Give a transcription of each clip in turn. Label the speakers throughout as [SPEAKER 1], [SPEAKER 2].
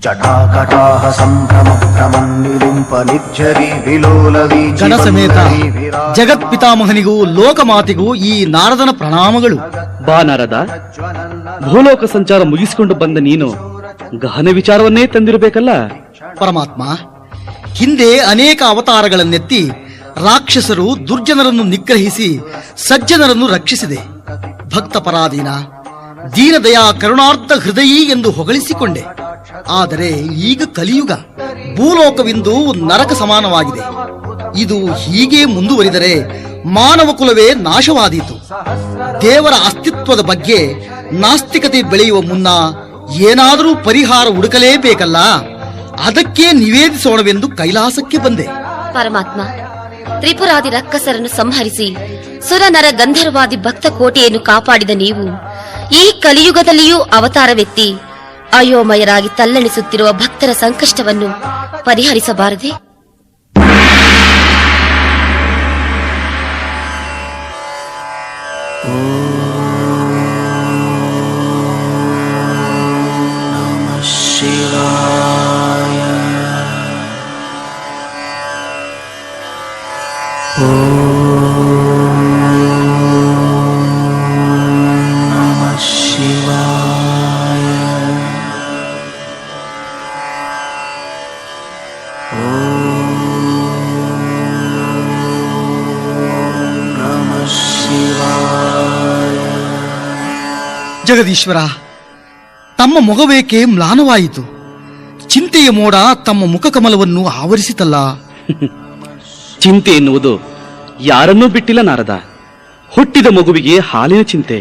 [SPEAKER 1] ಜಟಾಕಟಾಹ ಸಂಭ್ರಮ ಭ್ರಮನ್ನಿಲಿಂಪ ನಿರ್ಜರಿ ವಿಲೋಲವಿ
[SPEAKER 2] ಗಣ ಸಮೇತ ಜಗತ್ಪಿತಾಮಹನಿಗೂ ಲೋಕಮಾತಿಗೂ ಈ ನಾರದನ ಪ್ರಣಾಮಗಳು.
[SPEAKER 3] ಬಾ ನಾರದ, ಭೂಲೋಕ ಸಂಚಾರ ಮುಗಿಸಿಕೊಂಡು ಬಂದ ನೀನು ಗಹನ ವಿಚಾರವನ್ನೇ ತಂದಿರಬೇಕಲ್ಲ.
[SPEAKER 2] ಪರಮಾತ್ಮ, ಹಿಂದೆ ಅನೇಕ ಅವತಾರಗಳನ್ನೆತ್ತಿ ರಾಕ್ಷಸರು ದುರ್ಜನರನ್ನು ನಿಗ್ರಹಿಸಿ ಸಜ್ಜನರನ್ನು ರಕ್ಷಿಸಿದೆ. ಭಕ್ತ ಪರಾಧೀನ, ದೀನದಯಾ ಕರುಣಾರ್ಧ ಹೃದಯಿ ಎಂದು ಹೊಗಳಿಸಿಕೊಂಡೆ. ಆದರೆ ಈಗ ಕಲಿಯುಗ, ಭೂಲೋಕವಿಂದು ನರಕ ಸಮಾನವಾಗಿದೆ. ಇದು ಹೀಗೆ ಮುಂದುವರಿದರೆ ಮಾನವ ಕುಲವೇ ನಾಶವಾದೀತು. ದೇವರ ಅಸ್ತಿತ್ವದ ಬಗ್ಗೆ ನಾಸ್ತಿಕತೆ ಬೆಳೆಯುವ ಮುನ್ನ ಏನಾದರೂ ಪರಿಹಾರ ಹುಡುಕಲೇಬೇಕಲ್ಲ. ಅದಕ್ಕೆ ನಿವೇದಿಸೋಣವೆಂದು ಕೈಲಾಸಕ್ಕೆ ಬಂದೆ.
[SPEAKER 4] ಪರಮಾತ್ಮ, ತ್ರಿಪುರಾದಿ ರಕ್ಕಸರನ್ನು ಸಂಹರಿಸಿ ಸುರನರ ಗಂಧರ್ವಾದಿ ಭಕ್ತ ಕೋಟೆಯನ್ನು ಕಾಪಾಡಿದ ನೀವು ಈ ಕಲಿಯುಗದಲ್ಲಿಯೂ ಅವತಾರವೆತ್ತಿ ಅಯೋಮಯರಾಗಿ ತಲ್ಲಣಿಸುತ್ತಿರುವ ಭಕ್ತರ ಸಂಕಷ್ಟವನ್ನು ಪರಿಹರಿಸಬಾರದೆ?
[SPEAKER 2] ಜಗದೀಶ್ವರ, ತಮ್ಮ ಮೊಗವೇಕೆ ಮ್ಲಾನವಾಯಿತು? ಚಿಂತೆಯ ಮೋಡ ತಮ್ಮ ಮುಖಕಮಲವನ್ನು ಆವರಿಸಿತಲ್ಲ.
[SPEAKER 3] ಚಿಂತೆ ಎನ್ನುವುದು ಯಾರನ್ನೂ ಬಿಟ್ಟಿಲ್ಲ ನಾರದ. ಹುಟ್ಟಿದ ಮಗುವಿಗೆ ಹಾಲಿನ ಚಿಂತೆ,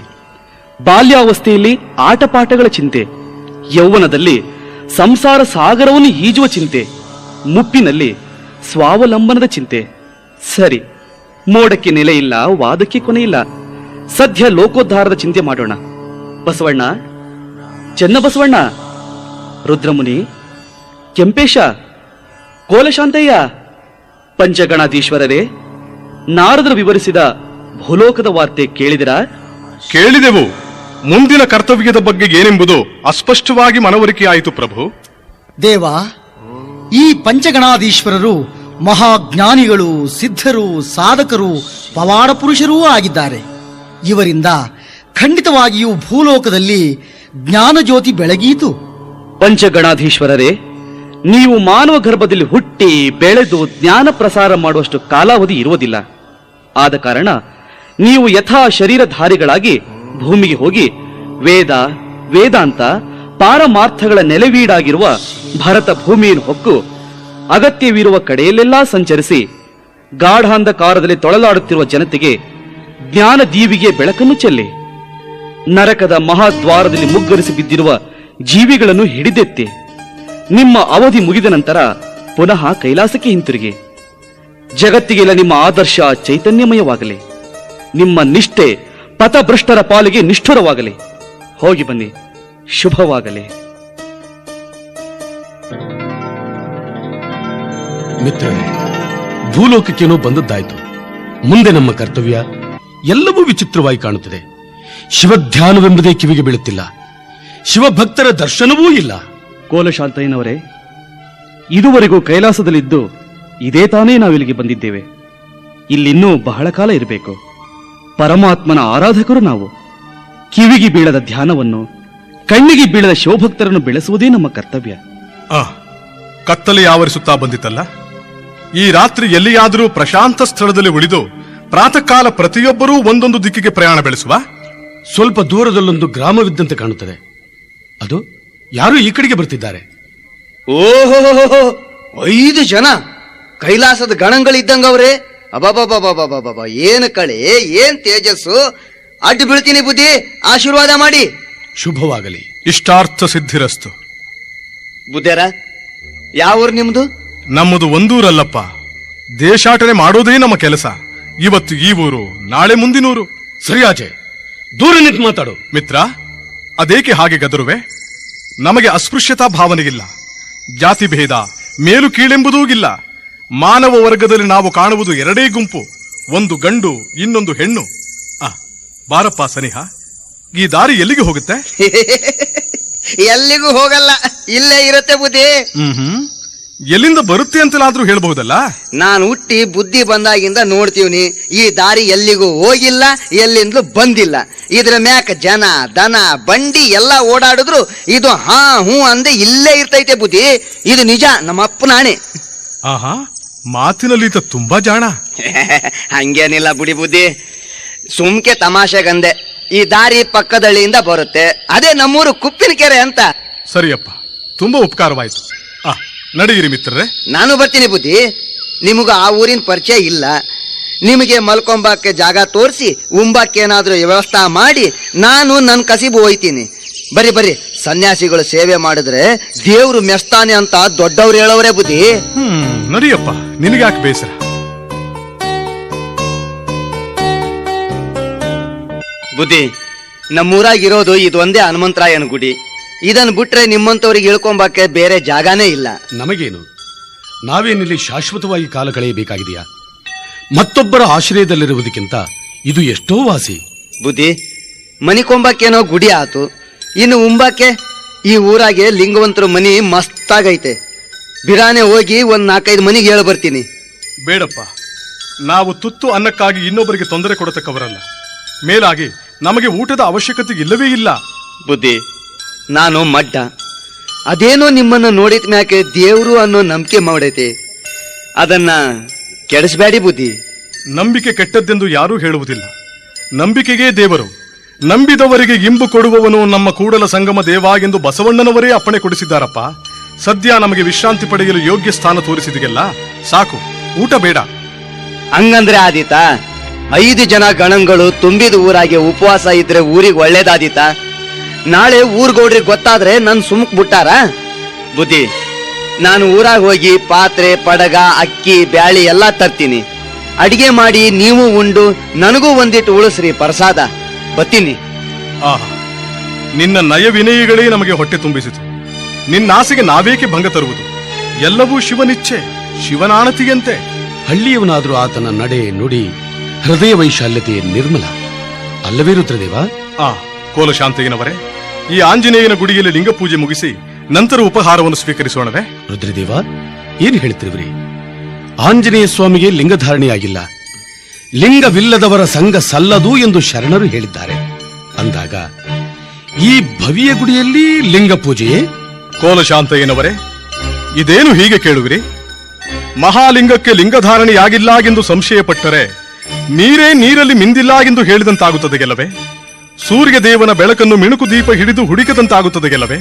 [SPEAKER 3] ಬಾಲ್ಯಾವಸ್ಥೆಯಲ್ಲಿ ಆಟಪಾಠಗಳ ಚಿಂತೆ, ಯೌವನದಲ್ಲಿ ಸಂಸಾರ ಸಾಗರವನ್ನು ಈಜುವ ಚಿಂತೆ, ಮುಪ್ಪಿನಲ್ಲಿ ಸ್ವಾವಲಂಬನದ ಚಿಂತೆ. ಸರಿ, ಮೋಡಕ್ಕೆ ನೆಲೆ ಇಲ್ಲ, ವಾದಕ್ಕೆ ಕೊನೆಯಿಲ್ಲ. ಸದ್ಯ ಲೋಕೋದ್ಧಾರದ ಚಿಂತೆ ಮಾಡೋಣ. ಬಸವಣ್ಣ, ಚೆನ್ನಬಸವಣ್ಣ, ರುದ್ರಮುನಿ, ಕೆಂಪೇಶ, ಕೋಲಶಾಂತಯ್ಯ, ಪಂಚಗಣಾಧೀಶ್ವರರೇ, ನಾರದರು ವಿವರಿಸಿದ ಭೂಲೋಕದ ವಾರ್ತೆ ಕೇಳಿದಿರಾ?
[SPEAKER 5] ಕೇಳಿದೆವು. ಮುಂದಿನ ಕರ್ತವ್ಯದ ಬಗ್ಗೆ ಏನೆಂಬುದು ಅಸ್ಪಷ್ಟವಾಗಿ ಮನವರಿಕೆಯಾಯಿತು ಪ್ರಭು.
[SPEAKER 2] ದೇವ, ಈ ಪಂಚಗಣಾಧೀಶ್ವರರು ಮಹಾಜ್ಞಾನಿಗಳು, ಸಿದ್ಧರು, ಸಾಧಕರು, ಪವಾಡ ಪುರುಷರೂ ಆಗಿದ್ದಾರೆ. ಇವರಿಂದ ಖಂಡಿತವಾಗಿಯೂ ಭೂಲೋಕದಲ್ಲಿ ಜ್ಞಾನಜ್ಯೋತಿ ಬೆಳಗೀತು.
[SPEAKER 3] ಪಂಚಗಣಾಧೀಶ್ವರರೇ, ನೀವು ಮಾನವ ಗರ್ಭದಲ್ಲಿ ಹುಟ್ಟಿ ಬೆಳೆದು ಜ್ಞಾನ ಪ್ರಸಾರ ಮಾಡುವಷ್ಟು ಕಾಲಾವಧಿ ಇರುವುದಿಲ್ಲ. ಆದ ಕಾರಣ ನೀವು ಯಥಾ ಶರೀರಧಾರಿಗಳಾಗಿ ಭೂಮಿಗೆ ಹೋಗಿ ವೇದ, ವೇದಾಂತ, ಪಾರಮಾರ್ಥಗಳ ನೆಲೆವೀಡಾಗಿರುವ ಭರತ ಭೂಮಿಯನ್ನು ಹೊಕ್ಕು ಅಗತ್ಯವಿರುವ ಕಡೆಯಲ್ಲೆಲ್ಲಾ ಸಂಚರಿಸಿ ಗಾಢಾಂಧಕಾರದಲ್ಲಿ ತೊಳಲಾಡುತ್ತಿರುವ ಜನತೆಗೆ ಜ್ಞಾನ ದೀವಿಗೆ ಬೆಳಕನ್ನು ಚೆಲ್ಲಿ ನರಕದ ಮಹಾದ್ವಾರದಲ್ಲಿ ಮುಗ್ಗರಿಸಿ ಬಿದ್ದಿರುವ ಜೀವಿಗಳನ್ನು ಹಿಡಿದೆತ್ತಿ ನಿಮ್ಮ ಅವಧಿ ಮುಗಿದ ನಂತರ ಪುನಃ ಕೈಲಾಸಕ್ಕೆ ಹಿಂತಿರುಗಿ. ಜಗತ್ತಿಗೆಲ್ಲ ನಿಮ್ಮ ಆದರ್ಶ ಚೈತನ್ಯಮಯವಾಗಲಿ. ನಿಮ್ಮ ನಿಷ್ಠೆ ಪಥಭ್ರಷ್ಟರ ಪಾಲಿಗೆ ನಿಷ್ಠುರವಾಗಲಿ. ಹೋಗಿ ಬನ್ನಿ, ಶುಭವಾಗಲಿ.
[SPEAKER 6] ಮಿತ್ರರೇ, ಭೂಲೋಕಕ್ಕೇನೋ ಬಂದದ್ದಾಯ್ತು. ಮುಂದೆ ನಮ್ಮ ಕರ್ತವ್ಯ ಎಲ್ಲವೂ ವಿಚಿತ್ರವಾಗಿ ಕಾಣುತ್ತದೆ. ಶಿವಧ್ಯಾನವೆಂಬುದೇ ಕಿವಿಗೆ ಬೀಳುತ್ತಿಲ್ಲ. ಶಿವಭಕ್ತರ ದರ್ಶನವೂ ಇಲ್ಲ.
[SPEAKER 3] ಕೋಲಶಾಂತಯ್ಯನವರೇ, ಇದುವರೆಗೂ ಕೈಲಾಸದಲ್ಲಿದ್ದು ಇದೇ ತಾನೇ ನಾವಿಲ್ಲಿಗೆ ಬಂದಿದ್ದೇವೆ. ಇಲ್ಲಿನ್ನೂ ಬಹಳ ಕಾಲ ಇರಬೇಕು. ಪರಮಾತ್ಮನ ಆರಾಧಕರು ನಾವು. ಕಿವಿಗೆ ಬೀಳದ ಧ್ಯಾನವನ್ನು, ಕಣ್ಣಿಗೆ ಬೀಳದ ಶಿವಭಕ್ತರನ್ನು ಬೆಳೆಸುವುದೇ ನಮ್ಮ ಕರ್ತವ್ಯ.
[SPEAKER 5] ಕತ್ತಲೆ ಆವರಿಸುತ್ತಾ ಬಂದಿತಲ್ಲ. ಈ ರಾತ್ರಿ ಎಲ್ಲಿಯಾದರೂ ಪ್ರಶಾಂತ ಸ್ಥಳದಲ್ಲಿ ಉಳಿದು ಪ್ರಾತಃ ಕಾಲ ಪ್ರತಿಯೊಬ್ಬರೂ ಒಂದೊಂದು ದಿಕ್ಕಿಗೆ ಪ್ರಯಾಣ ಬೆಳೆಸುವ.
[SPEAKER 6] ಸ್ವಲ್ಪ ದೂರದಲ್ಲೊಂದು ಗ್ರಾಮವಿದ್ದಂತೆ ಕಾಣುತ್ತದೆ. ಅದು ಯಾರು ಈ ಕಡೆಗೆ ಬರ್ತಿದ್ದಾರೆ.
[SPEAKER 7] ಓಹೋ, 5 ಜನ ಕೈಲಾಸದ ಗಣಗಳಿದ್ದಂಗವ್ರೆ. ಅಬಾಬಾಬಾಬಾಬಾಬಾ, ಏನ್ ಕಳೆ, ಏನ್ ತೇಜಸ್ಸು. ಅಡ್ಡು ಬೀಳ್ತೀನಿ ಬುದ್ಧಿ, ಆಶೀರ್ವಾದ ಮಾಡಿ.
[SPEAKER 6] ಶುಭವಾಗಲಿ.
[SPEAKER 5] ಇಷ್ಟಾರ್ಥ ಸಿದ್ಧಿರಸ್ತು.
[SPEAKER 7] ಬುದ್ಧರ, ಯಾವೂರು ನಿಮ್ದು?
[SPEAKER 5] ನಮ್ಮದು ಒಂದೂರಲ್ಲಪ್ಪ. ದೇಶಾಟನೆ ಮಾಡೋದೇ ನಮ್ಮ ಕೆಲಸ. ಇವತ್ತು ಈ ಊರು, ನಾಳೆ ಮುಂದಿನೂರು.
[SPEAKER 6] ಸರಿಯಾಚೆ ದೂರ ನಿಂತು ಮಾತಾಡು.
[SPEAKER 5] ಮಿತ್ರ, ಅದೇಕೆ ಹಾಗೆ ಗದರುವೆ? ನಮಗೆ ಅಸ್ಪೃಶ್ಯತಾ ಭಾವನೆಗಿಲ್ಲ. ಜಾತಿ ಭೇದ, ಮೇಲು ಕೀಳೆಂಬುದೂ ಇಲ್ಲ. ಮಾನವ ವರ್ಗದಲ್ಲಿ ನಾವು ಕಾಣುವುದು 2 ಗುಂಪು, ಒಂದು ಗಂಡು, ಇನ್ನೊಂದು ಹೆಣ್ಣು. ಬಾರಪ್ಪ ಸನಿಹ, ಈ ದಾರಿ ಎಲ್ಲಿಗೆ ಹೋಗುತ್ತೆ?
[SPEAKER 7] ಎಲ್ಲಿಗೂ ಹೋಗಲ್ಲ, ಇಲ್ಲೇ ಇರುತ್ತೆ ಬುದ್ಧಿ.
[SPEAKER 5] ಎಲ್ಲಿಂದ ಬರುತ್ತೆ ಅಂತಲಾದ್ರೂ ಹೇಳ್ಬಹುದಲ್ಲ.
[SPEAKER 7] ನಾನು ಹುಟ್ಟಿ ಬುದ್ಧಿ ಬಂದಾಗಿಂದ ನೋಡ್ತೀವ್ನಿ, ಈ ದಾರಿ ಎಲ್ಲಿಗೂ ಹೋಗಿಲ್ಲ, ಎಲ್ಲಿಂದಲೂ ಬಂದಿಲ್ಲ. ಇದ್ರ ಮ್ಯಾಕ ಜನ ದನ ಬಂಡಿ ಎಲ್ಲ ಓಡಾಡಿದ್ರು ಇದು ಹಾ ಹೂ ಅಂದೆ ಇಲ್ಲೇ ಇರ್ತೈತೆ ಬುದ್ಧಿ. ಇದು ನಿಜ, ನಮ್ಮ ಅಪ್ಪನಾಣೆ.
[SPEAKER 5] ಆಹಾ, ಮಾತಿನಲ್ಲಿ ಈತ ತುಂಬಾ ಜಾಣ.
[SPEAKER 7] ಹಂಗೇನಿಲ್ಲ ಬುಡಿ ಬುದ್ಧಿ, ಸುಮ್ಕೆ ತಮಾಷೆಗಂದೆ. ಈ ದಾರಿ ಪಕ್ಕದಳ್ಳಿಯಿಂದ ಬರುತ್ತೆ, ಅದೇ ನಮ್ಮೂರು ಕುಪ್ಪಿನಕೆರೆ ಅಂತ.
[SPEAKER 5] ಸರಿಯಪ್ಪ, ತುಂಬಾ ಉಪಕಾರವಾಯ್ತು. ನಡೆಯಿರಿ ಮಿತ್ರರೇ.
[SPEAKER 7] ನಾನು ಬರ್ತೀನಿ ಬುದ್ಧಿ. ನಿಮಗ ಆ ಊರಿನ ಪರಿಚಯ ಇಲ್ಲ, ನಿಮಗೆ ಮಲ್ಕೊಂಬಾಕೆ ಜಾಗ ತೋರಿಸಿ ಉಂಬಾಕೇನಾದ್ರೂ ವ್ಯವಸ್ಥೆ ಮಾಡಿ ನಾನು ನನ್ನ ಕಸಿಬು ಹೋಯ್ತೀನಿ. ಬರ್ರಿ ಬರ್ರಿ, ಸನ್ಯಾಸಿಗಳು ಸೇವೆ ಮಾಡಿದ್ರೆ ದೇವ್ರು ಮೆಸ್ತಾನೆ ಅಂತ ದೊಡ್ಡವ್ರು ಹೇಳೋರೇ ಬುದ್ಧಿ.
[SPEAKER 5] ನಡಿಯಪ್ಪ, ನಿನಗ್ಯಾಕೆ ಬೇಸರ.
[SPEAKER 7] ಬುದ್ಧಿ, ನಮ್ಮೂರಾಗಿರೋದು ಇದೊಂದೇ ಹನುಮಂತರಾಯನ ಗುಡಿ. ಇದನ್ ಬಿಟ್ರೆ ನಿಮ್ಮಂತವ್ರಿಗೆ ಇಳ್ಕೊಂಬಾಕೆ ಬೇರೆ ಜಾಗನೇ ಇಲ್ಲ.
[SPEAKER 6] ನಮಗೇನು, ನಾವೇನಿಲ್ಲಿ ಶಾಶ್ವತವಾಗಿ ಕಾಲ ಕಳೆಯಬೇಕಾಗಿದೆಯಾ? ಮತ್ತೊಬ್ಬರ ಆಶ್ರಯದಲ್ಲಿರುವುದಕ್ಕಿಂತ ಇದು ಎಷ್ಟೋ ವಾಸಿ.
[SPEAKER 7] ಬುದ್ಧಿ, ಮನಿಕೊಂಬಾಕೇನೋ ಗುಡಿ ಆತು, ಇನ್ನು ಉಂಬಾಕೆ ಈ ಊರಾಗೆ ಲಿಂಗವಂತರ ಮನಿ ಮಸ್ತಾಗೈತೆ. ಬಿರಾನೆ ಹೋಗಿ ಒಂದ್ 4-5 ಮನಿಗೆ ಹೇಳ ಬರ್ತೀನಿ.
[SPEAKER 5] ಬೇಡಪ್ಪ, ನಾವು ತುತ್ತು ಅನ್ನಕ್ಕಾಗಿ ಇನ್ನೊಬ್ಬರಿಗೆ ತೊಂದರೆ ಕೊಡತಕ್ಕವರಲ್ಲ. ಮೇಲಾಗಿ ನಮಗೆ ಊಟದ ಅವಶ್ಯಕತೆ ಇಲ್ಲವೇ ಇಲ್ಲ.
[SPEAKER 7] ಬುದ್ಧಿ, ನಾನು ಮಡ್ಡ, ಅದೇನೋ ನಿಮ್ಮನ್ನ ನೋಡಿದ ಮ್ಯಾಕೆ ದೇವ್ರು ಅನ್ನೋ ನಂಬಿಕೆ ಮಾಡೈತೆ, ಅದನ್ನ ಕೆಡಿಸ್ಬೇಡಿ ಬುದ್ಧಿ.
[SPEAKER 5] ನಂಬಿಕೆ ಕೆಟ್ಟದ್ದೆಂದು ಯಾರೂ ಹೇಳುವುದಿಲ್ಲ. ನಂಬಿಕೆಗೇ ದೇವರು. ನಂಬಿದವರಿಗೆ ಇಂಬು ಕೊಡುವವನು ನಮ್ಮ ಕೂಡಲ ಸಂಗಮ ದೇವ ಎಂದು ಬಸವಣ್ಣನವರೇ ಅಪ್ಪಣೆ ಕೊಡಿಸಿದ್ದಾರಪ್ಪ. ಸದ್ಯ ನಮಗೆ ವಿಶ್ರಾಂತಿ ಪಡೆಯಲು ಯೋಗ್ಯ ಸ್ಥಾನ ತೋರಿಸಿದೆಯಲ್ಲ, ಸಾಕು, ಊಟ ಬೇಡ.
[SPEAKER 7] ಹಂಗಂದ್ರೆ ಆದೀತ? 5 ಜನ ಗಣಗಳು ತುಂಬಿದ ಊರಾಗೆ ಉಪವಾಸ ಇದ್ರೆ ಊರಿಗೆ ಒಳ್ಳೇದಾದೀತ? ನಾಳೆ ಊರ್ಗೌಡ್ರಿಗೆ ಗೊತ್ತಾದ್ರೆ ನನ್ ಸುಮ್ಕ್ ಬಿಟ್ಟಾರ? ಬುದ್ಧಿ, ನಾನು ಊರಾಗ ಹೋಗಿ ಪಾತ್ರೆ ಪಡಗ ಅಕ್ಕಿ ಬ್ಯಾಳಿ ಎಲ್ಲಾ ತರ್ತೀನಿ. ಅಡಿಗೆ ಮಾಡಿ ನೀವು ಉಂಡು ನನಗೂ ಒಂದಿಟ್ಟು ಉಳಿಸ್ರಿ ಪ್ರಸಾದ. ಬತ್ತೀನಿ.
[SPEAKER 5] ಆಹಾ, ನಿನ್ನ ನಯ ವಿನಯಗಳೇ ನಮಗೆ ಹೊಟ್ಟೆ ತುಂಬಿಸಿತು. ನಿನ್ನಾಸೆಗೆ ನಾವೇಕೆ ಭಂಗ ತರುವುದು? ಎಲ್ಲವೂ ಶಿವನಿಚ್ಛೆ, ಶಿವನಾಣತಿಯಂತೆ.
[SPEAKER 6] ಹಳ್ಳಿಯವನಾದರೂ ಆತನ ನಡೆ ನುಡಿ ಹೃದಯ ವೈಶಾಲ್ಯತೆ ನಿರ್ಮಲ ಅಲ್ಲವೇ ರುದ್ರದೇವ?
[SPEAKER 5] ಕೋಲಶಾಂತಯ್ಯನವರೇ, ಈ ಆಂಜನೇಯನ ಗುಡಿಯಲ್ಲಿ ಲಿಂಗ ಪೂಜೆ ಮುಗಿಸಿ ನಂತರ ಉಪಹಾರವನ್ನು ಸ್ವೀಕರಿಸೋಣವೇ?
[SPEAKER 6] ರುದ್ರದೇವ, ಏನು ಹೇಳ್ತಿರುವ್ರಿ? ಆಂಜನೇಯ ಸ್ವಾಮಿಗೆ ಲಿಂಗಧಾರಣೆಯಾಗಿಲ್ಲ, ಲಿಂಗವಿಲ್ಲದವರ ಸಂಘ ಸಲ್ಲದು ಎಂದು ಶರಣರು ಹೇಳಿದ್ದಾರೆ. ಅಂದಾಗ ಈ ಭವ್ಯ ಗುಡಿಯಲ್ಲಿ ಲಿಂಗ ಪೂಜೆಯೇ?
[SPEAKER 5] ಕೋಲಶಾಂತಯ್ಯನವರೇ, ಇದೇನು ಹೀಗೆ ಕೇಳುವಿರಿ? ಮಹಾಲಿಂಗಕ್ಕೆ ಲಿಂಗಧಾರಣೆಯಾಗಿಲ್ಲ ಎಂದು ಸಂಶಯ ಪಟ್ಟರೆ ನೀರೇ ನೀರಲ್ಲಿ ಮಿಂದಿಲ್ಲ ಎಂದು ಹೇಳಿದಂತಾಗುತ್ತದೆ ಗೆಲ್ಲವೇ? ಸೂರ್ಯ ದೇವನ ಬೆಳಕನ್ನು ಮಿಣುಕು ದೀಪ ಹಿಡಿದು ಹುಡುಕದಂತಾಗುತ್ತದೆ ಗೆಲ್ಲವೇ?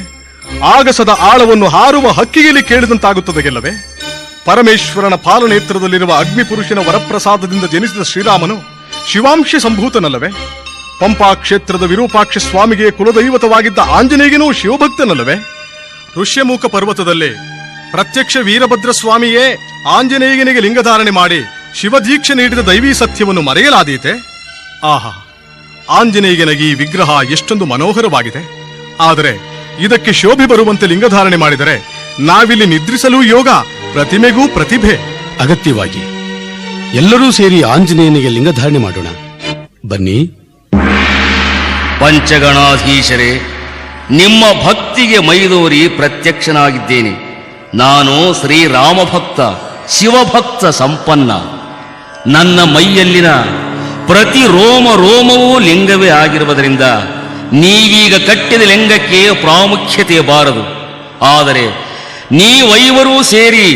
[SPEAKER 5] ಆಗಸದ ಆಳವನ್ನು ಹಾರುವ ಹಕ್ಕಿಗೆಲಿ ಕೇಳಿದಂತಾಗುತ್ತದೆ ಗೆಲ್ಲವೇ? ಪರಮೇಶ್ವರನ ಪಾಲನೇತ್ರದಲ್ಲಿರುವ ಅಗ್ನಿಪುರುಷನ ವರಪ್ರಸಾದದಿಂದ ಜನಿಸಿದ ಶ್ರೀರಾಮನು ಶಿವಾಂಶ ಸಂಭೂತನಲ್ಲವೇ? ಪಂಪಾ ಕ್ಷೇತ್ರದ ವಿರೂಪಾಕ್ಷ ಸ್ವಾಮಿಗೆ ಕುಲದೈವತವಾಗಿದ್ದ ಆಂಜನೇಯನೂ ಶಿವಭಕ್ತನಲ್ಲವೇ? ಋಷ್ಯಮೂಕ ಪರ್ವತದಲ್ಲಿ ಪ್ರತ್ಯಕ್ಷ ವೀರಭದ್ರ ಸ್ವಾಮಿಯೇ ಆಂಜನೇಯನಿಗೆ ಲಿಂಗಧಾರಣೆ ಮಾಡಿ ಶಿವದೀಕ್ಷೆ ನೀಡಿದ ದೈವೀ ಸತ್ಯವನ್ನು ಮರೆಯಲಾದೀತೆ? ಆಹಾ, ಆಂಜನೇಯನಿಗೆ ಈ ವಿಗ್ರಹ ಎಷ್ಟೊಂದು ಮನೋಹರವಾಗಿದೆ. ಆದರೆ ಇದಕ್ಕೆ ಶೋಭೆ ಬರುವಂತೆ ಲಿಂಗಧಾರಣೆ ಮಾಡಿದರೆ ನಾವಿಲ್ಲಿ ನಿದ್ರಿಸಲು ಯೋಗ, ಪ್ರತಿಮೆಗೂ ಪ್ರತಿಭೆ.
[SPEAKER 6] ಅಗತ್ಯವಾಗಿ ಎಲ್ಲರೂ ಸೇರಿ ಆಂಜನೇಯನಿಗೆ ಲಿಂಗಧಾರಣೆ ಮಾಡೋಣ. ಬನ್ನಿ.
[SPEAKER 8] ಪಂಚಗಣಾಧೀಶರೇ, ನಿಮ್ಮ ಭಕ್ತಿಗೆ ಮೈದೋರಿ ಪ್ರತ್ಯಕ್ಷನಾಗಿದ್ದೇನೆ. ನಾನು ಶ್ರೀರಾಮ ಭಕ್ತ, ಶಿವಭಕ್ತ ಸಂಪನ್ನ. ನನ್ನ ಮೈಯಲ್ಲಿನ ಪ್ರತಿ ರೋಮ ರೋಮವೂ ಲಿಂಗವೇ ಆಗಿರುವುದರಿಂದ ನೀವೀಗ ಕಟ್ಟಿದ ಲಿಂಗಕ್ಕೆ ಪ್ರಾಮುಖ್ಯತೆ ಬಾರದು. ಆದರೆ ನೀವೈವರೂ ಸೇರಿ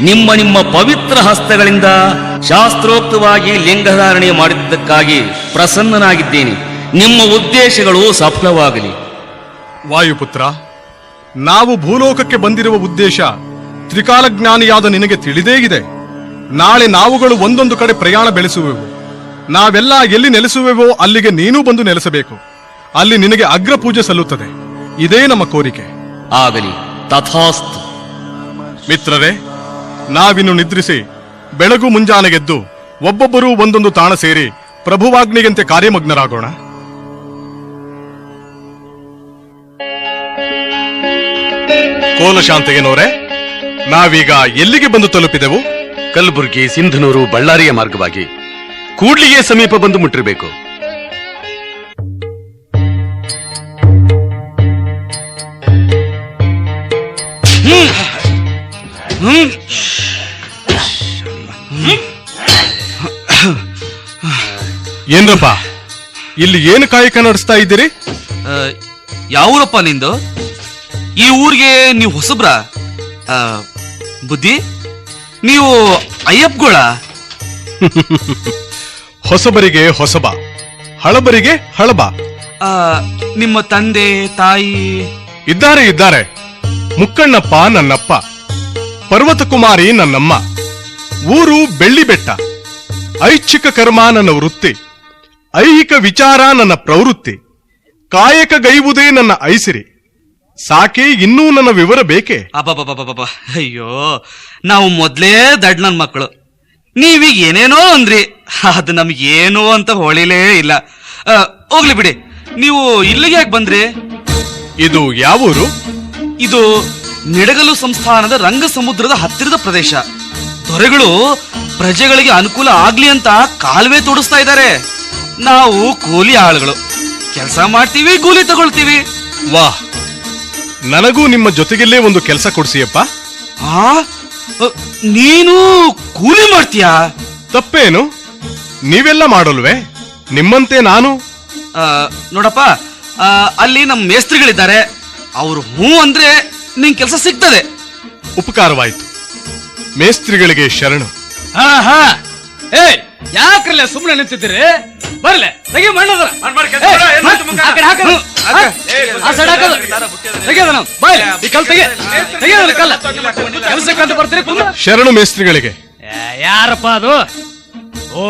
[SPEAKER 8] ನಿಮ್ಮ ನಿಮ್ಮ ಪವಿತ್ರ ಹಸ್ತಗಳಿಂದ ಶಾಸ್ತ್ರೋಕ್ತವಾಗಿ ಲಿಂಗಧಾರಣೆ ಮಾಡಿದ್ದಕ್ಕಾಗಿ ಪ್ರಸನ್ನನಾಗಿದ್ದೇನೆ. ನಿಮ್ಮ ಉದ್ದೇಶಗಳು ಸಫಲವಾಗಲಿ.
[SPEAKER 5] ವಾಯುಪುತ್ರ, ನಾವು ಭೂಲೋಕಕ್ಕೆ ಬಂದಿರುವ ಉದ್ದೇಶ ತ್ರಿಕಾಲಜ್ಞಾನಿಯಾದ ನಿನಗೆ ತಿಳಿದೇ ಇದೆ. ನಾಳೆ ನಾವುಗಳು ಒಂದೊಂದು ಕಡೆ ಪ್ರಯಾಣ ಬೆಳೆಸುವೆವು. ನಾವೆಲ್ಲ ಎಲ್ಲಿ ನೆಲೆಸುವೆವೋ ಅಲ್ಲಿಗೆ ನೀನೂ ಬಂದು ನೆಲೆಸಬೇಕು. ಅಲ್ಲಿ ನಿನಗೆ ಅಗ್ರ ಪೂಜೆ ಸಲ್ಲುತ್ತದೆ. ಇದೇ ನಮ್ಮ ಕೋರಿಕೆ.
[SPEAKER 8] ಆಗಲಿ, ತಥಾಸ್ತು.
[SPEAKER 5] ಮಿತ್ರರೇ, ನಾವಿನ್ನು ನಿದ್ರಿಸಿ ಬೆಳಗು ಮುಂಜಾನೆಗೆದ್ದು ಒಬ್ಬೊಬ್ಬರೂ ಒಂದೊಂದು ತಾಣ ಸೇರಿ ಪ್ರಭುವಾಗ್ನಿಗಂತೆ ಕಾರ್ಯಮಗ್ನರಾಗೋಣ. ಕೋಲಶಾಂತಯ್ಯನವರೇ, ನಾವೀಗ ಎಲ್ಲಿಗೆ ಬಂದು ತಲುಪಿದೆವು?
[SPEAKER 6] ಕಲಬುರಗಿ, ಸಿಂಧನೂರು, ಬಳ್ಳಾರಿಯ ಮಾರ್ಗವಾಗಿ ಕೂಡ್ಲಿಗೆ ಸಮೀಪ ಬಂದು ಮುಟ್ಟಿರಬೇಕು.
[SPEAKER 5] ಏನ್ರಪ್ಪ ಇಲ್ಲಿ ಏನು ಕಾಯಕ ನಡೆಸ್ತಾ ಇದ್ದೀರಿ?
[SPEAKER 3] ಯಾವೂರಪ್ಪ ನಿಂದು? ಈ ಊರಿಗೆ ನೀವು ಹೊಸಬ್ರ? ಬುದ್ಧಿ, ನೀವು ಅಯ್ಯಪ್ಪಗಳ?
[SPEAKER 5] ಹೊಸಬರಿಗೆ ಹೊಸಬ, ಹಳಬರಿಗೆ ಹಳಬ.
[SPEAKER 3] ನಿಮ್ಮ ತಂದೆ ತಾಯಿ?
[SPEAKER 5] ಇದ್ದಾರೆ. ಮುಕ್ಕಣ್ಣಪ್ಪ ನನ್ನಪ್ಪ, ಪರ್ವತಕುಮಾರಿ ನನ್ನಮ್ಮ, ಊರು ಬೆಳ್ಳಿಬೆಟ್ಟ. ಐಚ್ಛಿಕ ಕರ್ಮ ನನ್ನ ವೃತ್ತಿ, ಐಹಿಕ ವಿಚಾರ ನನ್ನ ಪ್ರವೃತ್ತಿ, ಕಾಯಕ ಗೈವುದೇ ನನ್ನ ಐಸಿರಿ. ಸಾಕೆ ಇನ್ನೂ ನನ್ನ ವಿವರ ಬೇಕೆ?
[SPEAKER 3] ಅಬ್ಬಬ್ಬಬ್ಬಬ್ಬ, ಅಯ್ಯೋ, ನಾವು ಮೊದ್ಲೇ ದಡ್ ನನ್ ಮಕ್ಕಳು. ನೀವೀಗ ಏನೇನೋ ಅಂದ್ರಿ, ಅದು ನಮ್ಗೇನೋ ಅಂತ ಹೊಳಿಲೇ ಇಲ್ಲ. ಹೋಗ್ಲಿ ಬಿಡಿ, ನೀವು ಇಲ್ಲಿಗೆ ಯಾಕೆ ಬಂದ್ರಿ?
[SPEAKER 5] ಇದು ಯಾವೂರು?
[SPEAKER 3] ಇದು ನಿಡಗಲು ಸಂಸ್ಥಾನದ ರಂಗ ಸಮುದ್ರದ ಹತ್ತಿರದ ಪ್ರದೇಶ. ದೊರೆಗಳು ಪ್ರಜೆಗಳಿಗೆ ಅನುಕೂಲ ಆಗ್ಲಿ ಅಂತ ಕಾಲುವೆ ತೋಡಿಸ್ತಾ ಇದ್ದಾರೆ. ನಾವು ಕೂಲಿ ಆಳುಗಳು, ಕೆಲಸ ಮಾಡ್ತೀವಿ, ಕೂಲಿ ತಗೊಳ್ತೀವಿ.
[SPEAKER 5] ವಾಹ್, ನನಗೂ ನಿಮ್ಮ ಜೊತೆಗಲ್ಲೇ ಒಂದು ಕೆಲಸ ಕೊಡ್ಸಿಯಪ್ಪ.
[SPEAKER 3] ನೀನು ಕೂಲಿ ಮಾಡ್ತೀಯಾ?
[SPEAKER 5] ತಪ್ಪೇನು, ನೀವೆಲ್ಲ ಮಾಡಲ್ವೇ? ನಿಮ್ಮಂತೆ ನಾನು.
[SPEAKER 3] ನೋಡಪ್ಪ, ಅಲ್ಲಿ ನಮ್ಮ ಮೇಸ್ತ್ರಿಗಳಿದ್ದಾರೆ. ಅವ್ರು ಹ್ಞೂ ಅಂದ್ರೆ ನಿಂಗೆ ಕೆಲಸ ಸಿಗ್ತದೆ.
[SPEAKER 5] ಉಪಕಾರವಾಯ್ತು. ಮೇಸ್ತ್ರಿಗಳಿಗೆ ಶರಣು.
[SPEAKER 6] ಯಾಕ್ರಲ್ಲ ಸುಮ್ಮನೆ ನಿಂತಿದ್ದೀರಿ? ಬರ್ಲೆ ತೆಗಿ ಮಣ್ಣದ್ರ ಬರ್ತೀರಿ.
[SPEAKER 5] ಶರಣು ಮೇಸ್ತ್ರಿಗಳಿಗೆ.
[SPEAKER 6] ಯಾರಪ್ಪ ಅದು? ಓ,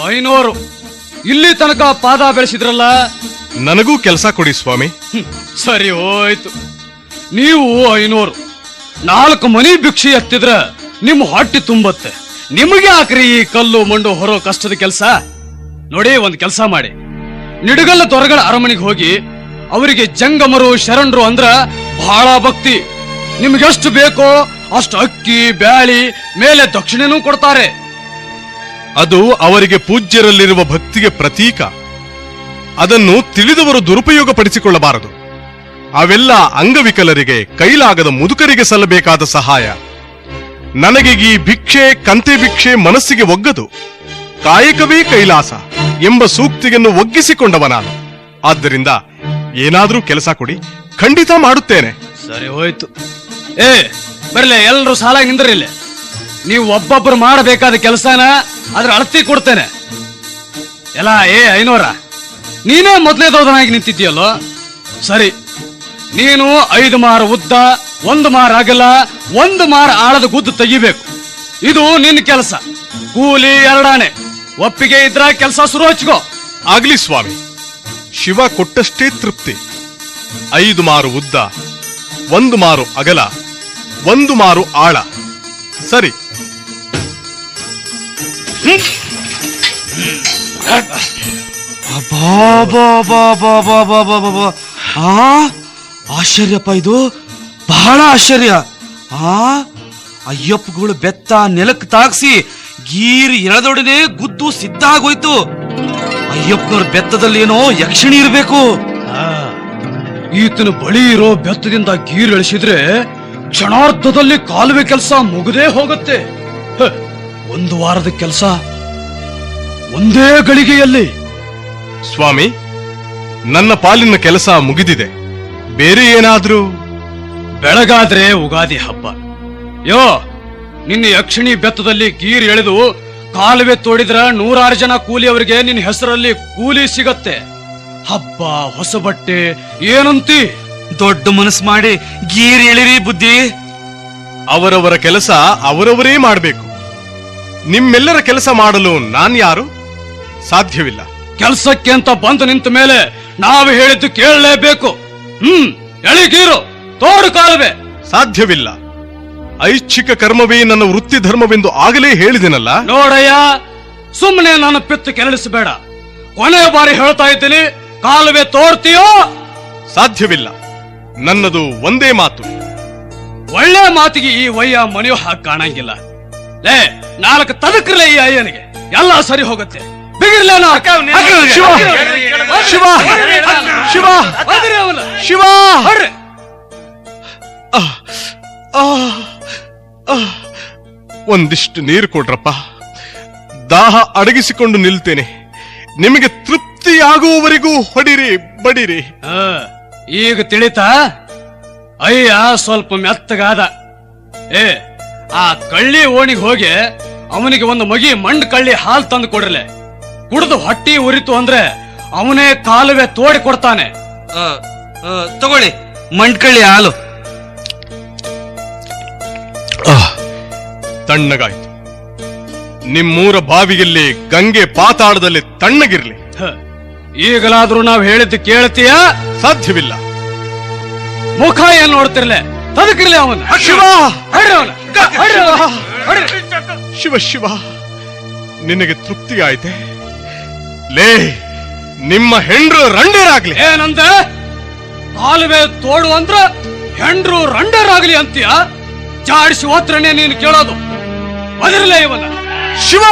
[SPEAKER 6] 500 ಇಲ್ಲಿ ತನಕ ಪಾದ ಬೆಳೆಸಿದ್ರಲ್ಲ.
[SPEAKER 5] ನನಗೂ ಕೆಲಸ ಕೊಡಿ ಸ್ವಾಮಿ.
[SPEAKER 6] ಸರಿ ಹೋಯ್ತು. ನೀವು 500 4 ಮನಿ ಭಿಕ್ಷೆ ಎತ್ತಿದ್ರ ನಿಮ್ಮ ಹೊಟ್ಟೆ ತುಂಬತ್ತೆ. ನಿಮಗೆ ಯಾಕ್ರಿ ಈ ಕಲ್ಲು ಮಣ್ಣು ಹೊರೋ ಕಷ್ಟದ ಕೆಲಸ? ನೋಡಿ, ಒಂದ್ ಕೆಲಸ ಮಾಡಿ, ನಿಡಗಲ್ಲ ದೊರೆಗಳ ಅರಮನೆಗೆ ಹೋಗಿ ಅವರಿಗೆ ಜಂಗಮರು ಶರಣರು ಅಂದ್ರ ಬಹಳ ಭಕ್ತಿ. ನಿಮ್ಗೆಷ್ಟು ಬೇಕೋ ಅಷ್ಟು ಅಕ್ಕಿ ಬ್ಯಾಳಿ ಮೇಲೆ ದಕ್ಷಿಣೆನೂ ಕೊಡ್ತಾರೆ.
[SPEAKER 5] ಅದು ಅವರಿಗೆ ಪೂಜ್ಯರಲ್ಲಿರುವ ಭಕ್ತಿಗೆ ಪ್ರತೀಕ. ಅದನ್ನು ತಿಳಿದವರು ದುರುಪಯೋಗ ಪಡಿಸಿಕೊಳ್ಳಬಾರದು. ಅವೆಲ್ಲ ಅಂಗವಿಕಲರಿಗೆ, ಕೈಲಾಗದ ಮುದುಕರಿಗೆ ಸಲ್ಲಬೇಕಾದ ಸಹಾಯ. ನನಗೆ ಈ ಭಿಕ್ಷೆ, ಕಂತೆ ಭಿಕ್ಷೆ ಮನಸ್ಸಿಗೆ ಒಗ್ಗದು. ಕಾಯಕವೇ ಕೈಲಾಸ ಎಂಬ ಸೂಕ್ತಿಯನ್ನು ಒಗ್ಗಿಸಿಕೊಂಡವ ನಾನು. ಆದ್ದರಿಂದ ಏನಾದ್ರೂ ಕೆಲಸ ಕೊಡಿ, ಖಂಡಿತ ಮಾಡುತ್ತೇನೆ.
[SPEAKER 6] ಸರಿ ಹೋಯ್ತು. ಬರ್ಲೆ, ಎಲ್ರು ಸಾಲಾಗಿ ನಿಂದ್ರಿಲ್ಲ. ನೀವು ಒಬ್ಬೊಬ್ಬರು ಮಾಡಬೇಕಾದ ಕೆಲಸನ ಅದ್ರ ಅಳತಿ ಕೊಡ್ತೇನೆ. ಎಲ್ಲ 500 ನೀನೇ ಮೊದಲೇದೋದನಾಗಿ ನಿಂತಿದ್ದೀಯಲ್ಲೋ. ಸರಿ, ನೀನು 5 ಮಾರು ಉದ್ದ, 1 ಮಾರು ಅಗಲ, 1 ಮಾರು ಆಳದ ಗುದ್ದು ತೆಗಿಬೇಕು. ಇದು ನಿನ್ನ ಕೆಲಸ. ಕೂಲಿ 2 ಆಣೆ. ಒಪ್ಪಿಗೆ ಇದ್ರ ಕೆಲಸ ಶುರು ಹಚ್ಕೋ.
[SPEAKER 5] ಆಗ್ಲಿ ಸ್ವಾಮಿ, ಶಿವ ಕೊಟ್ಟಷ್ಟೇ ತೃಪ್ತಿ. 5 ಮಾರು ಉದ್ದ, 1 ಮಾರು ಅಗಲ, 1 ಮಾರು ಆಳ. ಸರಿ.
[SPEAKER 3] ಆಶ್ಚರ್ಯಪ್ಪ, ಇದು ಬಹಳ ಆಶ್ಚರ್ಯ. ಅಯ್ಯಪ್ಪಗಳು ಬೆತ್ತ ನೆಲಕ್ಕೆ ತಾಗಿಸಿ ಗೀರ್ ಎಳೆದೊಡನೆ ಗುದ್ದು ಸಿದ್ಧ ಆಗೋಯ್ತು. ಅಯ್ಯಪ್ಪನವ್ರ ಬೆತ್ತದಲ್ಲಿ ಏನೋ ಯಕ್ಷಿಣಿ ಇರಬೇಕು.
[SPEAKER 6] ಈತನ ಬಳಿ ಇರೋ ಬೆತ್ತದಿಂದ ಗೀರ್ ಎಳಿಸಿದ್ರೆ ಕ್ಷಣಾರ್ಧದಲ್ಲಿ ಕಾಲುವೆ ಕೆಲಸ ಮುಗದೇ ಹೋಗುತ್ತೆ. 1 ವಾರದ ಕೆಲಸ ಒಂದೇ ಗಳಿಗೆಯಲ್ಲಿ.
[SPEAKER 5] ಸ್ವಾಮಿ, ನನ್ನ ಪಾಲಿನ ಕೆಲಸ ಮುಗಿದಿದೆ. ಬೇರೆ ಏನಾದ್ರೂ?
[SPEAKER 6] ಬೆಳಗಾದ್ರೆ ಉಗಾದಿ ಹಬ್ಬ. ನಿನ್ನ ಯಕ್ಷಿಣಿ ಬೆತ್ತದಲ್ಲಿ ಗೀರ್ ಎಳೆದು ಕಾಲುವೆ ತೋಡಿದ್ರ 106 ಜನ ಕೂಲಿಯವರಿಗೆ ನಿನ್ನ ಹೆಸರಲ್ಲಿ ಕೂಲಿ ಸಿಗತ್ತೆ. ಹಬ್ಬ, ಹೊಸ ಬಟ್ಟೆ, ಏನಂತಿ?
[SPEAKER 3] ದೊಡ್ಡ ಮನಸ್ಸು ಮಾಡಿ ಗೀರ್ ಎಳಿರಿ ಬುದ್ಧಿ.
[SPEAKER 5] ಅವರವರ ಕೆಲಸ ಅವರವರೇ ಮಾಡಬೇಕು. ನಿಮ್ಮೆಲ್ಲರ ಕೆಲಸ ಮಾಡಲು ನಾನ್ ಯಾರು? ಸಾಧ್ಯವಿಲ್ಲ.
[SPEAKER 6] ಕೆಲಸಕ್ಕೆ ಅಂತ ಬಂದು ನಿಂತ ಮೇಲೆ ನಾವು ಹೇಳಿದ್ದು ಕೇಳಲೇಬೇಕು. ಎಳಿಗೀರು, ತೋಡು ಕಾಲುವೆ.
[SPEAKER 5] ಸಾಧ್ಯವಿಲ್ಲ. ಐಚ್ಛಿಕ ಕರ್ಮವೇ ನನ್ನ ವೃತ್ತಿ ಧರ್ಮವೆಂದು ಆಗಲೇ ಹೇಳಿದೆನಲ್ಲ.
[SPEAKER 6] ನೋಡಯ್ಯ, ಸುಮ್ಮನೆ ನನ್ನ ಪಿತ್ತು ಕೆರಳಿಸಬೇಡ. ಕೊನೆಯ ಬಾರಿ ಹೇಳ್ತಾ ಇದ್ದೀನಿ, ಕಾಲುವೆ ತೋಡ್ತೀಯೋ?
[SPEAKER 5] ಸಾಧ್ಯವಿಲ್ಲ. ನನ್ನದು ಒಂದೇ ಮಾತು.
[SPEAKER 6] ಒಳ್ಳೆ ಮಾತಿಗೆ ಈ ವಯ್ಯ ಮನೆಯೋ ಹಾಗೆ ಕಾಣಂಗಿಲ್ಲ. 4 ತದಕ್ರಲೆ ಈ ಅಯ್ಯನಿಗೆ ಎಲ್ಲ ಸರಿ ಹೋಗುತ್ತೆ. ಬಿಗಿರ್ಲೇನ?
[SPEAKER 5] ಶಿವ ಶಿವ ಶಿವ ಶಿವ. ಆ, ಆ, ಒಂದಿಷ್ಟು ನೀರು ಕೊಡ್ರಪ್ಪ. ದಾಹ ಅಡಗಿಸಿಕೊಂಡು ನಿಲ್ತೇನೆ. ನಿಮಗೆ ತೃಪ್ತಿಯಾಗುವವರೆಗೂ ಹೊಡಿರಿ ಬಡಿರಿ.
[SPEAKER 6] ಈಗ ತಿಳಿತಾ? ಅಯ್ಯ ಸ್ವಲ್ಪ ಮೆತ್ತಗಾದ. ಆ ಕಳ್ಳಿ ಓಣಿಗೆ ಹೋಗಿ ಅವನಿಗೆ ಒಂದು ಮಗಿ ಮಂಡ್ ಕಳ್ಳಿ ಹಾಲು ತಂದು ಕೊಡ್ರಲೆ. ಕುಡಿದು ಹೊಟ್ಟಿ ಉರಿತು ಅಂದ್ರೆ ಅವನೇ ಕಾಲುವೆ ತೋಡಿ ಕೊಡ್ತಾನೆ.
[SPEAKER 3] ತಗೊಳ್ಳಿ ಮಂಡ್ಕಳ್ಳಿ ಹಾಲು.
[SPEAKER 5] ತಣ್ಣಗಾಯ್ತು. ನಿಮ್ಮೂರ ಬಾವಿಯಲ್ಲಿ ಗಂಗೆ ಪಾತಾಳದಲ್ಲಿ ತಣ್ಣಗಿರ್ಲಿ.
[SPEAKER 6] ಈಗಲಾದ್ರೂ ನಾವು ಹೇಳಿದ್ದು ಕೇಳ್ತೀಯಾ?
[SPEAKER 5] ಸಾಧ್ಯವಿಲ್ಲ.
[SPEAKER 6] ಮುಖ ಏನ್ ನೋಡ್ತಿರ್ಲೆ? ತದಕಿರ್ಲಿ ಅವನು.
[SPEAKER 5] ಶಿವ ಶಿವ ಶಿವ, ನಿನಗೆ ತೃಪ್ತಿ ಆಯ್ತೆ? ಲೇ, ನಿಮ್ಮ ಹೆಂಡ್ರು ರಂಡೇರಾಗ್ಲಿ.
[SPEAKER 6] ಏನಂದ? ಕಾಲುವೆ ತೋಡು ಅಂದ್ರ ಹೆಂಡ್ರು ರಂಡೇರಾಗ್ಲಿ ಅಂತೀಯ? ಜಾಡಿಸಿ ಹೋತ್ರನೇ ನೀನು ಕೇಳೋದು. ಬದಿರ್ಲೇ ಇವನ.
[SPEAKER 5] ಶಿವ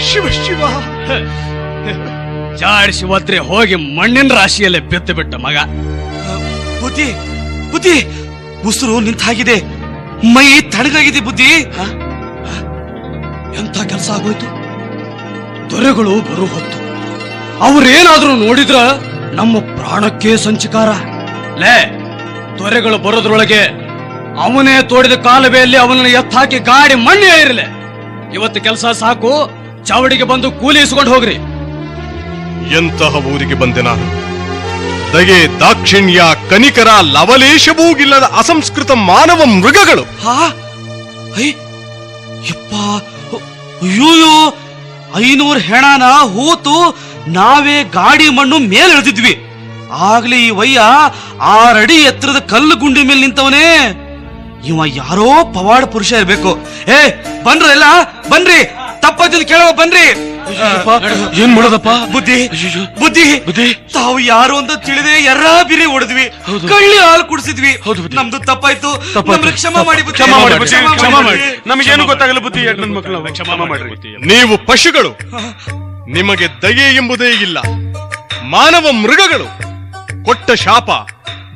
[SPEAKER 5] ಶಿವ ಶಿವ,
[SPEAKER 6] ಜಾಡಿಸಿ ಹೋದ್ರೆ ಹೋಗಿ ಮಣ್ಣಿನ ರಾಶಿಯಲ್ಲೇ ಬಿತ್ತು ಬಿಟ್ಟ ಮಗ.
[SPEAKER 3] ಬುದ್ಧಿ ಬುದ್ಧಿ, ಉಸಿರು ನಿಂತ ಹಾಗಿದೆ, ಮೈ ತಣ್ಣಗಾಗಿದೆ ಬುದ್ಧಿ.
[SPEAKER 6] ಎಂತ ಕೆಲಸ ಆಗೋಯ್ತು? ದೊರೆಗಳು ಬರು ಹೊತ್ತು ಅವ್ರೇನಾದ್ರೂ ನೋಡಿದ್ರ ನಮ್ಮ ಪ್ರಾಣಕ್ಕೆ ಸಂಚಕಾರ. ಲೇ, ದೊರೆಗಳು ಬರೋದ್ರೊಳಗೆ ಅವನೇ ತೋಡಿದ ಕಾಲುವೆಯಲ್ಲಿ ಅವನನ್ನು ಎತ್ತಾಕಿ ಗಾಡಿ ಮಣ್ಣಿ ಇರಲೆ. ಇವತ್ತು ಕೆಲಸ ಸಾಕು, ಚಾವಡಿಗೆ ಬಂದು ಕೂಲಿ ಇಸ್ಕೊಂಡು ಹೋಗ್ರಿ.
[SPEAKER 5] ಎಂತಹ ಊರಿಗೆ ಬಂದೆ ನಾನು? ದಗೆ, ದಾಕ್ಷಿಣ್ಯ, ಕನಿಕರ, ಲವಲೇಶವೂ ಇಲ್ಲದ ಅಸಂಸ್ಕೃತ ಮಾನವ ಮೃಗಗಳು.
[SPEAKER 3] ಅಯ್ಯೋಯ್ಯೋ, 500 ಹೆಣನ ಹೂತು ನಾವೇ ಗಾಡಿ ಮಣ್ಣು ಮೇಲೆ ಎಳೆದಿದ್ವಿ. ಆಗ್ಲೇ ಈ ವಯ್ಯ 6 ಅಡಿ ಎತ್ತರದ ಕಲ್ಲು ಗುಂಡಿ ಮೇಲೆ ನಿಂತವನೇ. ಇವ ಯಾರೋ ಪವಾಡ ಪುರುಷ ಇರ್ಬೇಕು. ಬನ್ರಲ್ಲ, ಬನ್ರಿ, ತಪ್ಪಾಯ್ತು ಕೇಳೋ, ಬನ್ರಿ.
[SPEAKER 5] ಏನ್ ಮಾಡೋದಪ್ಪ?
[SPEAKER 3] ಬುದ್ಧಿ ಬುದ್ಧಿ ಬುದ್ಧಿ, ತಾವು ಯಾರು ಅಂತ ತಿಳಿದೆ ಎರ್ರ ಬಿರಿ ಹೊಡೆದ್ವಿ, ಕಳ್ಳಿ ಹಾಲು ಕುಡಿಸಿದ್ವಿ. ನಮ್ದು ತಪ್ಪಾಯ್ತು, ನಮ್ಗೆ ಕ್ಷಮ ಮಾಡಿ ಬುದ್ಧಿ.
[SPEAKER 5] ನಮಗೇನು ಗೊತ್ತಾಗಲ್ಲ ಬುದ್ಧಿ. ನೀವು ಪಶುಗಳು, ನಿಮಗೆ ದಯೆ ಎಂಬುದೇ ಇಲ್ಲ. ಮಾನವ ಮೃಗಗಳು. ಕೊಟ್ಟ ಶಾಪ,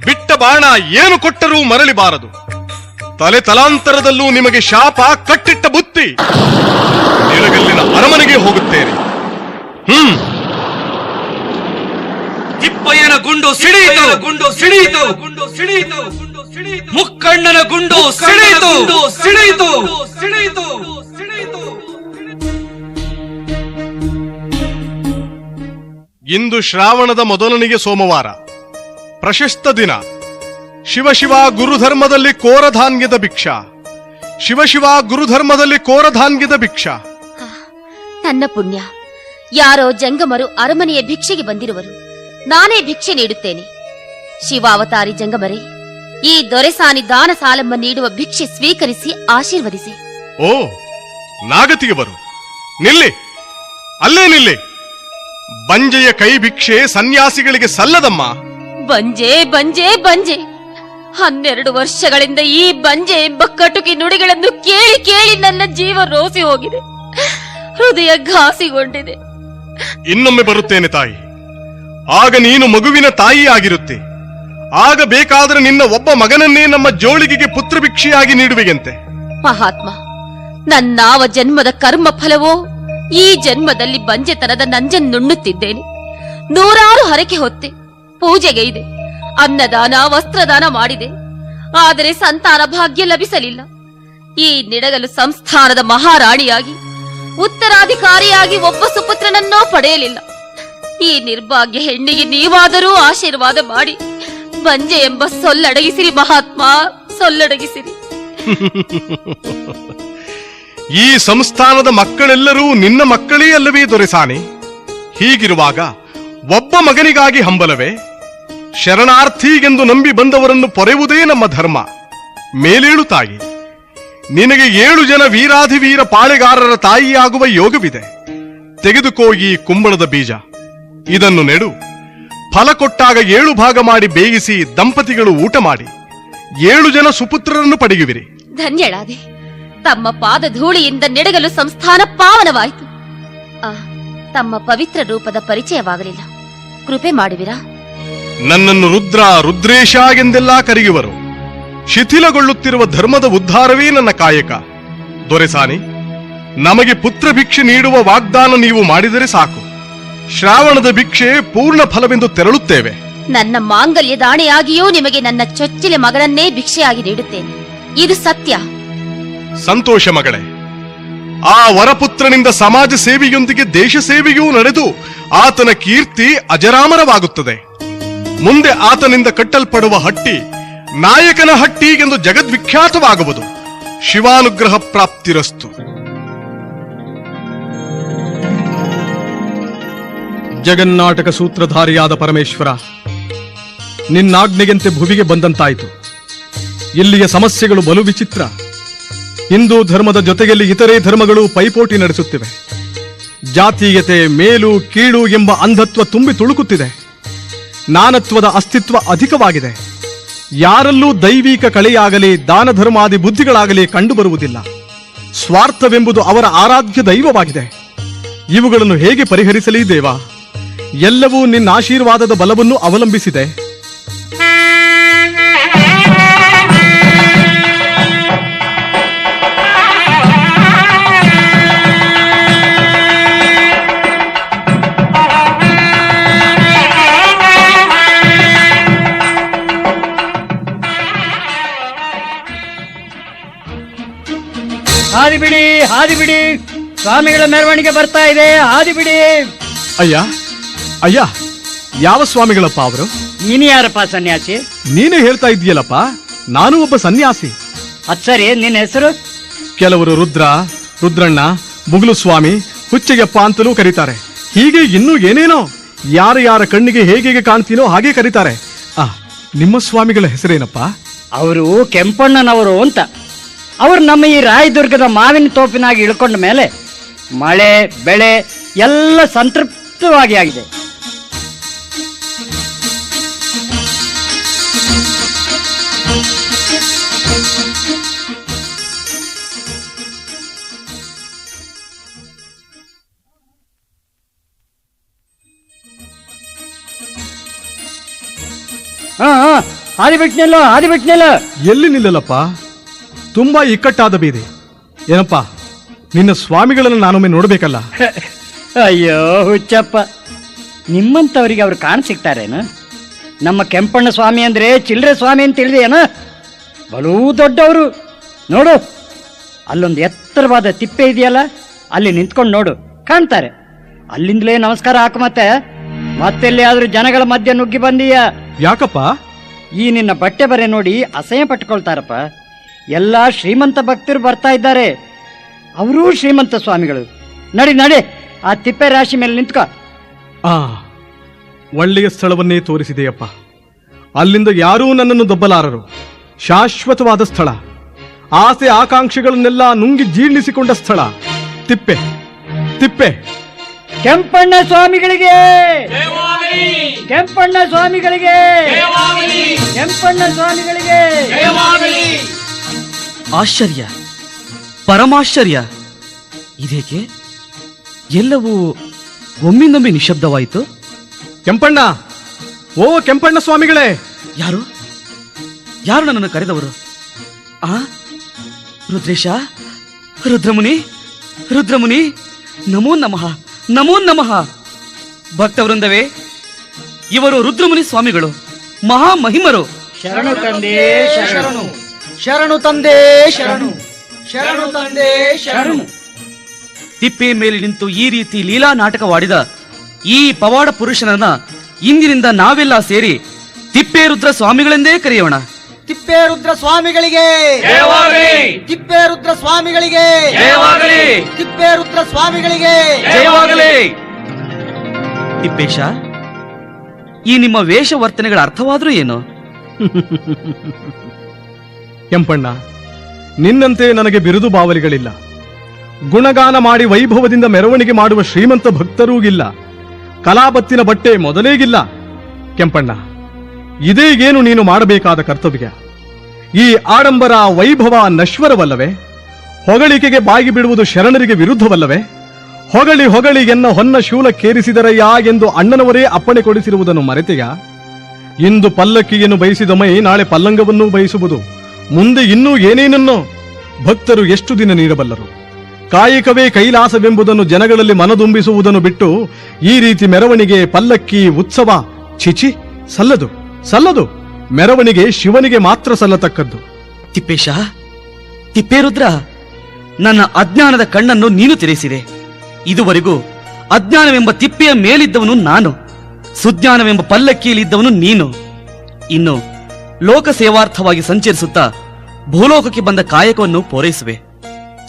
[SPEAKER 5] ಬಿಟ್ಟ ಬಾಣ ಏನು ಕೊಟ್ಟರೂ ಮರಳಿಬಾರದು. ತಲೆ ತಲಾಂತರದಲ್ಲೂ ನಿಮಗೆ ಶಾಪ ಕಟ್ಟಿಟ್ಟ ಬುತ್ತಿ. ನಿಲಗಲ್ಲಿನ ಅರಮನೆಗೆ ಹೋಗುತ್ತೇನೆ.
[SPEAKER 3] ತಿಪ್ಪಯ್ಯನ ಗುಂಡು ಸಿಡಿಯಿತು, ಗುಂಡು ಸಿಡಿಯಿತು, ಗುಂಡು ಸಿಡಿಯಿತು, ಮುಕ್ಕಣ್ಣನ ಗುಂಡು ಸಿಡಿಯಿತು, ಸಿಡಿಯಿತು, ಸಿಡಿಯಿತು, ಸಿಡಿಯಿತು.
[SPEAKER 5] ಇಂದು ಶ್ರಾವಣದ ಮೊದಲನೆಯ ಸೋಮವಾರ, ಪ್ರಶಸ್ತ ದಿನ. ಶಿವಶಿವ ಗುರುಧರ್ಮದಲ್ಲಿ ಕೋರಧಾನ್ಯದ ಭಿಕ್ಷಾ. ಶಿವಶಿವ ಗುರುಧರ್ಮದಲ್ಲಿ ಕೋರಧಾನ್ಯದ ಭಿಕ್ಷಾ.
[SPEAKER 4] ನನ್ನ ಪುಣ್ಯ, ಯಾರೋ ಜಂಗಮರು ಅರಮನೆಯ ಭಿಕ್ಷೆಗೆ ಬಂದಿರುವರು. ನಾನೇ ಭಿಕ್ಷೆ ನೀಡುತ್ತೇನೆ. ಶಿವಾವತಾರಿ ಜಂಗಮರೇ, ಈ ದೊರೆಸಾನಿ ದಾನ ಸಾಲಮ್ಮ ನೀಡುವ ಭಿಕ್ಷೆ ಸ್ವೀಕರಿಸಿ ಆಶೀರ್ವದಿಸಿ.
[SPEAKER 5] ಓ, ನಾಗತಿಗೆ ಬರು. ನಿಲ್ಲಿ, ಅಲ್ಲೇ ನಿಲ್ಲಿ. ಬಂಜೆಯ ಕೈ ಭಿಕ್ಷೆ ಸನ್ಯಾಸಿಗಳಿಗೆ ಸಲ್ಲದಮ್ಮ.
[SPEAKER 4] ಬಂಜೆ ಬಂಜೆ ಬಂಜೆ, 12 ವರ್ಷಗಳಿಂದ ಈ ಬಂಜೆ ಎಂಬ ಕಟುಕಿ ನುಡಿಗಳನ್ನು ಕೇಳಿ ಕೇಳಿ ನನ್ನ ಜೀವ ರೋಸಿ ಹೋಗಿದೆ, ಹೃದಯ ಘಾಸಿಗೊಂಡಿದೆ.
[SPEAKER 5] ಇನ್ನೊಮ್ಮೆ ಬರುತ್ತೇನೆ ತಾಯಿ. ಆಗ ನೀನು ಮಗುವಿನ ತಾಯಿ ಆಗಿರುತ್ತೆ. ಆಗ ಬೇಕಾದರೆ ನಿನ್ನ ಒಬ್ಬ ಮಗನನ್ನೇ ನಮ್ಮ ಜೋಳಿಗೆಗೆ ಪುತ್ರ ಭಿಕ್ಷೆಯಾಗಿ ನೀಡುವೆಯಂತೆ.
[SPEAKER 4] ಮಹಾತ್ಮ, ನನ್ನಾವ ಜನ್ಮದ ಕರ್ಮ ಫಲವೋ ಈ ಜನ್ಮದಲ್ಲಿ ಬಂಜೆತನದ ನಂಜನ್ನುಣ್ಣುತ್ತಿದ್ದೇನೆ. 100 ಹರಕೆ ಹೊತ್ತೆ, ಪೂಜೆಗೈದೆ, ಅನ್ನದಾನ ವಸ್ತ್ರದಾನ ಮಾಡಿದೆ. ಆದರೆ ಸಂತಾನ ಭಾಗ್ಯ ಲಭಿಸಲಿಲ್ಲ. ಈ ನಿಡಗಲು ಸಂಸ್ಥಾನದ ಮಹಾರಾಣಿಯಾಗಿ ಉತ್ತರಾಧಿಕಾರಿಯಾಗಿ ಒಬ್ಬ ಸುಪುತ್ರನನ್ನೋ ಪಡೆಯಲಿಲ್ಲ. ಈ ನಿರ್ಭಾಗ್ಯ ಹೆಣ್ಣಿಗೆ ನೀವಾದರೂ ಆಶೀರ್ವಾದ ಮಾಡಿ ಬಂಜೆ ಎಂಬ ಸೊಲ್ಲಡಗಿಸಿರಿ ಮಹಾತ್ಮ, ಸೊಲ್ಲಡಗಿಸಿರಿ.
[SPEAKER 5] ಈ ಸಂಸ್ಥಾನದ ಮಕ್ಕಳೆಲ್ಲರೂ ನಿನ್ನ ಮಕ್ಕಳೇ ಅಲ್ಲವೇ ದೊರೆಸಾನೆ? ಹೀಗಿರುವಾಗ ಒಬ್ಬ ಮಗನಿಗಾಗಿ ಹಂಬಲವೇ? ಶರಣಾರ್ಥಿಗೆಂದು ನಂಬಿ ಬಂದವರನ್ನು ಪೊರೆಯುವುದೇ ನಮ್ಮ ಧರ್ಮ. ಮೇಲೇಳು ತಾಯಿ, ನಿನಗೆ 7 ಜನ ವೀರಾಧಿವೀರ ಪಾಳೆಗಾರರ ತಾಯಿಯಾಗುವ ಯೋಗವಿದೆ. ತೆಗೆದುಕೋ ಈ ಕುಂಬಳದ ಬೀಜ, ಇದನ್ನು ನೆಡು. ಫಲ ಕೊಟ್ಟಾಗ 7 ಭಾಗ ಮಾಡಿ ಬೇಯಿಸಿ ದಂಪತಿಗಳು ಊಟ ಮಾಡಿ 7 ಜನ ಸುಪುತ್ರರನ್ನು ಪಡೆಯುವಿರಿ.
[SPEAKER 4] ಧನ್ಯಳಾದೆ. ತಮ್ಮ ಪಾದ ಧೂಳಿಯಿಂದ ನೆಡಗಲು ಸಂಸ್ಥಾನ ಪಾವನವಾಯಿತು. ತಮ್ಮ ಪವಿತ್ರ ರೂಪದ ಪರಿಚಯವಾಗಲಿಲ್ಲ, ಕೃಪೆ ಮಾಡುವಿರಾ?
[SPEAKER 5] ನನ್ನನ್ನು ರುದ್ರ, ರುದ್ರೇಶ ಎಂದೆಲ್ಲಾ ಕರೆಯುವರು. ಶಿಥಿಲಗೊಳ್ಳುತ್ತಿರುವ ಧರ್ಮದ ಉದ್ಧಾರವೇ ನನ್ನ ಕಾಯಕ. ದೊರೆಸಾನಿ, ನಮಗೆ ಪುತ್ರ ಭಿಕ್ಷೆ ನೀಡುವ ವಾಗ್ದಾನ ನೀವು ಮಾಡಿದರೆ ಸಾಕು. ಶ್ರಾವಣದ ಭಿಕ್ಷೆ ಪೂರ್ಣ ಫಲವೆಂದು ತೆರಳುತ್ತೇವೆ.
[SPEAKER 4] ನನ್ನ ಮಾಂಗಲ್ಯ ದಾಣೆಯಾಗಿಯೂ ನಿಮಗೆ ನನ್ನ ಚೊಚ್ಚಲ ಮಗಳನ್ನೇ ಭಿಕ್ಷೆಯಾಗಿ ನೀಡುತ್ತೇನೆ. ಇದು ಸತ್ಯ.
[SPEAKER 5] ಸಂತೋಷ ಮಗಳೇ. ಆ ವರಪುತ್ರನಿಂದ ಸಮಾಜ ಸೇವೆಯೊಂದಿಗೆ ದೇಶ ಸೇವೆಯೂ ನಡೆದು ಆತನ ಕೀರ್ತಿ ಅಜರಾಮರವಾಗುತ್ತದೆ. ಮುಂದೆ ಆತನಿಂದ ಕಟ್ಟಲ್ಪಡುವ ಹಟ್ಟಿ ನಾಯಕನ ಹಟ್ಟಿ ಎಂದು ಜಗದ್ವಿಖ್ಯಾತವಾಗುವುದು. ಶಿವಾನುಗ್ರಹ ಪ್ರಾಪ್ತಿರಸ್ತು. ಜಗನ್ನಾಟಕ ಸೂತ್ರಧಾರಿಯಾದ ಪರಮೇಶ್ವರ, ನಿನ್ನಾಜ್ಞೆಯಂತೆ ಭುವಿಗೆ ಬಂದಂತಾಯಿತು. ಇಲ್ಲಿಯ ಸಮಸ್ಯೆಗಳು ಬಲು ವಿಚಿತ್ರ. ಹಿಂದೂ ಧರ್ಮದ ಜೊತೆಯಲ್ಲಿ ಇತರೆ ಧರ್ಮಗಳು ಪೈಪೋಟಿ ನಡೆಸುತ್ತಿವೆ. ಜಾತೀಯತೆ, ಮೇಲು ಕೀಳು ಎಂಬ ಅಂಧತ್ವ ತುಂಬಿ ತುಳುಕುತ್ತಿದೆ. ನಾನತ್ವದ ಅಸ್ತಿತ್ವ ಅಧಿಕವಾಗಿದೆ. ಯಾರಲ್ಲೂ ದೈವಿಕ ಕಳೆಯಾಗಲಿ ದಾನ ಧರ್ಮಾದಿ ಬುದ್ಧಿಗಳಾಗಲಿ ಕಂಡುಬರುವುದಿಲ್ಲ. ಸ್ವಾರ್ಥವೆಂಬುದು ಅವರ ಆರಾಧ್ಯ ದೈವವಾಗಿದೆ. ಇವುಗಳನ್ನು ಹೇಗೆ ಪರಿಹರಿಸಲಿ ದೇವ? ಎಲ್ಲವೂ ನಿನ್ನ ಆಶೀರ್ವಾದದ ಬಲವನ್ನು ಅವಲಂಬಿಸಿದೆ.
[SPEAKER 6] ಹಾದಿ ಬಿಡಿ, ಹಾದಿ ಬಿಡಿ, ಸ್ವಾಮಿಗಳ ಮೆರವಣಿಗೆ ಬರ್ತಾ ಇದೆ, ಹಾದಿ ಬಿಡಿ.
[SPEAKER 5] ಅಯ್ಯ ಅಯ್ಯ, ಯಾವ ಸ್ವಾಮಿಗಳಪ್ಪ ಅವರು?
[SPEAKER 6] ನೀನು ಯಾರಪ್ಪ ಸನ್ಯಾಸಿ?
[SPEAKER 5] ನೀನೇ ಹೇಳ್ತಾ ಇದೆಯಲ್ಲಪ್ಪ, ನಾನು ಒಬ್ಬ ಸನ್ಯಾಸಿ.
[SPEAKER 6] ಅದ್ ಸರಿ, ನಿನ್ನ ಹೆಸರು?
[SPEAKER 5] ಕೆಲವರು ರುದ್ರ, ರುದ್ರಣ್ಣ, ಮುಗುಲು ಸ್ವಾಮಿ, ಹುಚ್ಚಯ್ಯಪ್ಪ ಅಂತಲೂ ಕರೀತಾರೆ. ಹೀಗೆ ಇನ್ನೂ ಏನೇನೋ. ಯಾರ ಯಾರ ಕಣ್ಣಿಗೆ ಹೇಗೆ ಕಾಣ್ತೀನೋ ಹಾಗೆ ಕರೀತಾರೆ. ನಿಮ್ಮ ಸ್ವಾಮಿಗಳ ಹೆಸರೇನಪ್ಪ?
[SPEAKER 6] ಅವರು ಕೆಂಪಣ್ಣನವರು ಅಂತ. ಅವರು ನಮ್ಮ ಈ ರಾಯದುರ್ಗದ ಮಾವಿನ ತೋಪಿನಾಗಿ ಇಳ್ಕೊಂಡ ಮೇಲೆ ಮಳೆ ಬೆಳೆ ಎಲ್ಲ ಸಂತೃಪ್ತವಾಗಿ ಆಗಿದೆ. ಹಾದಿ ಬಿಟ್ನೆಲ್ಲ, ಹಾದಿ ಬಿಟ್ನೆಲ್ಲ.
[SPEAKER 5] ಎಲ್ಲಿ ನಿಲ್ಲಲ್ಲಪ್ಪ? ತುಂಬಾ ಇಕ್ಕಟ್ಟಾದ ಬೀದಿ. ಏನಪ್ಪ, ನಿನ್ನ ಸ್ವಾಮಿಗಳನ್ನು ನಾನೊಮ್ಮೆ ನೋಡ್ಬೇಕಲ್ಲ?
[SPEAKER 6] ಅಯ್ಯೋ ಹುಚ್ಚಪ್ಪ, ನಿಮ್ಮಂತವರಿಗೆ ಅವ್ರು ಕಾಣ ಸಿಗ್ತಾರೇನು? ನಮ್ಮ ಕೆಂಪಣ್ಣ ಸ್ವಾಮಿ ಅಂದ್ರೆ ಚಿಲ್ಲರೆ ಸ್ವಾಮಿ ಅಂತ ತಿಳಿದೇನ? ಬಲೂ ದೊಡ್ಡವರು. ನೋಡು, ಅಲ್ಲೊಂದು ಎತ್ತರವಾದ ತಿಪ್ಪೆ ಇದೆಯಲ್ಲ, ಅಲ್ಲಿ ನಿಂತ್ಕೊಂಡು ನೋಡು, ಕಾಣ್ತಾರೆ. ಅಲ್ಲಿಂದಲೇ ನಮಸ್ಕಾರ ಹಾಕು. ಮತ್ತೆಲ್ಲಿ ಆದ್ರೂ ಜನಗಳ ಮಧ್ಯೆ ನುಗ್ಗಿ ಬಂದೀಯ?
[SPEAKER 5] ಯಾಕಪ್ಪ?
[SPEAKER 6] ಈ ನಿನ್ನ ಬಟ್ಟೆ ಬರೆ ನೋಡಿ ಅಸಹ್ಯ ಪಟ್ಕೊಳ್ತಾರಪ್ಪ. ಎಲ್ಲ ಶ್ರೀಮಂತ ಭಕ್ತರು ಬರ್ತಾ ಇದ್ದಾರೆ. ಅವರೂ ಶ್ರೀಮಂತ ಸ್ವಾಮಿಗಳು. ನಡಿ ನಡಿ, ಆ ತಿಪ್ಪೆ ರಾಶಿ ಮೇಲೆ ನಿಂತ್ಕೋ.
[SPEAKER 5] ಒಳ್ಳೆಯ ಸ್ಥಳವನ್ನೇ ತೋರಿಸಿದೆಯಪ್ಪ. ಅಲ್ಲಿಂದ ಯಾರೂ ನನ್ನನ್ನು ದಬ್ಬಲಾರರು. ಶಾಶ್ವತವಾದ ಸ್ಥಳ. ಆಸೆ ಆಕಾಂಕ್ಷೆಗಳನ್ನೆಲ್ಲ ನುಂಗಿ ಜೀರ್ಣಿಸಿಕೊಂಡ ಸ್ಥಳ. ತಿಪ್ಪೆ ತಿಪ್ಪೆ.
[SPEAKER 6] ಕೆಂಪಣ್ಣ ಸ್ವಾಮಿಗಳಿಗೆ, ಕೆಂಪಣ್ಣ ಸ್ವಾಮಿಗಳಿಗೆ, ಕೆಂಪಣ್ಣ ಸ್ವಾಮಿಗಳಿಗೆ.
[SPEAKER 3] ಆಶ್ಚರ್ಯ, ಪರಮಾಶ್ಚರ್ಯ. ಇದೇಕೆ ಎಲ್ಲವೂ ಒಮ್ಮಿಂದೊಮ್ಮೆ ನಿಶಬ್ದವಾಯಿತು?
[SPEAKER 5] ಕೆಂಪಣ್ಣ, ಓ ಕೆಂಪಣ್ಣ ಸ್ವಾಮಿಗಳೇ!
[SPEAKER 3] ಯಾರು ಯಾರು ನನ್ನನ್ನು ಕರೆದವರು? ರುದ್ರೇಶ, ರುದ್ರಮುನಿ, ರುದ್ರಮುನಿ, ನಮೋ ನಮಃ, ನಮೋ ನಮಃ. ಭಕ್ತವೃಂದವೇ, ಇವರು ರುದ್ರಮುನಿ ಸ್ವಾಮಿಗಳು, ಮಹಾಮಹಿಮರು.
[SPEAKER 6] ಶರಣು ತಂದೆ ಶರಣು,
[SPEAKER 2] ಶರಣು ತಂದೆ ಶರಣು, ಶರಣು ತಂದೆ ಶರಣು.
[SPEAKER 3] ತಿಪ್ಪೆ ಮೇಲೆ ನಿಂತು ಈ ರೀತಿ ಲೀಲಾ ನಾಟಕವಾಡಿದ ಈ ಪವಾಡ ಪುರುಷನನ್ನ ಇಂದಿನಿಂದ ನಾವೆಲ್ಲ ಸೇರಿ ತಿಪ್ಪೇರುದ್ರ ಸ್ವಾಮಿಗಳೆಂದೇ ಕರೆಯೋಣ.
[SPEAKER 2] ತಿಪ್ಪೇರುದ್ರ ಸ್ವಾಮಿಗಳಿಗೆ, ತಿಪ್ಪೇರುದ್ರ ಸ್ವಾಮಿಗಳಿಗೆ, ತಿಪ್ಪೇರುದ್ರ ಸ್ವಾಮಿಗಳಿಗೆ
[SPEAKER 3] ಜಯವಾಗಲಿ. ತಿಪ್ಪೇಶ, ಈ ನಿಮ್ಮ ವೇಷ ವರ್ತನೆಗಳ ಅರ್ಥವಾದ್ರೂ ಏನು?
[SPEAKER 5] ಕೆಂಪಣ್ಣ, ನಿನ್ನಂತೆ ನನಗೆ ಬಿರುದು ಬಾವಲಿಗಳಿಲ್ಲ. ಗುಣಗಾನ ಮಾಡಿ ವೈಭವದಿಂದ ಮೆರವಣಿಗೆ ಮಾಡುವ ಶ್ರೀಮಂತ ಭಕ್ತರೂ ಇಲ್ಲ. ಕಲಾಬತ್ತಿನ ಬಟ್ಟೆ ಮೊದಲೇಗಿಲ್ಲ. ಕೆಂಪಣ್ಣ, ಇದೇ ಏನು ನೀನು ಮಾಡಬೇಕಾದ ಕರ್ತವ್ಯ? ಈ ಆಡಂಬರ ವೈಭವ ನಶ್ವರವಲ್ಲವೇ? ಹೊಗಳಿಕೆಗೆ ಬಾಗಿ ಬಿಡುವುದು ಶರಣರಿಗೆ ವಿರುದ್ಧವಲ್ಲವೇ? ಹೊಗಳಿ ಹೊಗಳಿ ಎನ್ನ ಹೊನ್ನ ಶೂಲಕ್ಕೇರಿಸಿದರಯ್ಯ ಎಂದು ಅಣ್ಣನವರೇ ಅಪ್ಪಣೆ ಕೊಡಿಸಿರುವುದನ್ನು ಮರೆತೆಯ? ಇಂದು ಪಲ್ಲಕ್ಕಿಯನ್ನು ಬಯಸಿದ ಮೈ ನಾಳೆ ಪಲ್ಲಂಗವನ್ನೂ ಬಯಸುವುದು. ಮುಂದೆ ಇನ್ನೂ ಏನೇನನ್ನೋ ಭಕ್ತರು ಎಷ್ಟು ದಿನ ನೀಡಬಲ್ಲರು? ಕಾಯಕವೇ ಕೈಲಾಸವೆಂಬುದನ್ನು ಜನಗಳಲ್ಲಿ ಮನದುಂಬಿಸುವುದನ್ನು ಬಿಟ್ಟು ಈ ರೀತಿ ಮೆರವಣಿಗೆ, ಪಲ್ಲಕ್ಕಿ, ಉತ್ಸವ, ಚಿಚಿ, ಸಲ್ಲದು ಸಲ್ಲದು. ಮೆರವಣಿಗೆ ಶಿವನಿಗೆ ಮಾತ್ರ ಸಲ್ಲತಕ್ಕದ್ದು.
[SPEAKER 3] ತಿಪ್ಪೇಶ, ತಿಪ್ಪೇರುದ್ರ, ನನ್ನ ಅಜ್ಞಾನದ ಕಣ್ಣನ್ನು ನೀನು ತೆರೆಸಿದೆ. ಇದುವರೆಗೂ ಅಜ್ಞಾನವೆಂಬ ತಿಪ್ಪೆಯ ಮೇಲಿದ್ದವನು ನಾನು, ಸುಜ್ಞಾನವೆಂಬ ಪಲ್ಲಕ್ಕಿಯಲ್ಲಿದ್ದವನು ನೀನು. ಇನ್ನು ಲೋಕ ಸೇವಾರ್ಥವಾಗಿ ಸಂಚರಿಸುತ್ತಾ ಭೂಲೋಕಕ್ಕೆ ಬಂದ ಕಾಯಕವನ್ನು ಪೂರೈಸುವೆ.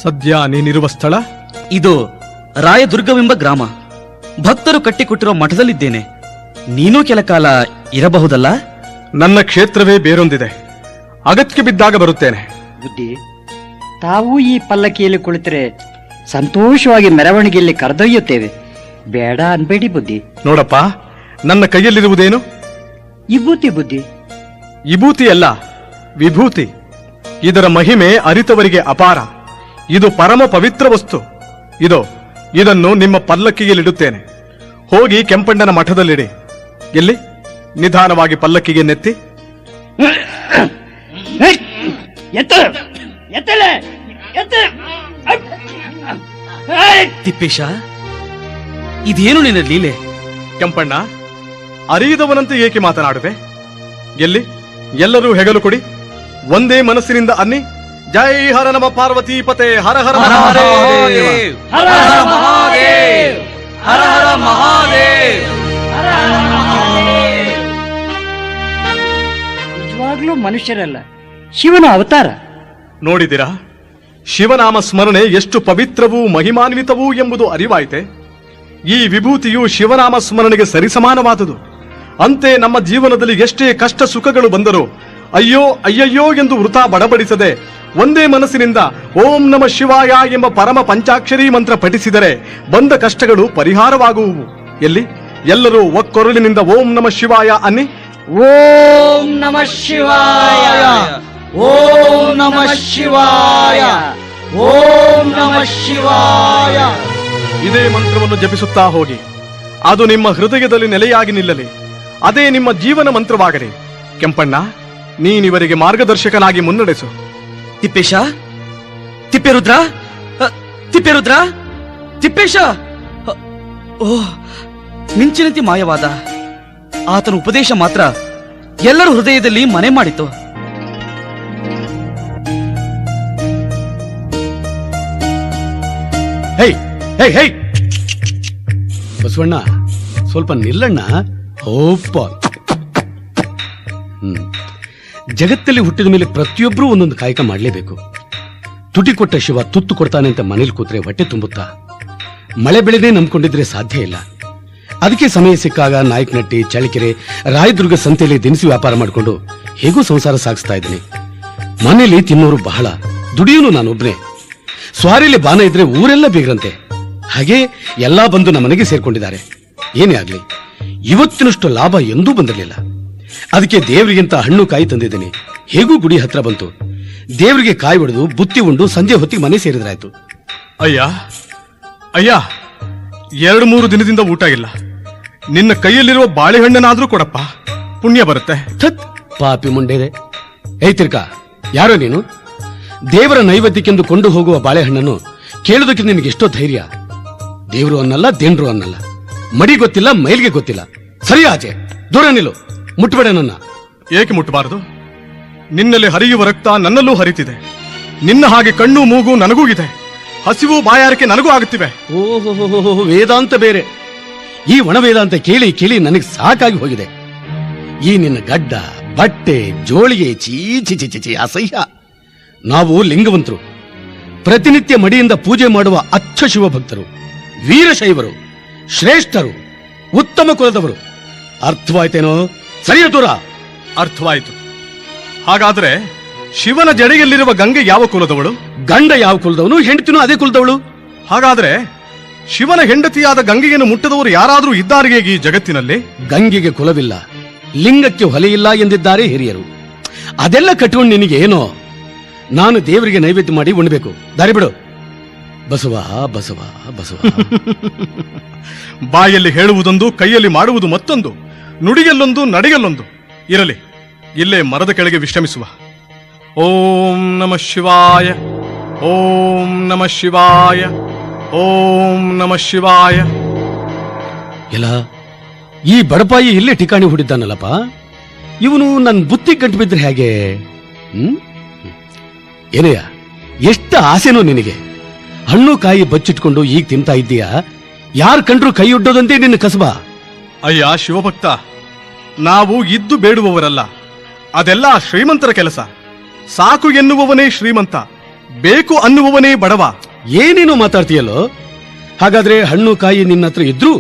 [SPEAKER 5] ಸದ್ಯ ನೀನಿರುವ ಸ್ಥಳ
[SPEAKER 3] ಇದು ರಾಯದುರ್ಗವೆಂಬ ಗ್ರಾಮ. ಭಕ್ತರು ಕಟ್ಟಿಕೊಟ್ಟಿರುವ ಮಠದಲ್ಲಿದ್ದೇನೆ. ನೀನೂ ಕೆಲ ಕಾಲ ಇರಬಹುದಲ್ಲ?
[SPEAKER 5] ನನ್ನ ಕ್ಷೇತ್ರವೇ ಬೇರೊಂದಿದೆ. ಅಗತ್ಯ ಬಿದ್ದಾಗ ಬರುತ್ತೇನೆ.
[SPEAKER 9] ಬುದ್ಧಿ, ತಾವು ಈ ಪಲ್ಲಕ್ಕಿಯಲ್ಲಿ ಕುಳಿತರೆ ಸಂತೋಷವಾಗಿ ಮೆರವಣಿಗೆಯಲ್ಲಿ ಕರೆದೊಯ್ಯುತ್ತೇವೆ. ಬೇಡ ಅನ್ಬೇಡಿ ಬುದ್ಧಿ.
[SPEAKER 5] ನೋಡಪ್ಪ, ನನ್ನ ಕೈಯಲ್ಲಿರುವುದೇನು?
[SPEAKER 9] ವಿಭೂತಿ ಬುದ್ಧಿ.
[SPEAKER 5] ವಿಭೂತಿಯಲ್ಲ, ವಿಭೂತಿ. ಇದರ ಮಹಿಮೆ ಅರಿತವರಿಗೆ ಅಪಾರ. ಇದು ಪರಮ ಪವಿತ್ರ ವಸ್ತು. ಇದನ್ನು ನಿಮ್ಮ ಪಲ್ಲಕ್ಕಿಯಲ್ಲಿಡುತ್ತೇನೆ. ಹೋಗಿ ಕೆಂಪಣ್ಣನ ಮಠದಲ್ಲಿಡಿ. ಎಲ್ಲಿ? ನಿಧಾನವಾಗಿ ಪಲ್ಲಕ್ಕಿಗೆ ನೆತ್ತಿ.
[SPEAKER 3] ತಿಪ್ಪೇಶ, ಇದೇನು ನಿನ್ನ ಲೀಲೆ?
[SPEAKER 5] ಕೆಂಪಣ್ಣ, ಅರಿಯದವನಂತೆ ಏಕೆ ಮಾತನಾಡುವೆ? ಎಲ್ಲಿ? ಎಲ್ಲರೂ ಹೆಗಲು ಕೊಡಿ. ಒಂದೇ ಮನಸ್ಸಿನಿಂದ ಅನ್ನಿ. ಜೈ ಹರ ನಮ ಪಾರ್ವತಿ ಪತೆ, ಹರ ಹರ ಮಹಾದೇವ.
[SPEAKER 3] ಹರ ಹರ ಮಹಾದೇವ್, ಹರ ಹರ ಮಹಾದೇವ್.
[SPEAKER 9] ನಿಜವಾಗ್ಲೂ ಮನುಷ್ಯರಲ್ಲ, ಶಿವನ ಅವತಾರ.
[SPEAKER 5] ನೋಡಿದಿರಾ? ಶಿವನಾಮ ಸ್ಮರಣೆ ಎಷ್ಟು ಪವಿತ್ರವೂ ಮಹಿಮಾನ್ವಿತವೂ ಎಂಬುದು ಅರಿವಾಯಿತೆ. ಈ ವಿಭೂತಿಯು ಶಿವನಾಮ ಸ್ಮರಣೆಗೆ ಸರಿಸಮಾನವಾದುದು. ಅಂತೆ ನಮ್ಮ ಜೀವನದಲ್ಲಿ ಎಷ್ಟೇ ಕಷ್ಟ ಸುಖಗಳು ಬಂದರೂ ಅಯ್ಯೋ ಅಯ್ಯಯ್ಯೋ ಎಂದು ವೃಥಾ ಬಡಬಡಿಸದೆ ಒಂದೇ ಮನಸ್ಸಿನಿಂದ ಓಂ ನಮ ಶಿವಾಯ ಎಂಬ ಪರಮ ಪಂಚಾಕ್ಷರಿ ಮಂತ್ರ ಪಠಿಸಿದರೆ ಬಂದ ಕಷ್ಟಗಳು ಪರಿಹಾರವಾಗುವು. ಎಲ್ಲಿ? ಎಲ್ಲರೂ ಒಕ್ಕೊರಳಿನಿಂದ ಓಂ ನಮ ಶಿವಾಯ ಅನ್ನಿ.
[SPEAKER 2] ಓಂ ನಮಃ ಶಿವಾಯ, ಓಂ ನಮಃ ಶಿವಾಯ, ಓಂ ನಮಃ ಶಿವಾಯ.
[SPEAKER 5] ಇದೇ ಮಂತ್ರವನ್ನು ಜಪಿಸುತ್ತಾ ಹೋಗಿ. ಅದು ನಿಮ್ಮ ಹೃದಯದಲ್ಲಿ ನೆಲೆಯಾಗಿ ನಿಲ್ಲಲಿ. ಅದೇ ನಿಮ್ಮ ಜೀವನ ಮಂತ್ರವಾಗಲಿ. ಕೆಂಪಣ್ಣ, ನೀನಿವರಿಗೆ ಮಾರ್ಗದರ್ಶಕನಾಗಿ ಮುನ್ನಡೆಸು.
[SPEAKER 3] ತಿಪ್ಪೇಶ, ತಿಪ್ಪೇರುದ್ರ, ತಿಪ್ಪೇರುದ್ರ, ತಿಪ್ಪೇಶ. ಓ, ಮಿಂಚಿನಂತೆ ಮಾಯವಾದ ಆತನ ಉಪದೇಶ ಮಾತ್ರ ಎಲ್ಲರ ಹೃದಯದಲ್ಲಿ ಮನೆ ಮಾಡಿತು.
[SPEAKER 6] ಹೇ ಹೇ ಹೇ ಬಸವಣ್ಣ, ಸ್ವಲ್ಪ ನಿಲ್ಲಣ್ಣ. ಹೋಪ್ಪ. ಜಗತ್ತಲ್ಲಿ ಹುಟ್ಟಿದ ಮೇಲೆ ಪ್ರತಿಯೊಬ್ಬರೂ ಒಂದೊಂದು ಕಾಯಕ ಮಾಡಲೇಬೇಕು. ತುಟಿ ಕೊಟ್ಟ ಶಿವ ತುತ್ತು ಕೊಡ್ತಾನೆ ಅಂತ ಮನೇಲಿ ಕೂತ್ರೆ ಹೊಟ್ಟೆ ತುಂಬುತ್ತಾ? ಮಳೆ ಬೆಳೆದೇ ನಂಬ್ಕೊಂಡಿದ್ರೆ ಸಾಧ್ಯ ಇಲ್ಲ. ಅದಕ್ಕೆ ಸಮಯ ಸಿಕ್ಕಾಗ ನಾಯಕನಟ್ಟಿ, ಚಳ್ಳಕೆರೆ, ರಾಯದುರ್ಗ ಸಂತೆಯಲ್ಲಿ ದಿನಸಿ ವ್ಯಾಪಾರ ಮಾಡಿಕೊಂಡು ಹೇಗೂ ಸಂಸಾರ ಸಾಗಿಸ್ತಾ ಇದ್ದೀನಿ. ಮನೇಲಿ ತಿನ್ನೋರು ಬಹಳ, ದುಡಿಯೋನು ನಾನೊಬ್ನೇ. ಸ್ವಾರಿಲಿ ಬಾನ ಇದ್ರೆ ಊರೆಲ್ಲ ಬೀಗ್ರಂತೆ. ಹಾಗೆ ಎಲ್ಲಾ ಬಂದು ನಮ್ಮ ಮನೆಗೆ ಸೇರ್ಕೊಂಡಿದ್ದಾರೆ. ಏನೇ ಆಗ್ಲಿ, ಇವತ್ತಿನಷ್ಟು ಲಾಭ ಎಂದೂ ಬಂದಿರಲಿಲ್ಲ. ಅದಕ್ಕೆ ದೇವರಿಗಿಂತ ಹಣ್ಣು ಕಾಯಿ ತಂದಿದ್ದೀನಿ. ಹೇಗೂ ಗುಡಿ ಹತ್ರ ಬಂತು. ದೇವರಿಗೆ ಕಾಯಿ ಹೊಡೆದು ಬುತ್ತಿ ಉಂಡು ಸಂಜೆ ಹೊತ್ತಿಗೆ ಮನೆ ಸೇರಿದ್ರಾಯ್ತು.
[SPEAKER 5] ಅಯ್ಯ ಅಯ್ಯ, 2-3 ದಿನದಿಂದ ಊಟ ಇಲ್ಲ. ನಿನ್ನ ಕೈಯಲ್ಲಿರುವ ಬಾಳೆಹಣ್ಣನಾದ್ರೂ ಕೊಡಪ್ಪ, ಪುಣ್ಯ ಬರುತ್ತೆ.
[SPEAKER 6] ಥತ್, ಪಾಪಿ ಮುಂಡೆದೆ. ತಿರ್ಕ, ಯಾರೋ ನೀನು? ದೇವರ ನೈವೇದ್ಯಕ್ಕೆಂದು ಕೊಂಡು ಹೋಗುವ ಬಾಳೆಹಣ್ಣನ್ನು ಕೇಳೋದಕ್ಕೆ ನಿನಗೆ ಎಷ್ಟೋ ಧೈರ್ಯ. ದೇವರು ಅನ್ನಲ್ಲ, ದೇನ್ರು ಅನ್ನಲ್ಲ, ಮಡಿ ಗೊತ್ತಿಲ್ಲ, ಮೈಲ್ಗೆ ಗೊತ್ತಿಲ್ಲ. ಸರಿ ಆಚೆ, ದೂರ ನಿಲ್ಲು, ಮುಟ್ಬೇಡ ನನ್ನ.
[SPEAKER 5] ಏಕೆ ಮುಟ್ಟಬಾರದು? ನಿನ್ನಲ್ಲಿ ಹರಿಯುವ ರಕ್ತ ನನ್ನಲ್ಲೂ ಹರಿತಿದೆ. ನಿನ್ನ ಹಾಗೆ ಕಣ್ಣು ಮೂಗು ನನಗೂ ಇದೆ. ಹಸಿವು ಬಾಯಾರಿಕೆ ನನಗೂ ಆಗುತ್ತಿವೆ.
[SPEAKER 6] ಓಹೋ, ವೇದಾಂತ ಬೇರೆ. ಈ ಒಣ ವೇದಾಂತ ಕೇಳಿ ಕೇಳಿ ನನಗೆ ಸಾಕಾಗಿ ಹೋಗಿದೆ. ಈ ನಿನ್ನ ಗಡ್ಡ, ಬಟ್ಟೆ, ಜೋಳಿಗೆ, ಚೀಚಿ ಚಿಚಿ ಅಸಹ್ಯ. ನಾವು ಲಿಂಗವಂತರು, ಪ್ರತಿನಿತ್ಯ ಮಡಿಯಿಂದ ಪೂಜೆ ಮಾಡುವ ಅಚ್ಚ ಶಿವಭಕ್ತರು, ವೀರಶೈವರು, ಶ್ರೇಷ್ಠರು, ಉತ್ತಮ ಕುಲದವರು. ಅರ್ಥವಾಯ್ತೇನೋ? ಸರಿಯ ದೂರ.
[SPEAKER 5] ಅರ್ಥವಾಯಿತು. ಹಾಗಾದ್ರೆ ಶಿವನ ಜಡೆಯಲ್ಲಿರುವ ಗಂಗೆ ಯಾವ ಕುಲದವಳು?
[SPEAKER 6] ಗಂಡ ಯಾವ ಕುಲದವನು, ಹೆಂಡತಿನೂ ಅದೇ ಕುಲದವಳು.
[SPEAKER 5] ಹಾಗಾದ್ರೆ ಶಿವನ ಹೆಂಡತಿಯಾದ ಗಂಗೆಯನ್ನು ಮುಟ್ಟದವರು ಯಾರಾದ್ರೂ ಇದ್ದಾರೆಯೇ ಈ ಜಗತ್ತಿನಲ್ಲಿ?
[SPEAKER 6] ಗಂಗೆಗೆ ಕುಲವಿಲ್ಲ, ಲಿಂಗಕ್ಕೆ ಹೊಲೆಯಿಲ್ಲ ಎಂದಿದ್ದಾರೆ ಹಿರಿಯರು. ಅದೆಲ್ಲ ಕಟ್ಕೊಂಡು ನಿನಗೆ ಏನೋ? ನಾನು ದೇವರಿಗೆ ನೈವೇದ್ಯ ಮಾಡಿ ಉಣ್ಬೇಕು. ದಾರಿ ಬಿಡು. ಬಸವ ಬಸವ ಬಸವ.
[SPEAKER 5] ಬಾಯಲ್ಲಿ ಹೇಳುವುದೊಂದು, ಕೈಯಲ್ಲಿ ಮಾಡುವುದು ಮತ್ತೊಂದು. ನುಡಿಯಲ್ಲೊಂದು, ನಡೆಯಲ್ಲೊಂದು. ಇರಲಿ, ಇಲ್ಲೇ ಮರದ ಕೆಳಗೆ ವಿಶ್ರಮಿಸುವ. ಓಂ ನಮಃ ಶಿವಾಯ. ಓಂ ನಮಃ ಶಿವಾಯ. ಓಂ ನಮಃ ಶಿವಾಯ.
[SPEAKER 6] ಎಲ್ಲ ಈ ಬಡಪಾಯಿ ಇಲ್ಲೇ ಠಿಕಾಣಿ ಹುಡಿದ್ದಾನಲ್ಲಪ್ಪ, ಇವನು ನನ್ನ ಬುತ್ತಿ ಗಂಟು ಬಿದ್ರೆ ಹೇಗೆ? ಏನಯ್ಯ, ಎಷ್ಟು ಆಸೆನೋ ನಿನಗೆ. ಹಣ್ಣು ಕಾಯಿ ಬಚ್ಚಿಟ್ಕೊಂಡು ಈಗ ತಿಂತಾ ಇದ್ದೀಯಾ? ಯಾರು ಕಂಡ್ರು ಕೈ ಒಡ್ಡೋದಂತೆ ನಿನ್ನ ಕಸಬ.
[SPEAKER 5] ಅಯ್ಯ ಶಿವಭಕ್ತ, ನಾವು ಇದ್ದು ಬೇಡುವವರಲ್ಲ. ಅದೆಲ್ಲ ಶ್ರೀಮಂತರ ಕೆಲಸ. ಸಾಕು ಎನ್ನುವವನೇ ಶ್ರೀಮಂತ, ಬೇಕು ಅನ್ನುವವನೇ ಬಡವ.
[SPEAKER 6] ಏನೇನೋ ಮಾತಾಡ್ತೀಯಲ್ಲೋ? ಹಾಗಾದ್ರೆ ಹಣ್ಣು ಕಾಯಿ ನಿನ್ನ ಹತ್ರ ಇದ್ರು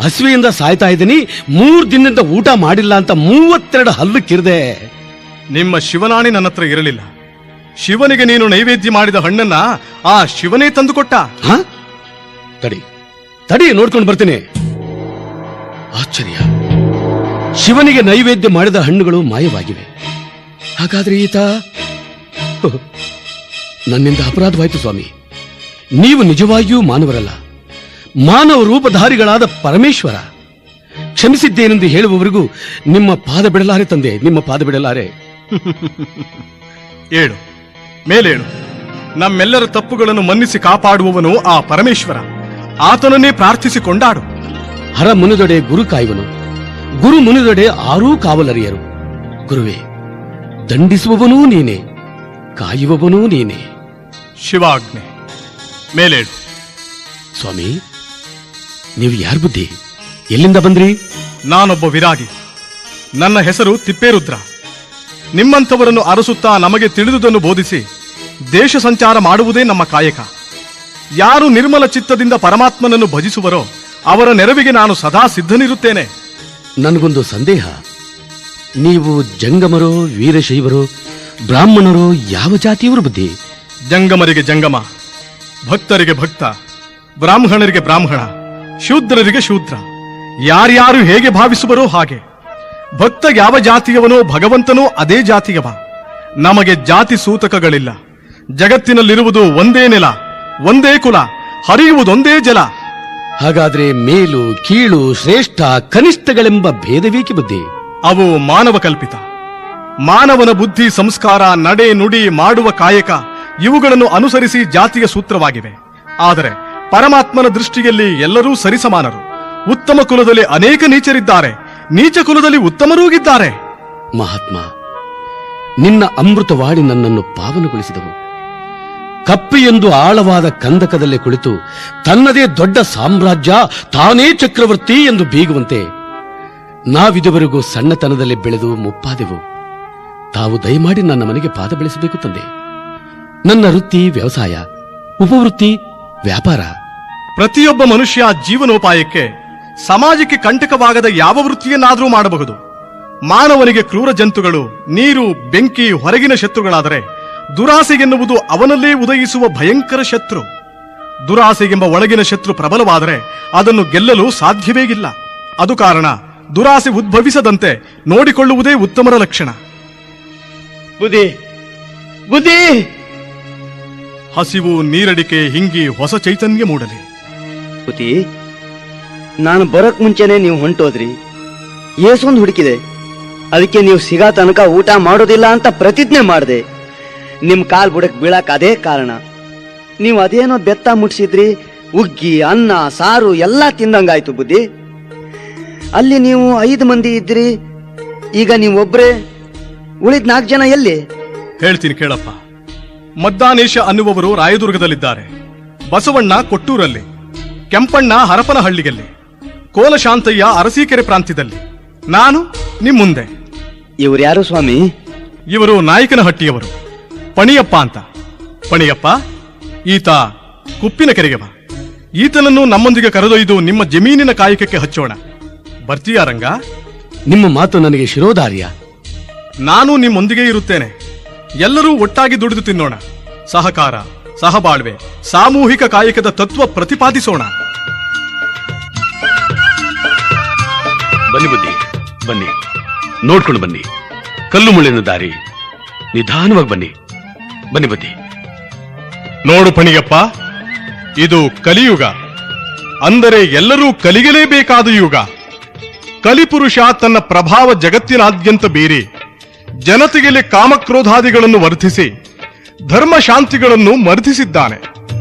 [SPEAKER 6] ಹಸಿವೆಯಿಂದ ಸಾಯ್ತಾ ಇದ್ದೀನಿ, 3 ದಿನದಿಂದ ಊಟ ಮಾಡಿಲ್ಲ ಅಂತ 32 ಹಲ್ಲು ಕಿರ್ದೆ.
[SPEAKER 5] ನಿಮ್ಮ ಶಿವನಾಣಿ ನನ್ನ ಹತ್ರ ಇರಲಿಲ್ಲ. ಶಿವನಿಗೆ ನೀನು ನೈವೇದ್ಯ ಮಾಡಿದ ಹಣ್ಣನ್ನ ಆ ಶಿವನೇ ತಂದುಕೊಟ್ಟ.
[SPEAKER 6] ತಡಿ ತಡಿ, ನೋಡ್ಕೊಂಡು ಬರ್ತೀನಿ. ಆಶ್ಚರ್ಯ, ಶಿವನಿಗೆ ನೈವೇದ್ಯ ಮಾಡಿದ ಹಣ್ಣುಗಳು ಮಾಯವಾಗಿವೆ. ಹಾಗಾದ್ರೆ ಈತ ನನ್ನಿಂದ ಅಪರಾಧವಾಯಿತು ಸ್ವಾಮಿ. ನೀವು ನಿಜವಾಗಿಯೂ ಮಾನವರಲ್ಲ, ಮಾನವ ರೂಪಧಾರಿಗಳಾದ ಪರಮೇಶ್ವರ. ಕ್ಷಮಿಸಿದ್ದೇನೆಂದು ಹೇಳುವವರೆಗೂ ನಿಮ್ಮ ಪಾದ ಬಿಡಲಾರೆ ತಂದೆ, ನಿಮ್ಮ ಪಾದ ಬಿಡಲಾರೆ.
[SPEAKER 5] ಏಳು, ಮೇಲೇಳು. ನಮ್ಮೆಲ್ಲರ ತಪ್ಪುಗಳನ್ನು ಮನ್ನಿಸಿ ಕಾಪಾಡುವವನು ಆ ಪರಮೇಶ್ವರ. ಆತನನ್ನೇ ಪ್ರಾರ್ಥಿಸಿ ಕೊಂಡಾಡು.
[SPEAKER 6] ಹರ ಮುನಿದೊಡೆ ಗುರು ಕಾಯುವನು, ಗುರು ಮುನಿದೊಡೆ 6 ಕಾವಲರಿಯರು. ಗುರುವೇ, ದಂಡಿಸುವವನೂ ನೀನೇ, ಕಾಯುವವನೂ ನೀನೇ.
[SPEAKER 5] ಶಿವಾಜ್ಞೆ. ಮೇಲೇಳು.
[SPEAKER 6] ಸ್ವಾಮಿ, ನೀವು ಯಾರು ಬುದ್ಧಿ? ಎಲ್ಲಿಂದ ಬಂದ್ರಿ?
[SPEAKER 5] ನಾನೊಬ್ಬ ವಿರಾಗಿ. ನನ್ನ ಹೆಸರು ತಿಪ್ಪೇರುದ್ರ. ನಿಮ್ಮಂಥವರನ್ನು ಅರಸುತ್ತಾ ನಮಗೆ ತಿಳಿದುದನ್ನು ಬೋಧಿಸಿ ದೇಶ ಸಂಚಾರ ಮಾಡುವುದೇ ನಮ್ಮ ಕಾಯಕ. ಯಾರು ನಿರ್ಮಲ ಚಿತ್ತದಿಂದ ಪರಮಾತ್ಮನನ್ನು ಭಜಿಸುವರೋ ಅವರ ನೆರವಿಗೆ ನಾನು ಸದಾ ಸಿದ್ಧನಿರುತ್ತೇನೆ.
[SPEAKER 6] ನನಗೊಂದು ಸಂದೇಹ. ನೀವು ಜಂಗಮರೋ, ವೀರಶೈವರೋ, ಬ್ರಾಹ್ಮಣರೋ, ಯಾವ ಜಾತಿಯವರು ಬುದ್ಧಿ?
[SPEAKER 5] ಜಂಗಮರಿಗೆ ಜಂಗಮ, ಭಕ್ತರಿಗೆ ಭಕ್ತ, ಬ್ರಾಹ್ಮಣರಿಗೆ ಬ್ರಾಹ್ಮಣ, ಶೂದ್ರರಿಗೆ ಶೂದ್ರ. ಯಾರ್ಯಾರು ಹೇಗೆ ಭಾವಿಸುವರೋ ಹಾಗೆ. ಭಕ್ತ ಯಾವ ಜಾತಿಯವನೋ ಭಗವಂತನೂ ಅದೇ ಜಾತಿಯವ. ನಮಗೆ ಜಾತಿ ಸೂತಕಗಳಿಲ್ಲ. ಜಗತ್ತಿನಲ್ಲಿರುವುದು ಒಂದೇ ನೆಲ, ಒಂದೇ ಕುಲ, ಹರಿಯುವುದೊಂದೇ ಜಲ.
[SPEAKER 6] ಹಾಗಾದ್ರೆ ಮೇಲು ಕೀಳು, ಶ್ರೇಷ್ಠ ಕನಿಷ್ಠಗಳೆಂಬ ಭೇದವೇಕೆ ಬುದ್ಧಿ?
[SPEAKER 5] ಅವು ಮಾನವ ಕಲ್ಪಿತ. ಮಾನವನ ಬುದ್ಧಿ, ಸಂಸ್ಕಾರ, ನಡೆ, ನುಡಿ, ಮಾಡುವ ಕಾಯಕ ಇವುಗಳನ್ನು ಅನುಸರಿಸಿ ಜಾತಿಯ ಸೂತ್ರವಾಗಿವೆ. ಆದರೆ ಪರಮಾತ್ಮನ ದೃಷ್ಟಿಯಲ್ಲಿ ಎಲ್ಲರೂ ಸರಿಸಮಾನರು. ಉತ್ತಮ ಕುಲದಲ್ಲಿ ಅನೇಕ ನೀಚರಿದ್ದಾರೆ, ನೀಚ ಕುಲದಲ್ಲಿ ಉತ್ತಮರೂ ಇದ್ದಾರೆ.
[SPEAKER 6] ಮಹಾತ್ಮ, ನಿನ್ನ ಅಮೃತವಾಣಿ ನನ್ನನ್ನು ಪಾವನಗೊಳಿಸಿದವು. ಕಪ್ಪಿಯೆಂದು ಆಳವಾದ ಕಂದಕದಲ್ಲಿ ಕುಳಿತು ತನ್ನದೇ ದೊಡ್ಡ ಸಾಮ್ರಾಜ್ಯ, ತಾನೇ ಚಕ್ರವರ್ತಿ ಎಂದು ಬೀಗುವಂತೆ ನಾವಿದುವರೆಗೂ ಸಣ್ಣತನದಲ್ಲಿ ಬೆಳೆದು ಮುಪ್ಪಾದೆವು. ತಾವು ದಯಮಾಡಿ ನನ್ನ ಮನೆಗೆ ಪಾದ ಬೆಳೆಸಬೇಕು ತಂದೆ. ನನ್ನ ವೃತ್ತಿ ವ್ಯವಸಾಯ, ಉಪವೃತ್ತಿ ವ್ಯಾಪಾರ.
[SPEAKER 5] ಪ್ರತಿಯೊಬ್ಬ ಮನುಷ್ಯ ಜೀವನೋಪಾಯಕ್ಕೆ ಸಮಾಜಕ್ಕೆ ಕಂಟಕವಾಗದ ಯಾವ ವೃತ್ತಿಯನ್ನಾದರೂ ಮಾಡಬಹುದು. ಮಾನವನಿಗೆ ಕ್ರೂರ ಜಂತುಗಳು, ನೀರು, ಬೆಂಕಿ ಹೊರಗಿನ ಶತ್ರುಗಳಾದರೆ ದುರಾಸೆಗೆನ್ನುವುದು ಅವನಲ್ಲೇ ಉದಯಿಸುವ ಭಯಂಕರ ಶತ್ರು. ದುರಾಸೆಗೆಂಬ ಒಳಗಿನ ಶತ್ರು ಪ್ರಬಲವಾದರೆ ಅದನ್ನು ಗೆಲ್ಲಲು ಸಾಧ್ಯವೇ ಇಲ್ಲ. ಅದು ಕಾರಣ ದುರಾಸೆ ಉದ್ಭವಿಸದಂತೆ ನೋಡಿಕೊಳ್ಳುವುದೇ ಉತ್ತಮರ ಲಕ್ಷಣ.
[SPEAKER 7] ಬುದ್ಧಿ ಬುದ್ಧಿ.
[SPEAKER 5] ಹಸಿವು ನೀರಡಿಕೆ ಹಿಂಗಿ ಹೊಸ ಚೈತನ್ಯ ಮೂಡಲಿ.
[SPEAKER 7] ಬುದ್ಧಿ, ನಾನು ಬರೋಕ್ ಮುಂಚೆನೆ ನೀವು ಹೊಂಟೋದ್ರಿ. ಏಸೊಂದು ಹುಡುಕಿದೆ, ಅದಕ್ಕೆ ನೀವು ಸಿಗಾ ತನಕ ಊಟ ಮಾಡೋದಿಲ್ಲ ಅಂತ ಪ್ರತಿಜ್ಞೆ ಮಾಡಿದೆ. ನಿಮ್ ಕಾಲ್ ಬುಡಕ್ ಬೀಳಕ್ ಅದೇ ಕಾರಣ. ನೀವು ಅದೇನೋ ಬೆತ್ತ ಮುಟ್ಸಿದ್ರಿ, ಉಗ್ಗಿ, ಅನ್ನ, ಸಾರು ಎಲ್ಲ ತಿಂದಂಗಾಯ್ತು ಬುದ್ಧಿ. ಅಲ್ಲಿ ನೀವು 5 ಮಂದಿ ಇದ್ರಿ, ಈಗ ನೀವೊಬ್ರೇ. ಉಳಿದ 4 ಜನ ಎಲ್ಲಿ?
[SPEAKER 5] ಹೇಳ್ತೀನಿ ಕೇಳಪ್ಪ. ಮದ್ದಾನೇಶ ಅನ್ನುವವರು ರಾಯದುರ್ಗದಲ್ಲಿದ್ದಾರೆ, ಬಸವಣ್ಣ ಕೊಟ್ಟೂರಲ್ಲಿ, ಕೆಂಪಣ್ಣ ಹರಪನಹಳ್ಳಿಯಲ್ಲಿ, ಕೋಲಶಾಂತಯ್ಯ ಅರಸೀಕೆರೆ ಪ್ರಾಂತ್ಯದಲ್ಲಿ, ನಾನು ನಿಮ್ ಮುಂದೆ.
[SPEAKER 7] ಇವ್ರು ಯಾರು ಸ್ವಾಮಿ?
[SPEAKER 5] ಇವರು ನಾಯಕನಹಟ್ಟಿಯವರು, ಪಣಿಯಪ್ಪ ಅಂತ. ಪಣಿಯಪ್ಪ ಈತ ಕುಪ್ಪಿನ ಕೆರೆಗೆವ. ಈತನನ್ನು ನಮ್ಮೊಂದಿಗೆ ಕರೆದೊಯ್ದು ನಿಮ್ಮ ಜಮೀನಿನ ಕಾಯಕಕ್ಕೆ ಹಚ್ಚೋಣ. ಬರ್ತೀಯಾ ರಂಗ?
[SPEAKER 6] ನಿಮ್ಮ ಮಾತು ನನಗೆ ಶಿರೋಧಾರ್ಯ.
[SPEAKER 5] ನಾನು ನಿಮ್ಮೊಂದಿಗೆ ಇರುತ್ತೇನೆ. ಎಲ್ಲರೂ ಒಟ್ಟಾಗಿ ದುಡಿದು ತಿನ್ನೋಣ. ಸಹಕಾರ, ಸಹಬಾಳ್ವೆ, ಸಾಮೂಹಿಕ ಕಾಯಕದ ತತ್ವ ಪ್ರತಿಪಾದಿಸೋಣ.
[SPEAKER 6] ಬನ್ನಿ ಬುದ್ಧಿ, ಬನ್ನಿ. ನೋಡ್ಕೊಂಡು ಬನ್ನಿ. ಕಲ್ಲು ಮುಳ್ಳಿನ ದಾರಿ, ನಿಧಾನವಾಗಿ ಬನ್ನಿ. ಬನ್ನಿ ಬುದ್ಧಿ.
[SPEAKER 5] ನೋಡು ಪಣಿಯಪ್ಪ, ಇದು ಕಲಿಯುಗ. ಅಂದರೆ ಎಲ್ಲರೂ ಕಲಿಯಲೇಬೇಕಾದ ಯುಗ. ಕಲಿಪುರುಷ ತನ್ನ ಪ್ರಭಾವ ಜಗತ್ತಿನಾದ್ಯಂತ ಬೀರಿ ಜನತೆಯಲ್ಲಿ ಕಾಮಕ್ರೋಧಾದಿಗಳನ್ನು ವರ್ಧಿಸಿ ಧರ್ಮ ಶಾಂತಿಗಳನ್ನು ಮರ್ಧಿಸಿದ್ದಾನೆ.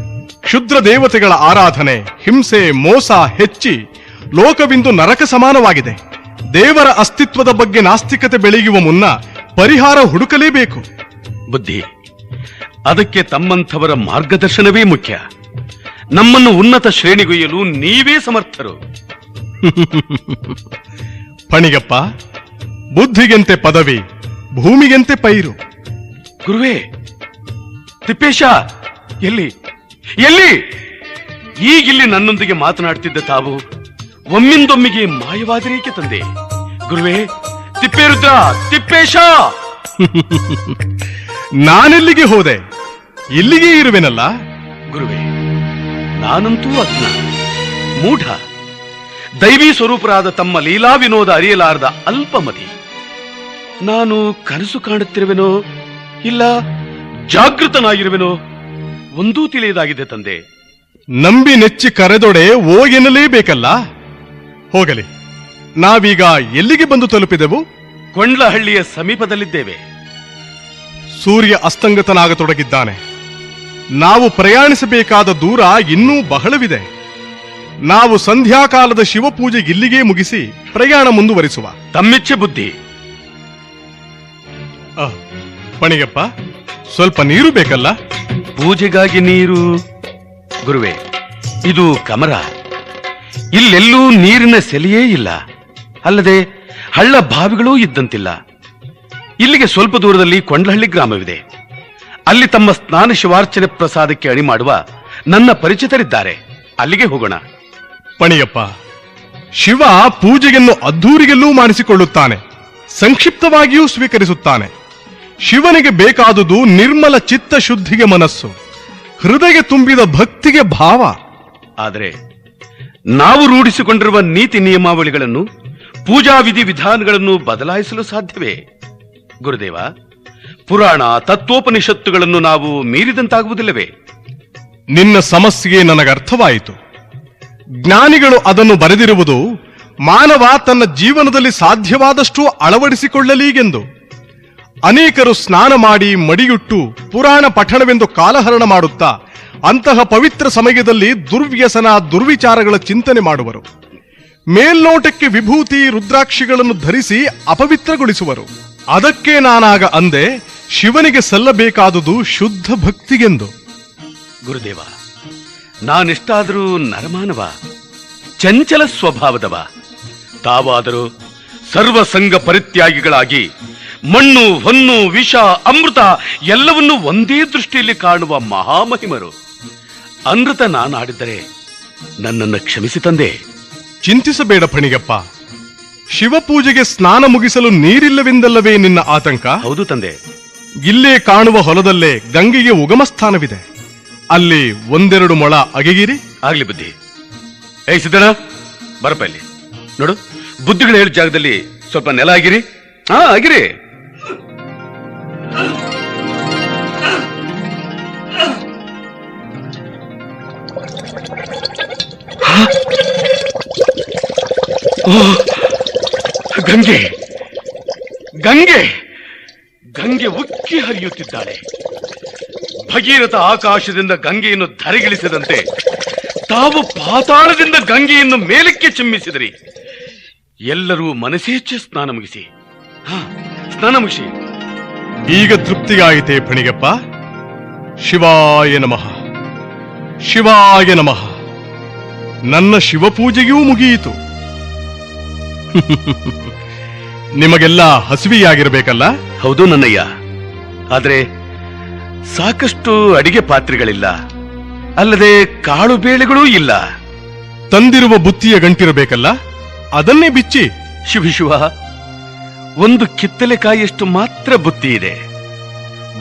[SPEAKER 5] ಕ್ಷುದ್ರ ದೇವತೆಗಳ ಆರಾಧನೆ, ಹಿಂಸೆ, ಮೋಸ ಹೆಚ್ಚಿ ಲೋಕವಿಂದು ನರಕ ಸಮಾನವಾಗಿದೆ. ದೇವರ ಅಸ್ತಿತ್ವದ ಬಗ್ಗೆ ನಾಸ್ತಿಕತೆ ಬೆಳೆಯುವ ಮುನ್ನ ಪರಿಹಾರ ಹುಡುಕಲೇಬೇಕು.
[SPEAKER 6] ಬುದ್ಧಿ, ಅದಕ್ಕೆ ತಮ್ಮಂಥವರ ಮಾರ್ಗದರ್ಶನವೇ ಮುಖ್ಯ. ನಮ್ಮನ್ನು ಉನ್ನತ ಶ್ರೇಣಿಗೊಯ್ಯಲು ನೀವೇ ಸಮರ್ಥರು.
[SPEAKER 5] ಫಣಿಗಪ್ಪ, ಬುದ್ಧಿಗೆಂತೆ ಪದವಿ, ಭೂಮಿಗೆಂತೆ ಪೈರು.
[SPEAKER 6] ಗುರುವೇ, ತಿಪ್ಪೇಶ ಎಲ್ಲಿ ಎಲ್ಲಿ? ಈಗಿಲ್ಲಿ ನನ್ನೊಂದಿಗೆ ಮಾತನಾಡ್ತಿದ್ದ ತಾವು ಒಮ್ಮಿಂದೊಮ್ಮಿಗೆ ಮಾಯವಾದರೇಕೆ ತಂದೆ? ಗುರುವೇ, ತಿಪ್ಪೇರುದ್ರ, ತಿಪ್ಪೇಶ!
[SPEAKER 5] ನಾನೆಲ್ಲಿಗೆ ಹೋದೆ? ಇಲ್ಲಿಗೆ ಇರುವೆನಲ್ಲ.
[SPEAKER 6] ಗುರುವೇ, ನಾನಂತೂ ಅಜ್ಞ, ಮೂಢ, ದೈವಿ ಸ್ವರೂಪರಾದ ತಮ್ಮ ಲೀಲಾ ವಿನೋದ ಅರಿಯಲಾರದ ಅಲ್ಪಮತಿ. ನಾನು ಕನಸು ಕಾಣುತ್ತಿರುವೆನೋ ಇಲ್ಲ ಜಾಗೃತನಾಗಿರುವೆನೋ ಒಂದೂ ತಿಳಿಯದಾಗಿದೆ ತಂದೆ.
[SPEAKER 5] ನಂಬಿ ನೆಚ್ಚಿ ಕರೆದೊಡೆ ಓ ಎನ್ನಲೇಬೇಕಲ್ಲ. ಹೋಗಲಿ, ನಾವೀಗ ಎಲ್ಲಿಗೆ ಬಂದು ತಲುಪಿದೆವು?
[SPEAKER 6] ಕೊಂಡ್ಲಹಳ್ಳಿಯ ಸಮೀಪದಲ್ಲಿದ್ದೇವೆ.
[SPEAKER 5] ಸೂರ್ಯ ಅಸ್ತಂಗತನಾಗತೊಡಗಿದ್ದಾನೆ. ನಾವು ಪ್ರಯಾಣಿಸಬೇಕಾದ ದೂರ ಇನ್ನೂ ಬಹಳವಿದೆ. ನಾವು ಸಂಧ್ಯಾಕಾಲದ ಶಿವಪೂಜೆ ಇಲ್ಲಿಗೆ ಮುಗಿಸಿ ಪ್ರಯಾಣ ಮುಂದುವರಿಸುವ.
[SPEAKER 6] ತಮ್ಮಿಚ್ಛೆ ಬುದ್ಧಿ.
[SPEAKER 5] ಪಣಿಗಪ್ಪ, ಸ್ವಲ್ಪ ನೀರು ಬೇಕಲ್ಲ?
[SPEAKER 6] ಪೂಜೆಗಾಗಿ ನೀರು? ಗುರುವೇ, ಇದು ಕಮರ. ಇಲ್ಲೆಲ್ಲೂ ನೀರಿನ ಸೆಲೆಯೇ ಇಲ್ಲ. ಅಲ್ಲದೆ ಹಳ್ಳ ಬಾವಿಗಳೂ ಇದ್ದಂತಿಲ್ಲ. ಇಲ್ಲಿಗೆ ಸ್ವಲ್ಪ ದೂರದಲ್ಲಿ ಕೊಂಡ್ಲಹಳ್ಳಿ ಗ್ರಾಮವಿದೆ. ಅಲ್ಲಿ ತಮ್ಮ ಸ್ನಾನ ಶಿವಾರ್ಚನೆ ಪ್ರಸಾದಕ್ಕೆ ಅಣಿ ಮಾಡುವ ನನ್ನ ಪರಿಚಿತರಿದ್ದಾರೆ. ಅಲ್ಲಿಗೆ ಹೋಗೋಣ.
[SPEAKER 5] ಪಣಿಯಪ್ಪ, ಶಿವ ಪೂಜೆಯನ್ನು ಅದ್ಧೂರಿಗೆಲ್ಲೂ ಮಾಡಿಸಿಕೊಳ್ಳುತ್ತಾನೆ, ಸಂಕ್ಷಿಪ್ತವಾಗಿಯೂ ಸ್ವೀಕರಿಸುತ್ತಾನೆ. ಶಿವನಿಗೆ ಬೇಕಾದುದು ನಿರ್ಮಲ ಚಿತ್ತ ಶುದ್ಧಿಗೆ ಮನಸ್ಸು, ಹೃದಯ ತುಂಬಿದ ಭಕ್ತಿಗೆ ಭಾವ.
[SPEAKER 6] ಆದರೆ ನಾವು ರೂಢಿಸಿಕೊಂಡಿರುವ ನೀತಿ ನಿಯಮಾವಳಿಗಳನ್ನು, ಪೂಜಾ ವಿಧಿ ವಿಧಾನಗಳನ್ನು ಬದಲಾಯಿಸಲು ಸಾಧ್ಯವೇ? ಗುರುದೇವ, ಪುರಾಣ ತತ್ವೋಪನಿಷತ್ತುಗಳನ್ನು ನಾವು ಮೀರಿದಂತಾಗುವುದಿಲ್ಲವೇ?
[SPEAKER 5] ನಿನ್ನ ಸಮಸ್ಯೆ ನನಗರ್ಥವಾಯಿತು. ಜ್ಞಾನಿಗಳು ಅದನ್ನು ಬರೆದಿರುವುದು ಮಾನವ ತನ್ನ ಜೀವನದಲ್ಲಿ ಸಾಧ್ಯವಾದಷ್ಟು ಅಳವಡಿಸಿಕೊಳ್ಳಲೀಗೆಂದು. ಅನೇಕರು ಸ್ನಾನ ಮಾಡಿ ಮಡಿಯುಟ್ಟು ಪುರಾಣ ಪಠಣವೆಂದು ಕಾಲಹರಣ ಮಾಡುತ್ತಾ ಅಂತಹ ಪವಿತ್ರ ಸಮಯದಲ್ಲಿ ದುರ್ವ್ಯಸನ, ದುರ್ವಿಚಾರಗಳ ಚಿಂತನೆ ಮಾಡುವರು. ಮೇಲ್ನೋಟಕ್ಕೆ ವಿಭೂತಿ ರುದ್ರಾಕ್ಷಿಗಳನ್ನು ಧರಿಸಿ ಅಪವಿತ್ರಗೊಳಿಸುವರು. ಅದಕ್ಕೆ ನಾನಾಗ ಅಂದೆ, ಶಿವನಿಗೆ ಸಲ್ಲಬೇಕಾದುದು ಶುದ್ಧ ಭಕ್ತಿಗೆಂದು.
[SPEAKER 6] ಗುರುದೇವ, ನಾನೆಷ್ಟಾದರೂ ನರಮಾನವ, ಚಂಚಲ ಸ್ವಭಾವದವ. ತಾವಾದರೂ ಸರ್ವಸಂಗ ಪರಿತ್ಯಾಗಿಗಳಾಗಿ ಮಣ್ಣು, ಹೊನ್ನು, ವಿಷ, ಅಮೃತ ಎಲ್ಲವನ್ನೂ ಒಂದೇ ದೃಷ್ಟಿಯಲ್ಲಿ ಕಾಣುವ ಮಹಾಮಹಿಮರು. ಅಮೃತ ನಾನಾಡಿದ್ದರೆ ನನ್ನನ್ನು ಕ್ಷಮಿಸಿ ತಂದೆ.
[SPEAKER 5] ಚಿಂತಿಸಬೇಡ ಫಣಿಗಪ್ಪ, ಶಿವಪೂಜೆಗೆ ಸ್ನಾನ ಮುಗಿಸಲು ನೀರಿಲ್ಲವೆಂದಲ್ಲವೇ ನಿನ್ನ ಆತಂಕ?
[SPEAKER 6] ಹೌದು ತಂದೆ.
[SPEAKER 5] ಇಲ್ಲೇ ಕಾಣುವ ಹೊಲದಲ್ಲೇ ಗಂಗೆಗೆ ಉಗಮ ಸ್ಥಾನವಿದೆ. ಅಲ್ಲಿ 1-2 ಮೊಳ ಅಗೆಗಿರಿ.
[SPEAKER 6] ಆಗ್ಲಿ ಬುದ್ಧಿ. ಏಯ್ ಸಿದ್ದಣ್ಣ, ಬರಪ್ಪ ಇಲ್ಲಿ ನೋಡು. ಬುದ್ಧಿಗಳು ಹೇಳಿದ ಜಾಗದಲ್ಲಿ ಸ್ವಲ್ಪ ನೆಲ ಆಗಿರಿ. ಆಗಿರಿ. ಗಂಗೆ, ಗಂಗೆ, ಗಂಗೆ ಉಕ್ಕಿ ಹರಿಯುತ್ತಿದ್ದಾಳೆ. ಭಗೀರಥ ಆಕಾಶದಿಂದ ಗಂಗೆಯನ್ನು ಧರೆಗಿಳಿಸಿದಂತೆ ತಾವು ಪಾತಾಳದಿಂದ ಗಂಗೆಯನ್ನು ಮೇಲಕ್ಕೆ ಚಿಮ್ಮಿಸಿದರಿ. ಎಲ್ಲರೂ ಮನಸೇಚ್ಛೆ ಸ್ನಾನ ಮುಗಿಸಿ. ಸ್ನಾನ ಮುಗಿಸಿ.
[SPEAKER 5] ಈಗ ತೃಪ್ತಿಗಾಯಿತೆ ಫಣಿಗಪ್ಪ. ಶಿವಾಯ ನಮಃ, ಶಿವಾಯ ನಮಃ. ನನ್ನ ಶಿವಪೂಜೆಯೂ ಮುಗಿಯಿತು. ನಿಮಗೆಲ್ಲ ಹಸಿವೆಯಾಗಿರಬೇಕಲ್ಲ?
[SPEAKER 6] ಹೌದು ನನ್ನಯ್ಯ. ಆದ್ರೆ ಸಾಕಷ್ಟು ಅಡಿಗೆ ಪಾತ್ರೆಗಳಿಲ್ಲ, ಅಲ್ಲದೆ ಕಾಳು ಬೇಳೆಗಳೂ ಇಲ್ಲ.
[SPEAKER 5] ತಂದಿರುವ ಬುತ್ತಿಯ ಗಂಟಿರಬೇಕಲ್ಲ, ಅದನ್ನೇ ಬಿಚ್ಚಿ.
[SPEAKER 6] ಶಿವ, ಒಂದು ಕಿತ್ತಲೆಕಾಯಿಯಷ್ಟು ಮಾತ್ರ ಬುತ್ತಿ ಇದೆ.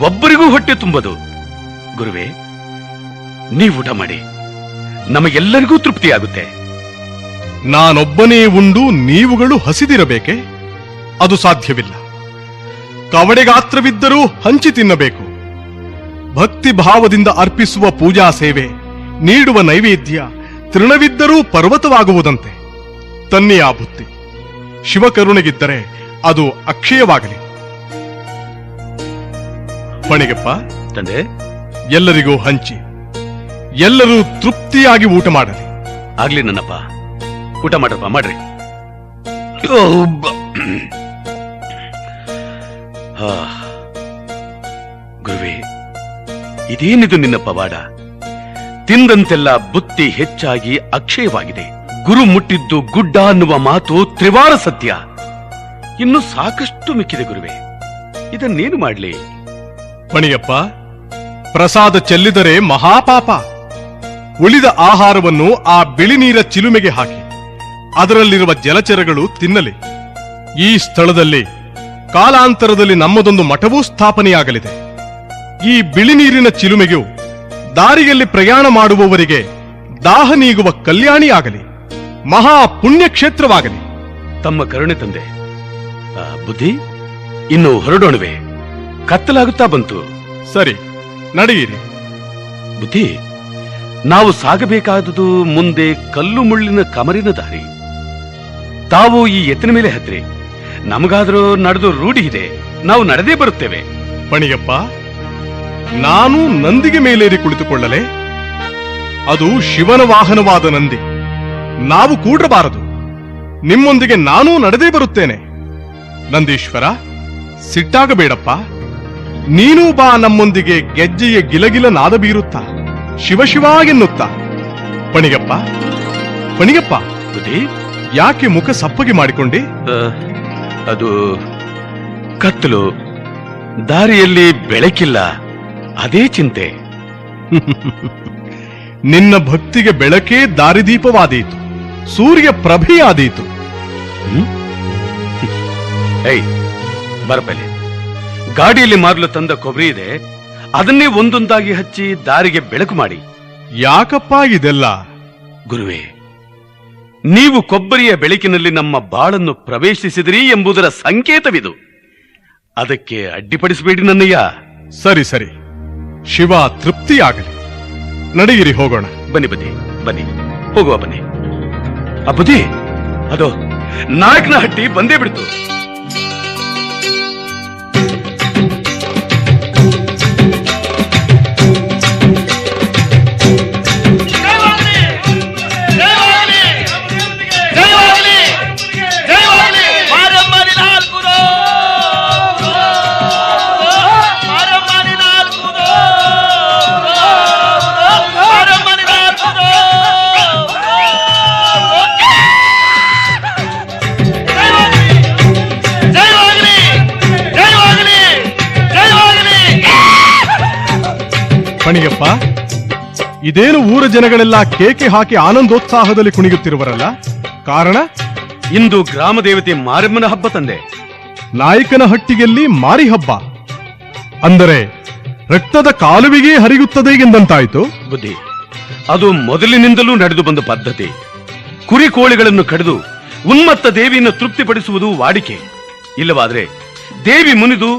[SPEAKER 6] ಒಬ್ಬರಿಗೂ ಹೊಟ್ಟೆ ತುಂಬದು. ಗುರುವೇ, ನೀವು ಊಟ ಮಾಡಿ, ನಮಗೆಲ್ಲರಿಗೂ ತೃಪ್ತಿಯಾಗುತ್ತೆ.
[SPEAKER 5] ನಾನೊಬ್ಬನೇ ಉಂಡು ನೀವುಗಳು ಹಸಿದಿರಬೇಕೆ? ಅದು ಸಾಧ್ಯವಿಲ್ಲ. ಕವಡೆಗಾತ್ರವಿದ್ದರೂ ಹಂಚಿ ತಿನ್ನಬೇಕು. ಭಕ್ತಿ ಭಾವದಿಂದ ಅರ್ಪಿಸುವ ಪೂಜಾ ಸೇವೆ, ನೀಡುವ ನೈವೇದ್ಯ ತೃಣವಿದ್ದರೂ ಪರ್ವತವಾಗುವುದಂತೆ. ತನ್ನಿ ಆ ಬುತ್ತಿ. ಶಿವಕರುಣೆಗಿದ್ದರೆ ಅದು ಅಕ್ಷಯವಾಗಲಿ. ಪಣಿಗಪ್ಪ,
[SPEAKER 6] ತಂದೆ
[SPEAKER 5] ಎಲ್ಲರಿಗೂ ಹಂಚಿ, ಎಲ್ಲರೂ ತೃಪ್ತಿಯಾಗಿ ಊಟ ಮಾಡಲಿ.
[SPEAKER 6] ಆಗ್ಲಿ ನನ್ನಪ್ಪ, ಊಟ ಮಾಡ್ರಪ್ಪ, ಮಾಡ್ರಿ. ಗುರುವೇ, ಇದೇನಿದು ನಿನ್ನ ಪವಾಡ? ತಿಂದಂತೆಲ್ಲ ಬುತ್ತಿ ಹೆಚ್ಚಾಗಿ ಅಕ್ಷಯವಾಗಿದೆ. ಗುರು ಮುಟ್ಟಿದ್ದು ಗುಡ್ಡ ಅನ್ನುವ ಮಾತು ತ್ರಿವಾರ ಸತ್ಯ. ಇನ್ನು ಸಾಕಷ್ಟು ಮಿಕ್ಕಿದೆ ಗುರುವೇ, ಇದನ್ನೇನು ಮಾಡ್ಲಿ?
[SPEAKER 5] ಪಣಿಯಪ್ಪ, ಪ್ರಸಾದ ಚೆಲ್ಲಿದರೆ ಮಹಾಪಾಪ. ಉಳಿದ ಆಹಾರವನ್ನು ಆ ಬಿಳಿ ನೀರ ಚಿಲುಮೆಗೆ ಹಾಕಿ ಅದರಲ್ಲಿರುವ ಜಲಚರಗಳು ತಿನ್ನಲಿ. ಈ ಸ್ಥಳದಲ್ಲಿ ಕಾಲಾಂತರದಲ್ಲಿ ನಮ್ಮದೊಂದು ಮಠವೂ ಸ್ಥಾಪನೆಯಾಗಲಿದೆ. ಈ ಬಿಳಿ ನೀರಿನ ಚಿಲುಮೆಗೂ ದಾರಿಯಲ್ಲಿ ಪ್ರಯಾಣ ಮಾಡುವವರಿಗೆ ದಾಹ ನೀಗುವ ಕಲ್ಯಾಣಿಯಾಗಲಿ, ಮಹಾ ಪುಣ್ಯಕ್ಷೇತ್ರವಾಗಲಿ.
[SPEAKER 6] ತಮ್ಮ ಕರುಣೆ ತಂದೆ. ಬುದ್ಧಿ, ಇನ್ನು ಹೊರಡೋಣವೇ? ಕತ್ತಲಾಗುತ್ತಾ ಬಂತು.
[SPEAKER 5] ಸರಿ, ನಡೆಯಿರಿ.
[SPEAKER 6] ಬುದ್ಧಿ, ನಾವು ಸಾಗಬೇಕಾದುದು ಮುಂದೆ ಕಲ್ಲು ಮುಳ್ಳಿನ ಕಮರಿನ ದಾರಿ. ತಾವು ಈ ಎತ್ತಿನ ಮೇಲೆ ಹತ್ರಿ, ನಮಗಾದರೂ ನಡೆದು ರೂಢಿ ಇದೆ, ನಾವು ನಡೆದೇ ಬರುತ್ತೇವೆ.
[SPEAKER 5] ಪಣಿಯಪ್ಪ, ನಾನು ನಂದಿಗೆ ಮೇಲೇರಿ ಕುಳಿತುಕೊಳ್ಳಲೆ? ಅದು ಶಿವನ ವಾಹನವಾದ ನಂದಿ. ನಾವು ಕೂಡಬಾರದು. ನಿಮ್ಮೊಂದಿಗೆ ನಾನೂ ನಡೆದೇ ಬರುತ್ತೇನೆ. ನಂದೀಶ್ವರ, ಸಿಟ್ಟಾಗಬೇಡಪ್ಪ. ನೀನೂ ಬಾ ನಮ್ಮೊಂದಿಗೆ ಗೆಜ್ಜೆಯ ಗಿಲಗಿಲ ನಾದ ಬೀರುತ್ತಾ, ಶಿವಶಿವ ಎನ್ನುತ್ತಾ. ಪಣಿಗಪ್ಪ, ಪಣಿಗಪ್ಪ,
[SPEAKER 6] ಬುದ್ಧಿ,
[SPEAKER 5] ಯಾಕೆ ಮುಖ ಸಪ್ಪಗೆ ಮಾಡಿಕೊಂಡೆ?
[SPEAKER 6] ಅದು ಕತ್ತಲು, ದಾರಿಯಲ್ಲಿ ಬೆಳಕಿಲ್ಲ, ಅದೇ ಚಿಂತೆ.
[SPEAKER 5] ನಿನ್ನ ಭಕ್ತಿಗೆ ಬೆಳಕೇ ದಾರಿದೀಪವಾದೀತು, ಸೂರ್ಯ ಪ್ರಭೆಯಾದೀತು.
[SPEAKER 6] ಏಯ್, ಬರಪಲ್ಲಿ. ಗಾಡಿಯಲ್ಲಿ ಮಾರಲು ತಂದ ಕೊಬ್ಬರಿ ಇದೆ, ಅದನ್ನೇ ಒಂದೊಂದಾಗಿ ಹಚ್ಚಿ ದಾರಿಗೆ ಬೆಳಕು ಮಾಡಿ.
[SPEAKER 5] ಯಾಕಪ್ಪ ಇದೆಲ್ಲ?
[SPEAKER 6] ಗುರುವೇ, ನೀವು ಕೊಬ್ಬರಿಯ ಬೆಳಕಿನಲ್ಲಿ ನಮ್ಮ ಬಾಳನ್ನು ಪ್ರವೇಶಿಸಿದಿರಿ ಎಂಬುದರ ಸಂಕೇತವಿದು. ಅದಕ್ಕೆ ಅಡ್ಡಿಪಡಿಸಬೇಡಿ ನನ್ನಯ್ಯ.
[SPEAKER 5] ಸರಿ ಸರಿ, ಶಿವ ತೃಪ್ತಿಯಾಗಲಿ. ನಡೆಯಿರಿ, ಹೋಗೋಣ.
[SPEAKER 6] ಬನ್ನಿ ಬನ್ನಿ ಬನ್ನಿ, ಹೋಗುವ ಬನ್ನಿ. ಬುದ್ಧಿ, ಅದು ನಾಯಕನ ಹಟ್ಟಿ ಬಂದೇ ಬಿಡ್ತು.
[SPEAKER 5] ಪಣಿಯಪ್ಪ, ಇದೇನು ಊರ ಜನಗಳೆಲ್ಲ ಕೇಕೆ ಹಾಕಿ ಆನಂದೋತ್ಸಾಹದಲ್ಲಿ ಕುಣಿಯುತ್ತಿರುವರಲ್ಲ? ಕಾರಣ?
[SPEAKER 6] ಇಂದು ಗ್ರಾಮ ದೇವತೆ ಮಾರಮ್ಮನ ಹಬ್ಬ ತಂದೆ.
[SPEAKER 5] ನಾಯಕನ ಹಟ್ಟಿಗೆಲ್ಲಿ ಮಾರಿ ಹಬ್ಬ ಅಂದರೆ ರಕ್ತದ ಕಾಲುವೆಗೆ ಹರಿಯುತ್ತದೆ ಎಂದಂತಾಯ್ತು.
[SPEAKER 6] ಬುದ್ಧಿ, ಅದು ಮೊದಲಿನಿಂದಲೂ ನಡೆದು ಬಂದ ಪದ್ಧತಿ. ಕುರಿ ಕೋಳಿಗಳನ್ನು ಕಡಿದು ಉನ್ಮತ್ತ ದೇವಿಯನ್ನು ತೃಪ್ತಿಪಡಿಸುವುದು ವಾಡಿಕೆ. ಇಲ್ಲವಾದ್ರೆ ದೇವಿ ಮುನಿದು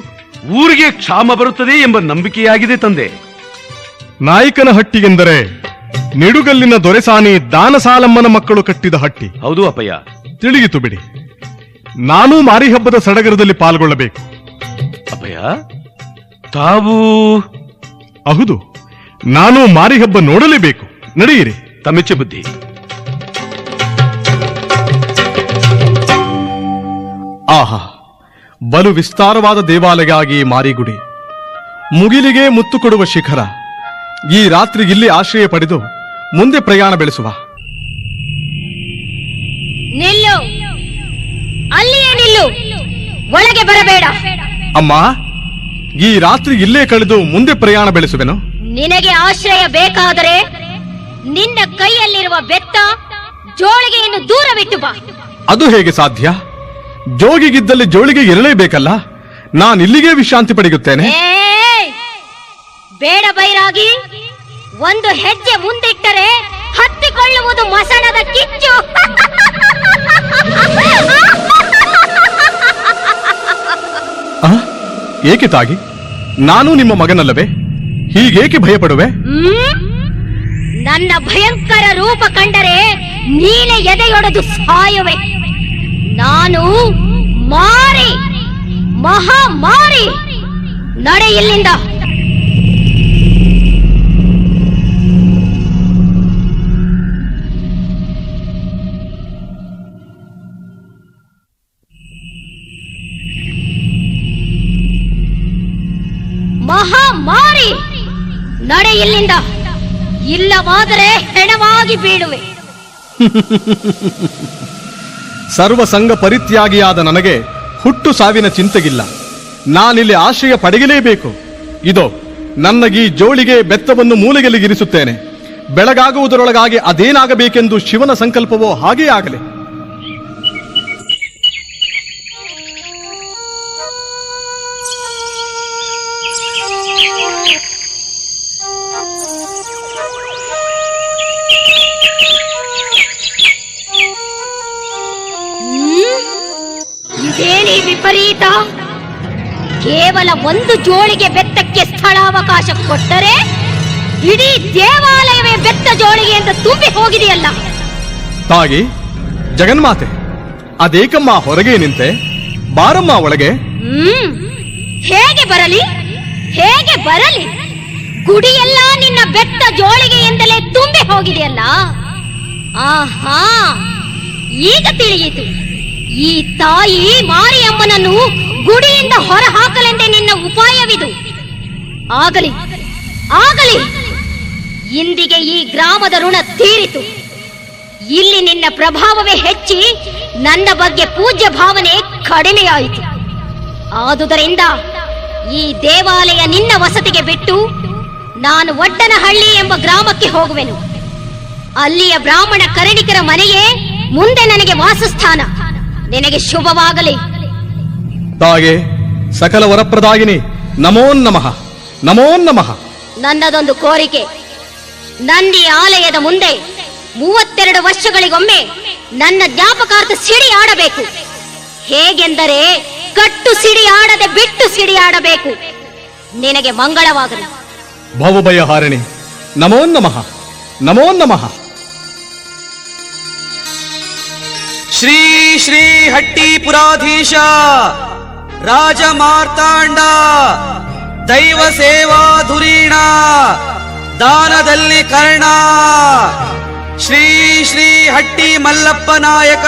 [SPEAKER 6] ಊರಿಗೆ ಕ್ಷಾಮ ಬರುತ್ತದೆ ಎಂಬ ನಂಬಿಕೆಯಾಗಿದೆ ತಂದೆ.
[SPEAKER 5] ನಾಯಕನ ಹಟ್ಟಿಗೆಂದರೆ ನಿಡುಗಲ್ಲಿನ ದೊರೆಸಾನಿ ದಾನಸಾಲಮ್ಮನ ಮಕ್ಕಳು ಕಟ್ಟಿದ ಹಟ್ಟಿ.
[SPEAKER 6] ಹೌದು ಅಪ್ಪಯ್ಯ,
[SPEAKER 5] ತಿಳಿಯಿತು ಬಿಡಿ. ನಾನೂ ಮಾರಿ ಹಬ್ಬದ ಸಡಗರದಲ್ಲಿ ಪಾಲ್ಗೊಳ್ಳಬೇಕು.
[SPEAKER 6] ಅಪ್ಪಯ್ಯ, ತಾವು?
[SPEAKER 5] ಹೌದು, ನಾನು ಮಾರಿ ಹಬ್ಬ ನೋಡಲೇಬೇಕು. ನಡೆಯಿರಿ.
[SPEAKER 6] ತಮ್ಮೆಚ್ಚೆ ಬುದ್ಧಿ.
[SPEAKER 5] ಆಹಾ, ಬಲು ವಿಸ್ತಾರವಾದ ದೇವಾಲಯ ಆಗಿ ಮಾರಿಗುಡಿ. ಮುಗಿಲಿಗೆ ಮುತ್ತು ಕೊಡುವ ಶಿಖರ. ಈ ರಾತ್ರಿ ಇಲ್ಲಿ ಆಶ್ರಯ ಪಡೆದು ಮುಂದೆ ಪ್ರಯಾಣ ಬೆಳೆಸುವ.
[SPEAKER 4] ನಿಲ್ಲು, ಅಲ್ಲಿಯೇ ನಿಲ್ಲು, ಒಳಗೆ ಬರಬೇಡ.
[SPEAKER 5] ಅಮ್ಮ, ಈ ರಾತ್ರಿ ಇಲ್ಲೇ ಕಳೆದು ಮುಂದೆ ಪ್ರಯಾಣ ಬೆಳೆಸುವೆನು.
[SPEAKER 4] ನಿನಗೆ ಆಶ್ರಯ ಬೇಕಾದರೆ ನಿನ್ನ ಕೈಯಲ್ಲಿರುವ ಬೆತ್ತ ಜೋಳಿಗೆಯನ್ನು ದೂರವಿಟ್ಟು ಬಾ.
[SPEAKER 5] ಅದು ಹೇಗೆ ಸಾಧ್ಯ? ಜೋಗಿಗಿದ್ದಲ್ಲಿ ಜೋಳಿಗೆ ಇರಲೇಬೇಕಲ್ಲ. ನಾನಿಲ್ಲಿಗೆ ವಿಶ್ರಾಂತಿ ಪಡೆಯುತ್ತೇನೆ.
[SPEAKER 4] ಬೇಡ ಬೈರಾಗಿ, ಒಂದು ಹೆಜ್ಜೆ ಮುಂದಿಟ್ಟರೆ ಹತ್ತಿಕೊಳ್ಳುವುದು ಮಸಣದ ಕಿಚ್ಚು.
[SPEAKER 5] ಏಕೆ ತಾಗಿ? ನಾನು ನಿಮ್ಮ ಮಗನಲ್ಲವೇ? ಹೀಗೇಕೆ ಭಯಪಡುವೆ?
[SPEAKER 4] ನನ್ನ ಭಯಂಕರ ರೂಪ ಕಂಡರೆ ನೀನೆ ಎದೆಯೊಡೆದು ಸಾಯುವೆ. ನಾನು ಮಾರಿ, ಮಹಾ ಮಾರಿ. ನಡೆ ಇಲ್ಲಿಂದ. ನಡೆ ಇಲ್ಲಿಂದ, ಇಲ್ಲವಾದರೆ ಹೆಣವಾಗಿ ಬೀಳುವೆ.
[SPEAKER 5] ಸರ್ವಸಂಗ ಪರಿತ್ಯಾಗಿಯಾದ ನನಗೆ ಹುಟ್ಟು ಸಾವಿನ ಚಿಂತೆಗಿಲ್ಲ. ನಾನಿಲ್ಲಿ ಆಶ್ರಯ ಪಡೆಯಲೇಬೇಕು. ಇದೋ ನನ್ನಗೀ ಜೋಳಿಗೆ ಬೆತ್ತವನ್ನು ಮೂಲೆಗೆಲ್ಲಿಗಿರಿಸುತ್ತೇನೆ. ಬೆಳಗಾಗುವುದರೊಳಗಾಗಿ ಅದೇನಾಗಬೇಕೆಂದು ಶಿವನ ಸಂಕಲ್ಪವೋ ಹಾಗೇ ಆಗಲಿ.
[SPEAKER 4] ಇದೇನೇ ವಿಪರೀತ! ಕೇವಲ ಒಂದು ಜೋಳಿಗೆ ಬೆತ್ತಕ್ಕೆ ಸ್ಥಳಾವಕಾಶ ಕೊಟ್ಟರೆ ಇಡೀ ದೇವಾಲಯವೇ ಬೆತ್ತ ಜೋಳಿಗೆ ಅಂತ ತುಂಬಿ ಹೋಗಿದೆಯಲ್ಲ.
[SPEAKER 5] ತಾಗಿ ಜಗನ್ಮಾತೆ, ಅದೇಕಮ್ಮ ಹೊರಗೆ ನಿಂತೆ? ಬಾರಮ್ಮ ಒಳಗೆ.
[SPEAKER 4] ಹೇಗೆ ಬರಲಿ, ಹೇಗೆ ಬರಲಿ? ಗುಡಿಯೆಲ್ಲ ನಿನ್ನ ಬೆತ್ತ ಜೋಳಿಗೆಯಿಂದಲೇ ತುಂಬಿ ಹೋಗಿದೆಯಲ್ಲ. ಆಹಾ, ಈಗ ತಿಳಿಯಿತು. ಈ ತಾಯಿ ಮಾರಿಯಮ್ಮನನ್ನು ಗುಡಿಯಿಂದ ಹೊರ ಹಾಕಲೆಂದೇ ನಿನ್ನ ಉಪಾಯವಿದು. ಆಗಲಿ ಆಗಲಿ, ಇಂದಿಗೆ ಈ ಗ್ರಾಮದ ಋಣ ತೀರಿತು. ಇಲ್ಲಿ ನಿನ್ನ ಪ್ರಭಾವವೇ ಹೆಚ್ಚಿ ನನ್ನ ಬಗ್ಗೆ ಪೂಜ್ಯ ಭಾವನೆ ಕಡಿಮೆಯಾಯಿತು. ಆದುದರಿಂದ ಈ ದೇವಾಲಯ ನಿನ್ನ ವಸತಿಗೆ ಬಿಟ್ಟು ನಾನು ಒಡ್ಡನಹಳ್ಳಿ ಎಂಬ ಗ್ರಾಮಕ್ಕೆ ಹೋಗುವೆನು. ಅಲ್ಲಿಯ ಬ್ರಾಹ್ಮಣ ಕರಣಿಕರ ಮನೆಯೇ ಮುಂದೆ ನನಗೆ ವಾಸಸ್ಥಾನ. ನಿನಗೆ ಶುಭವಾಗಲಿ.
[SPEAKER 5] ತಾಗೆ ಸಕಲ ವರಪ್ರದಾಯಿನಿ, ನಮೋ ನಮಃ, ನಮೋ ನಮಃ.
[SPEAKER 4] ನನ್ನದೊಂದು ಕೋರಿಕೆ. ನಂದಿ ಆಲಯದ ಮುಂದೆ 32 ವರ್ಷಗಳಿಗೊಮ್ಮೆ ನನ್ನ ಜ್ಞಾಪಕಾರ್ಥ ಸಿಡಿ ಆಡಬೇಕು. ಹೇಗೆಂದರೆ ಕಟ್ಟು ಸಿಡಿ ಆಡದೆ ಬಿಟ್ಟು ಸಿಡಿ ಆಡಬೇಕು. ನಿನಗೆ ಮಂಗಳವಾಗಲಿ.
[SPEAKER 5] ಭವಭಯ ಹಾರಿಣಿ, ನಮೋ ನಮಃ, ನಮೋ ನಮಃ.
[SPEAKER 3] ಶ್ರೀ ಶ್ರೀ ಹಟ್ಟಿಪುರಾಧೀಶ ರಾಜ ಮಾರ್ತಾಂಡ ದೈವ ಸೇವಾ ಧುರೀಣ ದಾನದಲ್ಲಿ ಕರ್ಣ ಶ್ರೀ ಶ್ರೀ ಹಟ್ಟಿ ಮಲ್ಲಪ್ಪ ನಾಯಕ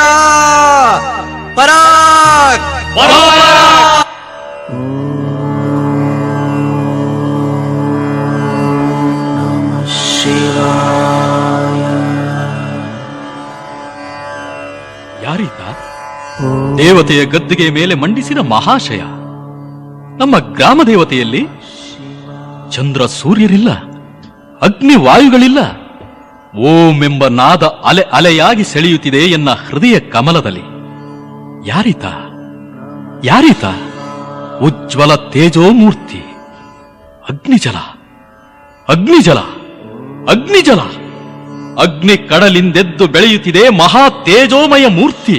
[SPEAKER 3] ಪರಾಕ್
[SPEAKER 8] ಯಾರೀತ? ದೇವತೆಯ ಗದ್ದುಗೆ ಮೇಲೆ ಮಂಡಿಸಿದ ಮಹಾಶಯ. ನಮ್ಮ ಗ್ರಾಮ ದೇವತೆಯಲ್ಲಿ ಚಂದ್ರ ಸೂರ್ಯರಿಲ್ಲ, ಅಗ್ನಿ ವಾಯುಗಳಿಲ್ಲ. ಓಂ ಎಂಬ ನಾದ ಅಲೆ ಅಲೆಯಾಗಿ ಸೆಳೆಯುತ್ತಿದೆ ಎನ್ನ ಹೃದಯ ಕಮಲದಲ್ಲಿ. ಯಾರೀತ? ಯಾರೀತ? ಉಜ್ವಲ ತೇಜೋಮೂರ್ತಿ. ಅಗ್ನಿಜಲ, ಅಗ್ನಿಜಲ, ಅಗ್ನಿಜಲ. ಅಗ್ನಿ ಕಡಲಿಂದೆದ್ದು ಬೆಳೆಯುತ್ತಿದೆ ಮಹಾ ತೇಜೋಮಯ ಮೂರ್ತಿ.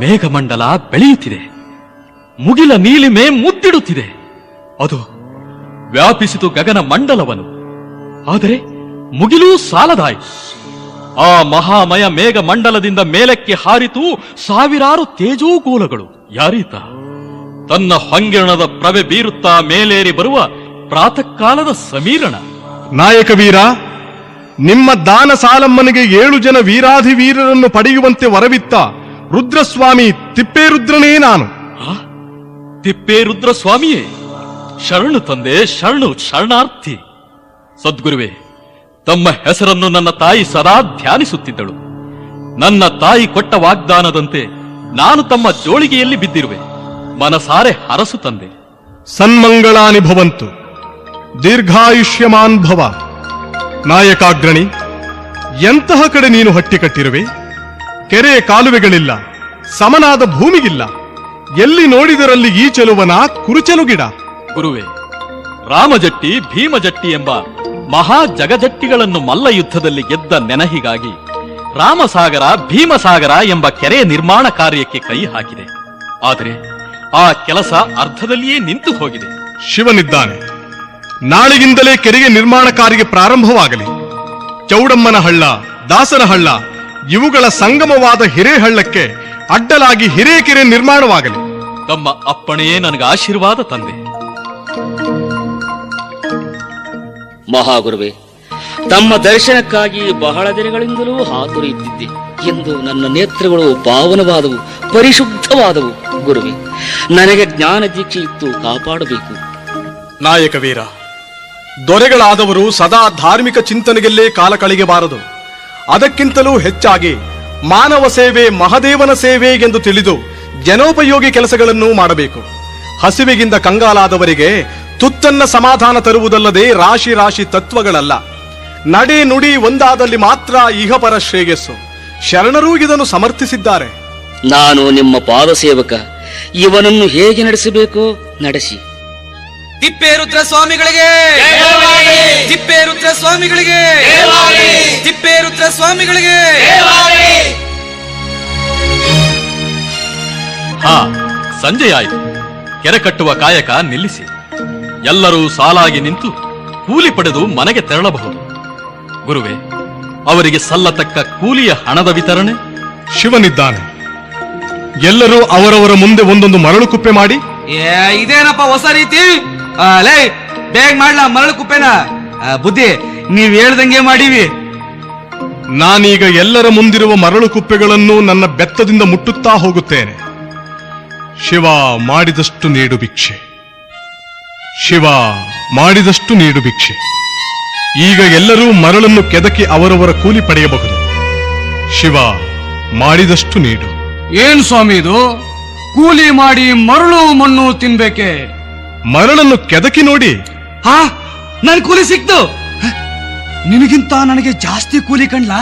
[SPEAKER 8] ಮೇಘಮಂಡಲ ಬೆಳೆಯುತ್ತಿದೆ, ಮುಗಿಲ ನೀಲಿಮೆ ಮುದ್ದಿಡುತ್ತಿದೆ. ಅದು ವ್ಯಾಪಿಸಿತು ಗಗನ ಮಂಡಲವನ್ನು. ಆದರೆ ಮುಗಿಲೂ ಸಾಲದಾಯಿತು. ಆ ಮಹಾಮಯ ಮೇಘ ಮಂಡಲದಿಂದ ಮೇಲಕ್ಕೆ ಹಾರಿತು ಸಾವಿರಾರು ತೇಜೋಗೋಲಗಳು. ಯಾರೀತ? ತನ್ನ ಹೊಂಗಿರಣದ ಪ್ರಭೆ ಬೀರುತ್ತಾ ಮೇಲೇರಿ ಬರುವ ಪ್ರಾತಃ ಕಾಲದ ಸಮೀರಣ.
[SPEAKER 5] ನಾಯಕ ವೀರ, ನಿಮ್ಮ ದಾನ ಸಾಲಮ್ಮನಿಗೆ 7 ಜನ ವೀರಾಧಿ ವೀರರನ್ನು ಪಡೆಯುವಂತೆ ವರವಿತ್ತ ರುದ್ರಸ್ವಾಮಿ ತಿಪ್ಪೇರುದ್ರನೇ ನಾನು.
[SPEAKER 8] ತಿಪ್ಪೇರುದ್ರ ಸ್ವಾಮಿಯೇ, ಶರಣು ತಂದೆ, ಶರಣು, ಶರಣಾರ್ಥಿ. ಸದ್ಗುರುವೇ, ತಮ್ಮ ಹೆಸರನ್ನು ನನ್ನ ತಾಯಿ ಸದಾ ಧ್ಯಾನಿಸುತ್ತಿದ್ದಳು. ನನ್ನ ತಾಯಿ ಕೊಟ್ಟ ವಾಗ್ದಾನದಂತೆ ನಾನು ತಮ್ಮ ಜೋಳಿಗೆಯಲ್ಲಿ ಬಿದ್ದಿರುವೆ. ಮನಸಾರೆ ಹರಸು ತಂದೆ.
[SPEAKER 5] ಸನ್ಮಂಗಳಾನಿ ಭವಂತು, ದೀರ್ಘಾಯುಷ್ಯಮಾನ್ ಭವ. ನಾಯಕಾಗ್ರಣಿ, ಎಂತಹ ಕಡೆ ನೀನು ಹಟ್ಟಿ ಕಟ್ಟಿರುವೆ? ಕೆರೆ ಕಾಲುವೆಗಳಿಲ್ಲ, ಸಮನಾದ ಭೂಮಿಗಿಲ್ಲ. ಎಲ್ಲಿ ನೋಡಿದರಲ್ಲಿ ಈ ಚೆಲುವನ ಕುರುಚಲು ಗಿಡ.
[SPEAKER 8] ಗುರುವೇ, ರಾಮಜಟ್ಟಿ ಭೀಮಜಟ್ಟಿ ಎಂಬ ಮಹಾ ಜಗಜಟ್ಟಿಗಳನ್ನು ಮಲ್ಲ ಯುದ್ಧದಲ್ಲಿ ಗೆದ್ದ ನೆನಹಿಗಾಗಿ ರಾಮಸಾಗರ ಭೀಮಸಾಗರ ಎಂಬ ಕೆರೆಯ ನಿರ್ಮಾಣ ಕಾರ್ಯಕ್ಕೆ ಕೈ ಹಾಕಿದೆ. ಆದರೆ ಆ ಕೆಲಸ ಅರ್ಧದಲ್ಲಿಯೇ ನಿಂತು ಹೋಗಿದೆ.
[SPEAKER 5] ಶಿವನಿದ್ದಾನೆ. ನಾಳೆಗಿಂದಲೇ ಕೆರೆಗೆ ನಿರ್ಮಾಣ ಕಾರ್ಯ ಪ್ರಾರಂಭವಾಗಲಿ. ಚೌಡಮ್ಮನ ಹಳ್ಳ, ದಾಸನ ಹಳ್ಳ ಇವುಗಳ ಸಂಗಮವಾದ ಹಿರೇಹಳ್ಳಕ್ಕೆ ಅಡ್ಡಲಾಗಿ ಹಿರೇಕೆರೆ ನಿರ್ಮಾಣವಾಗಲಿ.
[SPEAKER 8] ತಮ್ಮ ಅಪ್ಪಣೆಯೇ ನನಗೆ ಆಶೀರ್ವಾದ ತಂದೆ.
[SPEAKER 10] ಮಹಾಗುರುವೆ, ತಮ್ಮ ದರ್ಶನಕ್ಕಾಗಿ ಬಹಳ ದಿನಗಳಿಂದಲೂ ಹಾತೊರೆಯುತ್ತಿದ್ದೆ. ಎಂದು ನನ್ನ ನೇತ್ರಗಳು ಪಾವನವಾದವು, ಪರಿಶುದ್ಧವಾದವು. ಗುರುವೆ, ನನಗೆ ಜ್ಞಾನ ದೀಕ್ಷೆ ಇತ್ತು, ಕಾಪಾಡಬೇಕು.
[SPEAKER 5] ನಾಯಕ ವೀರ, ದೊರೆಗಳಾದವರು ಸದಾ ಧಾರ್ಮಿಕ ಚಿಂತನೆಯಲ್ಲೇ ಕಾಲ ಕಳೆಯಬಾರದು. ಅದಕ್ಕಿಂತಲೂ ಹೆಚ್ಚಾಗಿ ಮಾನವ ಸೇವೆ ಮಹದೇವನ ಸೇವೆ ಎಂದು ತಿಳಿದು ಜನೋಪಯೋಗಿ ಕೆಲಸಗಳನ್ನು ಮಾಡಬೇಕು. ಹಸಿವೆಗಿಂದ ಕಂಗಾಲಾದವರಿಗೆ ತುತ್ತನ್ನ ಸಮಾಧಾನ ತರುವುದಲ್ಲದೆ ರಾಶಿ ರಾಶಿ ತತ್ವಗಳಲ್ಲ, ನಡೆ ನುಡಿ ಒಂದಾದಲ್ಲಿ ಮಾತ್ರ ಇಹಪರ ಶ್ರೇಯಸ್ಸು. ಶರಣರೂ ಇದನ್ನು ಸಮರ್ಥಿಸಿದ್ದಾರೆ.
[SPEAKER 10] ನಾನು ನಿಮ್ಮ ಪಾದ ಸೇವಕ. ಇವನನ್ನು ಹೇಗೆ ನಡೆಸಬೇಕು ನಡೆಸಿ.
[SPEAKER 3] ತಿಪ್ಪೇರುದ್ರ ಸ್ವಾಮಿಗಳಿಗೆ, ತಿಪ್ಪೇರುದ್ರ ಸ್ವಾಮಿಗಳಿಗೆ, ತಿಪ್ಪೇರುದ್ರ ಸ್ವಾಮಿಗಳಿಗೆ.
[SPEAKER 8] ಹಾ, ಸಂಜೆಯಾಯಿತು. ಕೆರೆ ಕಟ್ಟುವ ಕಾಯಕ ನಿಲ್ಲಿಸಿ. ಎಲ್ಲರೂ ಸಾಲಾಗಿ ನಿಂತು ಕೂಲಿ ಪಡೆದು ಮನೆಗೆ ತೆರಳಬಹುದು. ಗುರುವೇ, ಅವರಿಗೆ ಸಲ್ಲತಕ್ಕ ಕೂಲಿಯ ಹಣದ ವಿತರಣೆ?
[SPEAKER 5] ಶಿವನಿದ್ದಾನೆ. ಎಲ್ಲರೂ ಅವರವರ ಮುಂದೆ ಒಂದೊಂದು ಮರಳು ಕುಪ್ಪೆ ಮಾಡಿ.
[SPEAKER 3] ಇದೇನಪ್ಪ ಹೊಸ ರೀತಿ? ಲೇ, ಬೇಗ ಮಾಡ್ಲಾ ಮರಳು ಕುಪ್ಪೆನ. ಬುದ್ಧಿ, ನೀವ್ ಹೇಳ್ದಂಗೆ ಮಾಡೀವಿ.
[SPEAKER 5] ನಾನೀಗ ಎಲ್ಲರ ಮುಂದಿರುವ ಮರಳು ಕುಪ್ಪೆಗಳನ್ನು ನನ್ನ ಬೆತ್ತದಿಂದ ಮುಟ್ಟುತ್ತಾ ಹೋಗುತ್ತೇನೆ. ಶಿವ ಮಾಡಿದಷ್ಟು ನೀಡು ಭಿಕ್ಷೆ, ಶಿವ ಮಾಡಿದಷ್ಟು ನೀಡು ಭಿಕ್ಷೆ. ಈಗ ಎಲ್ಲರೂ ಮರಳನ್ನು ಕೆದಕಿ ಅವರವರ ಕೂಲಿ ಪಡೆಯಬಹುದು. ಶಿವ ಮಾಡಿದಷ್ಟು ನೀಡು.
[SPEAKER 6] ಏನ್ ಸ್ವಾಮಿ ಇದು? ಕೂಲಿ ಮಾಡಿ ಮರಳು ಮಣ್ಣು ತಿನ್ಬೇಕೆ?
[SPEAKER 5] ಮರಳನ್ನು ಕೆದಕಿ ನೋಡಿ.
[SPEAKER 3] ಹಾ, ನನ್ ಕೂಲಿ ಸಿಕ್ತು. ನಿನಗಿಂತ ನನಗೆ ಜಾಸ್ತಿ ಕೂಲಿ ಕಂಡ್ಲಾ?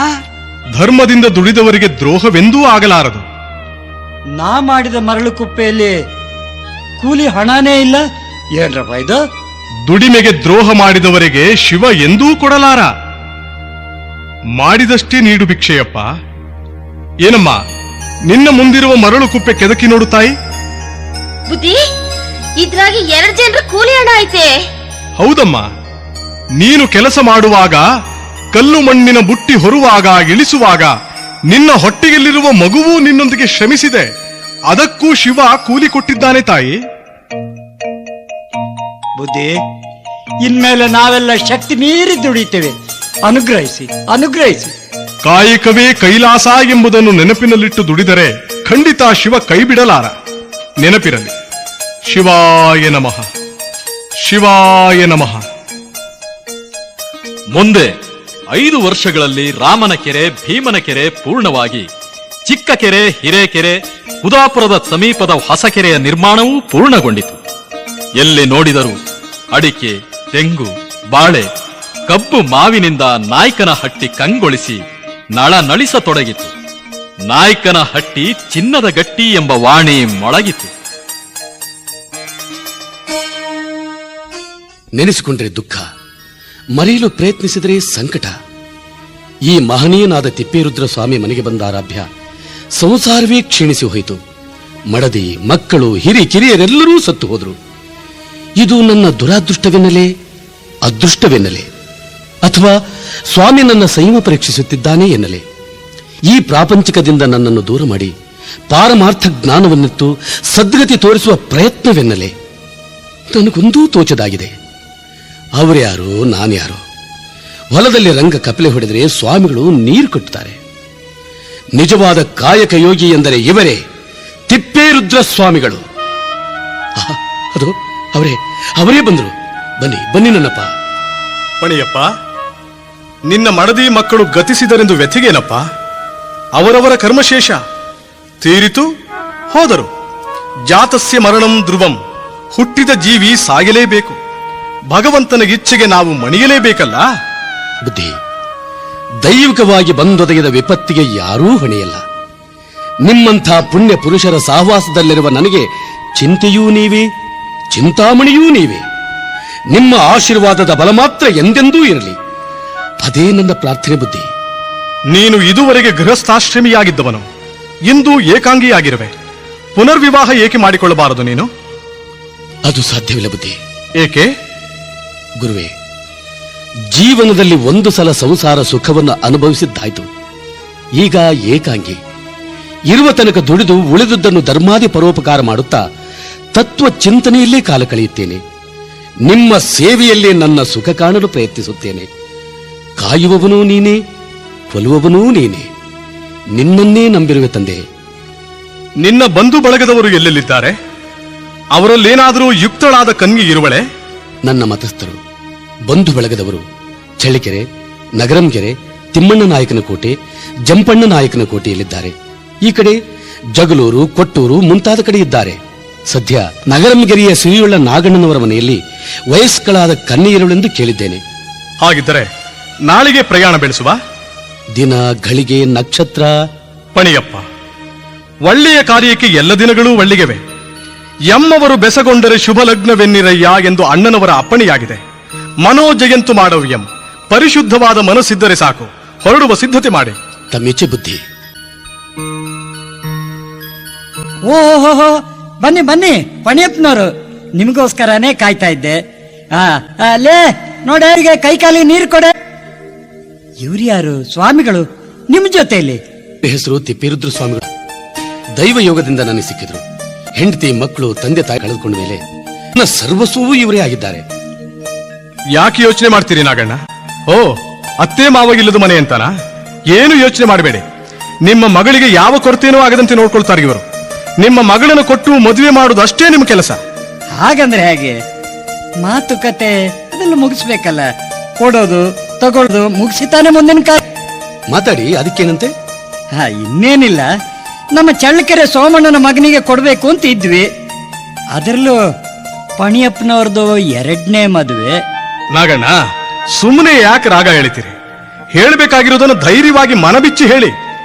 [SPEAKER 5] ಧರ್ಮದಿಂದ ದುಡಿದವರಿಗೆ ದ್ರೋಹವೆಂದೂ ಆಗಲಾರದು.
[SPEAKER 9] ನಾ ಮಾಡಿದ ಮರಳು ಕುಪ್ಪೆಯಲ್ಲಿ ಕೂಲಿ ಹಣನೇ ಇಲ್ಲ. ಏನ್ರಪ್ಪ ಇದು?
[SPEAKER 5] ದುಡಿಮೆಗೆ ದ್ರೋಹ ಮಾಡಿದವರಿಗೆ ಶಿವ ಎಂದೂ ಕೊಡಲಾರ. ಮಾಡಿದಷ್ಟೇ ನೀಡು ಭಿಕ್ಷೆಯಪ್ಪ. ಏನಮ್ಮ, ನಿನ್ನ ಮುಂದಿರುವ ಮರಳು ಕುಪ್ಪೆ ಕೆದಕಿ ನೋಡು ತಾಯಿ.
[SPEAKER 4] ಬುದ್ಧಿ, ಇದ್ರಾಗಿ 2 ಜನರ ಕೂಲಿ ಹಣ ಐತೆ.
[SPEAKER 5] ಹೌದಮ್ಮ, ನೀನು ಕೆಲಸ ಮಾಡುವಾಗ, ಕಲ್ಲು ಮಣ್ಣಿನ ಬುಟ್ಟಿ ಹೊರುವಾಗ, ಇಳಿಸುವಾಗ ನಿನ್ನ ಹೊಟ್ಟೆಯಲ್ಲಿರುವ ಮಗುವು ನಿನ್ನೊಂದಿಗೆ ಶ್ರಮಿಸಿದೆ. ಅದಕ್ಕೂ ಶಿವ ಕೂಲಿ ಕೊಟ್ಟಿದ್ದಾನೆ ತಾಯಿ.
[SPEAKER 9] ಬುದ್ಧಿ, ಇನ್ಮೇಲೆ ನಾವೆಲ್ಲ ಶಕ್ತಿ ಮೀರಿ ದುಡಿತೇವೆ. ಅನುಗ್ರಹಿಸಿ, ಅನುಗ್ರಹಿಸಿ.
[SPEAKER 5] ಕಾಯಕವೇ ಕೈಲಾಸ ಎಂಬುದನ್ನು ನೆನಪಿನಲ್ಲಿಟ್ಟು ದುಡಿದರೆ ಖಂಡಿತ ಶಿವ ಕೈ ಬಿಡಲಾರ. ನೆನಪಿರಲಿ. ಶಿವಾಯ ನಮಃ, ಶಿವಾಯ ನಮಃ.
[SPEAKER 8] ಮುಂದೆ 5 ವರ್ಷಗಳಲ್ಲಿ ರಾಮನ ಕೆರೆ, ಭೀಮನ ಕೆರೆ ಪೂರ್ಣವಾಗಿ ಚಿಕ್ಕ ಕೆರೆ, ಹಿರೇಕೆರೆ, ಕುದಾಪುರದ ಸಮೀಪದ ಹೊಸಕೆರೆಯ ನಿರ್ಮಾಣವೂ ಪೂರ್ಣಗೊಂಡಿತು. ಎಲ್ಲಿ ನೋಡಿದರೂ ಅಡಿಕೆ, ತೆಂಗು, ಬಾಳೆ, ಕಬ್ಬು, ಮಾವಿನಿಂದ ನಾಯ್ಕನ ಹಟ್ಟಿ ಕಂಗೊಳಿಸಿ ನಳನಳಿಸತೊಡಗಿತು. ನಾಯ್ಕನ ಹಟ್ಟಿ ಚಿನ್ನದ ಗಟ್ಟಿ ಎಂಬ ವಾಣಿ ಮೊಳಗಿತು.
[SPEAKER 11] ನೆನೆಸಿಕೊಂಡ್ರೆ ದುಃಖ, ಮರೆಯಲು ಪ್ರಯತ್ನಿಸಿದರೆ ಸಂಕಟ. ಈ ಮಹನೀಯನಾದ ತಿಪ್ಪೇರುದ್ರ ಸ್ವಾಮಿ ಮನೆಗೆ ಬಂದ ಆರಾಭ್ಯ ಸಂಸಾರವೇ ಕ್ಷೀಣಿಸಿ ಹೋಯಿತು. ಮಡದಿ, ಮಕ್ಕಳು, ಕಿರಿಯರೆಲ್ಲರೂ ಸತ್ತು ಹೋದರು. ಇದು ನನ್ನ ದುರಾದೃಷ್ಟವೆನ್ನಲೇ, ಅದೃಷ್ಟವೆನ್ನಲೇ, ಅಥವಾ ಸ್ವಾಮಿ ನನ್ನ ಸಂಯಮ ಪರೀಕ್ಷಿಸುತ್ತಿದ್ದಾನೆ ಎನ್ನಲೇ? ಈ ಪ್ರಾಪಂಚಿಕದಿಂದ ನನ್ನನ್ನು ದೂರ ಮಾಡಿ ಪಾರಮಾರ್ಥ ಜ್ಞಾನವನ್ನಿತ್ತು ಸದ್ಗತಿ ತೋರಿಸುವ ಪ್ರಯತ್ನವೆನ್ನಲೇ? ನನಗೊಂದೂ ತೋಚದಾಗಿದೆ. ಅವರ್ಯಾರು, ನಾನ್ಯಾರು? ಹೊಲದಲ್ಲಿ ರಂಗ ಕಪಿಲೆ ಹೊಡೆದರೆ ಸ್ವಾಮಿಗಳು ನೀರು ಕಟ್ಟುತ್ತಾರೆ. ನಿಜವಾದ ಕಾಯಕ ಯೋಗಿ ಎಂದರೆ ಇವರೇ, ತಿಪ್ಪೇರುದ್ರ ಸ್ವಾಮಿಗಳು. ಅದು ಅವರೇ ಬಂದರು. ಬನ್ನಿ ಬನ್ನಿ ನನ್ನಪ್ಪ.
[SPEAKER 5] ಪಣಿಯಪ್ಪ, ನಿನ್ನ ಮಡದಿ ಮಕ್ಕಳು ಗತಿಸಿದರೆಂದು ವ್ಯಥೆಗೇನಪ್ಪ? ಅವರವರ ಕರ್ಮಶೇಷ ತೀರಿತು, ಹೋದರು. ಜಾತಸ್ಯ ಮರಣಂ ಧ್ರುವಂ. ಹುಟ್ಟಿದ ಜೀವಿ ಸಾಗಲೇಬೇಕು. ಭಗವಂತನ ಇಚ್ಛೆಗೆ ನಾವು ಮಣಿಯಲೇಬೇಕಲ್ಲ.
[SPEAKER 11] ಬುದ್ಧಿ, ದೈವಿಕವಾಗಿ ಬಂದೊದಗಿದ ವಿಪತ್ತಿಗೆ ಯಾರೂ ಹೊಣೆಯಲ್ಲ. ನಿಮ್ಮಂಥ ಪುಣ್ಯ ಪುರುಷರ ಸಹವಾಸದಲ್ಲಿರುವ ನನಗೆ ಚಿಂತೆಯೂ ನೀವೇ, ಚಿಂತಾಮಣಿಯೂ ನೀವೇ. ನಿಮ್ಮ ಆಶೀರ್ವಾದದ ಬಲ ಮಾತ್ರ ಎಂದೆಂದೂ ಇರಲಿ. ಅದೇ ನನ್ನ ಪ್ರಾರ್ಥನೆ. ಬುದ್ಧಿ,
[SPEAKER 5] ನೀನು ಇದುವರೆಗೆ ಗೃಹಸ್ಥಾಶ್ರಮಿಯಾಗಿದ್ದವನು, ಇಂದು ಏಕಾಂಗಿಯಾಗಿರುವೆ. ಪುನರ್ವಿವಾಹ ಏಕೆ ಮಾಡಿಕೊಳ್ಳಬಾರದು ನೀನು?
[SPEAKER 11] ಅದು ಸಾಧ್ಯವಿಲ್ಲ ಬುದ್ಧಿ.
[SPEAKER 5] ಏಕೆ?
[SPEAKER 11] ಗುರುವೇ, ಜೀವನದಲ್ಲಿ ಒಂದು ಸಲ ಸಂಸಾರ ಸುಖವನ್ನು ಅನುಭವಿಸಿದ್ದಾಯ್ತು. ಈಗ ಏಕಾಂಗಿ. ಇರುವ ತನಕ ದುಡಿದು ಉಳಿದುದನ್ನು ಧರ್ಮಾದಿ ಪರೋಪಕಾರ ಮಾಡುತ್ತಾ ತತ್ವ ಚಿಂತನೆಯಲ್ಲೇ ಕಾಲ ಕಳೆಯುತ್ತೇನೆ. ನಿಮ್ಮ ಸೇವೆಯಲ್ಲೇ ನನ್ನ ಸುಖ ಕಾಣಲು ಪ್ರಯತ್ನಿಸುತ್ತೇನೆ. ಕಾಯುವವನೂ ನೀನೇ, ಕೊಲ್ಲುವವನೂ ನೀನೇ. ನಿನ್ನನ್ನೇ ನಂಬಿರುವೆ ತಂದೆ.
[SPEAKER 5] ನಿನ್ನ ಬಂಧು ಬಳಗದವರು ಎಲ್ಲೆಲ್ಲಿದ್ದಾರೆ? ಅವರಲ್ಲೇನಾದರೂ ಯುಕ್ತಳಾದ ಕನ್ಯೆ ಇರುವಳೆ?
[SPEAKER 11] ನನ್ನ ಮತಸ್ಥರು ಬಂಧು ಬಳಗದವರು ಚಳ್ಳಕೆರೆ, ನಗರಂಗೆರೆ, ತಿಮ್ಮಣ್ಣ ನಾಯಕನ ಕೋಟೆ, ಜಂಪಣ್ಣ ನಾಯಕನ ಕೋಟೆಯಲ್ಲಿದ್ದಾರೆ. ಈ ಕಡೆ ಜಗಲೂರು, ಕೊಟ್ಟೂರು ಮುಂತಾದ ಕಡೆ ಇದ್ದಾರೆ. ಸದ್ಯ ನಗರಂಗೆರೆಯ ಸಿರಿಯುಳ್ಳ ನಾಗಣ್ಣನವರ ಮನೆಯಲ್ಲಿ ವಯಸ್ಕಳಾದ ಕನ್ನೆಯರುಳೆಂದು ಕೇಳಿದ್ದೇನೆ.
[SPEAKER 5] ಹಾಗಿದ್ದರೆ ನಾಳೆಗೆ ಪ್ರಯಾಣ ಬೆಳೆಸುವ.
[SPEAKER 11] ದಿನ, ಘಳಿಗೆ, ನಕ್ಷತ್ರ.
[SPEAKER 5] ಪಣಿಯಪ್ಪ, ಒಳ್ಳೆಯ ಕಾರ್ಯಕ್ಕೆ ಎಲ್ಲ ದಿನಗಳೂ ಒಳ್ಳಿಗೆವೆ. ಎಮ್ಮವರು ಬೆಸಗೊಂಡರೆ ಶುಭ ಲಗ್ನವೆನ್ನಿರಯ್ಯ ಎಂದು ಅಣ್ಣನವರ ಅಪ್ಪಣೆಯಾಗಿದೆ. ಮನೋಜಯಂತು ಮಾಡವ್ಯಂ. ಪರಿಶುದ್ಧವಾದ ಮನಸ್ಸಿದ್ದರೆ ಸಾಕು, ಹೊರಡುವ ಸಿದ್ಧತೆ ಮಾಡಿ.
[SPEAKER 11] ತಮ್ಮೆಚ್ಚೆ ಬುದ್ಧಿ.
[SPEAKER 9] ಓಹೋ, ಬನ್ನಿ ಬನ್ನಿ ಪಣಿಯಪ್ಪನವರು, ನಿಮಗೋಸ್ಕರನೇ ಕಾಯ್ತಾ ಇದ್ದೆ. ಲೇ ನೋಡೆ, ಕೈ ಕಾಲಿ ನೀರು ಕೊಡೆ. ಇವ್ರು ಯಾರು? ಸ್ವಾಮಿಗಳು ನಿಮ್ ಜೊತೆಯಲ್ಲಿ?
[SPEAKER 11] ಹೆಸರು ತಿಪ್ಪಿರುದ್ರ ಸ್ವಾಮಿಗಳು. ದೈವ ಯೋಗದಿಂದ ನನಗೆ ಸಿಕ್ಕಿದ್ರು. ಹೆಂಡತಿ, ಮಕ್ಕಳು, ತಂದೆ ತಾಯಿ ಕಳೆದುಕೊಂಡ ಮೇಲೆ ನನ್ನ ಸರ್ವಸ್ವವೂ ಇವರೇ ಆಗಿದ್ದಾರೆ.
[SPEAKER 5] ಯಾಕೆ ಯೋಚನೆ ಮಾಡ್ತೀರಿ ನಾಗಣ್ಣ? ಓ, ಅತ್ತೆ ಮಾವಾಗಿಲ್ಲದ ಮನೆ ಅಂತಾನ? ಏನು ಯೋಚನೆ ಮಾಡಬೇಡಿ. ನಿಮ್ಮ ಮಗಳಿಗೆ ಯಾವ ಕೊರತೆನೂ ಆಗದಂತೆ ನೋಡ್ಕೊಳ್ತಾರೆ ಇವರು. ನಿಮ್ಮ ಮಗಳನ್ನು ಕೊಟ್ಟು ಮದುವೆ ಮಾಡುವುದು ಅಷ್ಟೇ ನಿಮ್ಮ ಕೆಲಸ.
[SPEAKER 9] ಹಾಗಂದ್ರೆ ಹೇಗೆ? ಮಾತುಕತೆ ಅದೆಲ್ಲ ಮುಗಿಸ್ಬೇಕಲ್ಲ. ಕೊಡೋದು ತಗೊಳ್ಳೋದು ಮುಗಿಸಿತಾನೆ ಮುಂದಿನ ಕಾಲ.
[SPEAKER 11] ಮಾತಾಡಿ, ಅದಕ್ಕೇನಂತೆ?
[SPEAKER 9] ಇನ್ನೇನಿಲ್ಲ, ನಮ್ಮ ಚಳ್ಳಕೆರೆ ಸೋಮಣ್ಣನ ಮಗನಿಗೆ ಕೊಡ್ಬೇಕು ಅಂತ ಇದ್ವಿ. ಅದರಲ್ಲೂ ಪಣಿಯಪ್ಪನವ್ರದ್ದು 2ನೇ ಮದುವೆ.
[SPEAKER 5] ನಾಗಣ್ಣ, ಸುಮ್ಮನೆ ಯಾಕೆ ರಾಗ ಹೇಳ್ತೀರಿ? ಹೇಳಬೇಕಾಗಿರೋದನ್ನು ಧೈರ್ಯವಾಗಿ ಮನಬಿಚ್ಚಿ ಹೇಳಿ.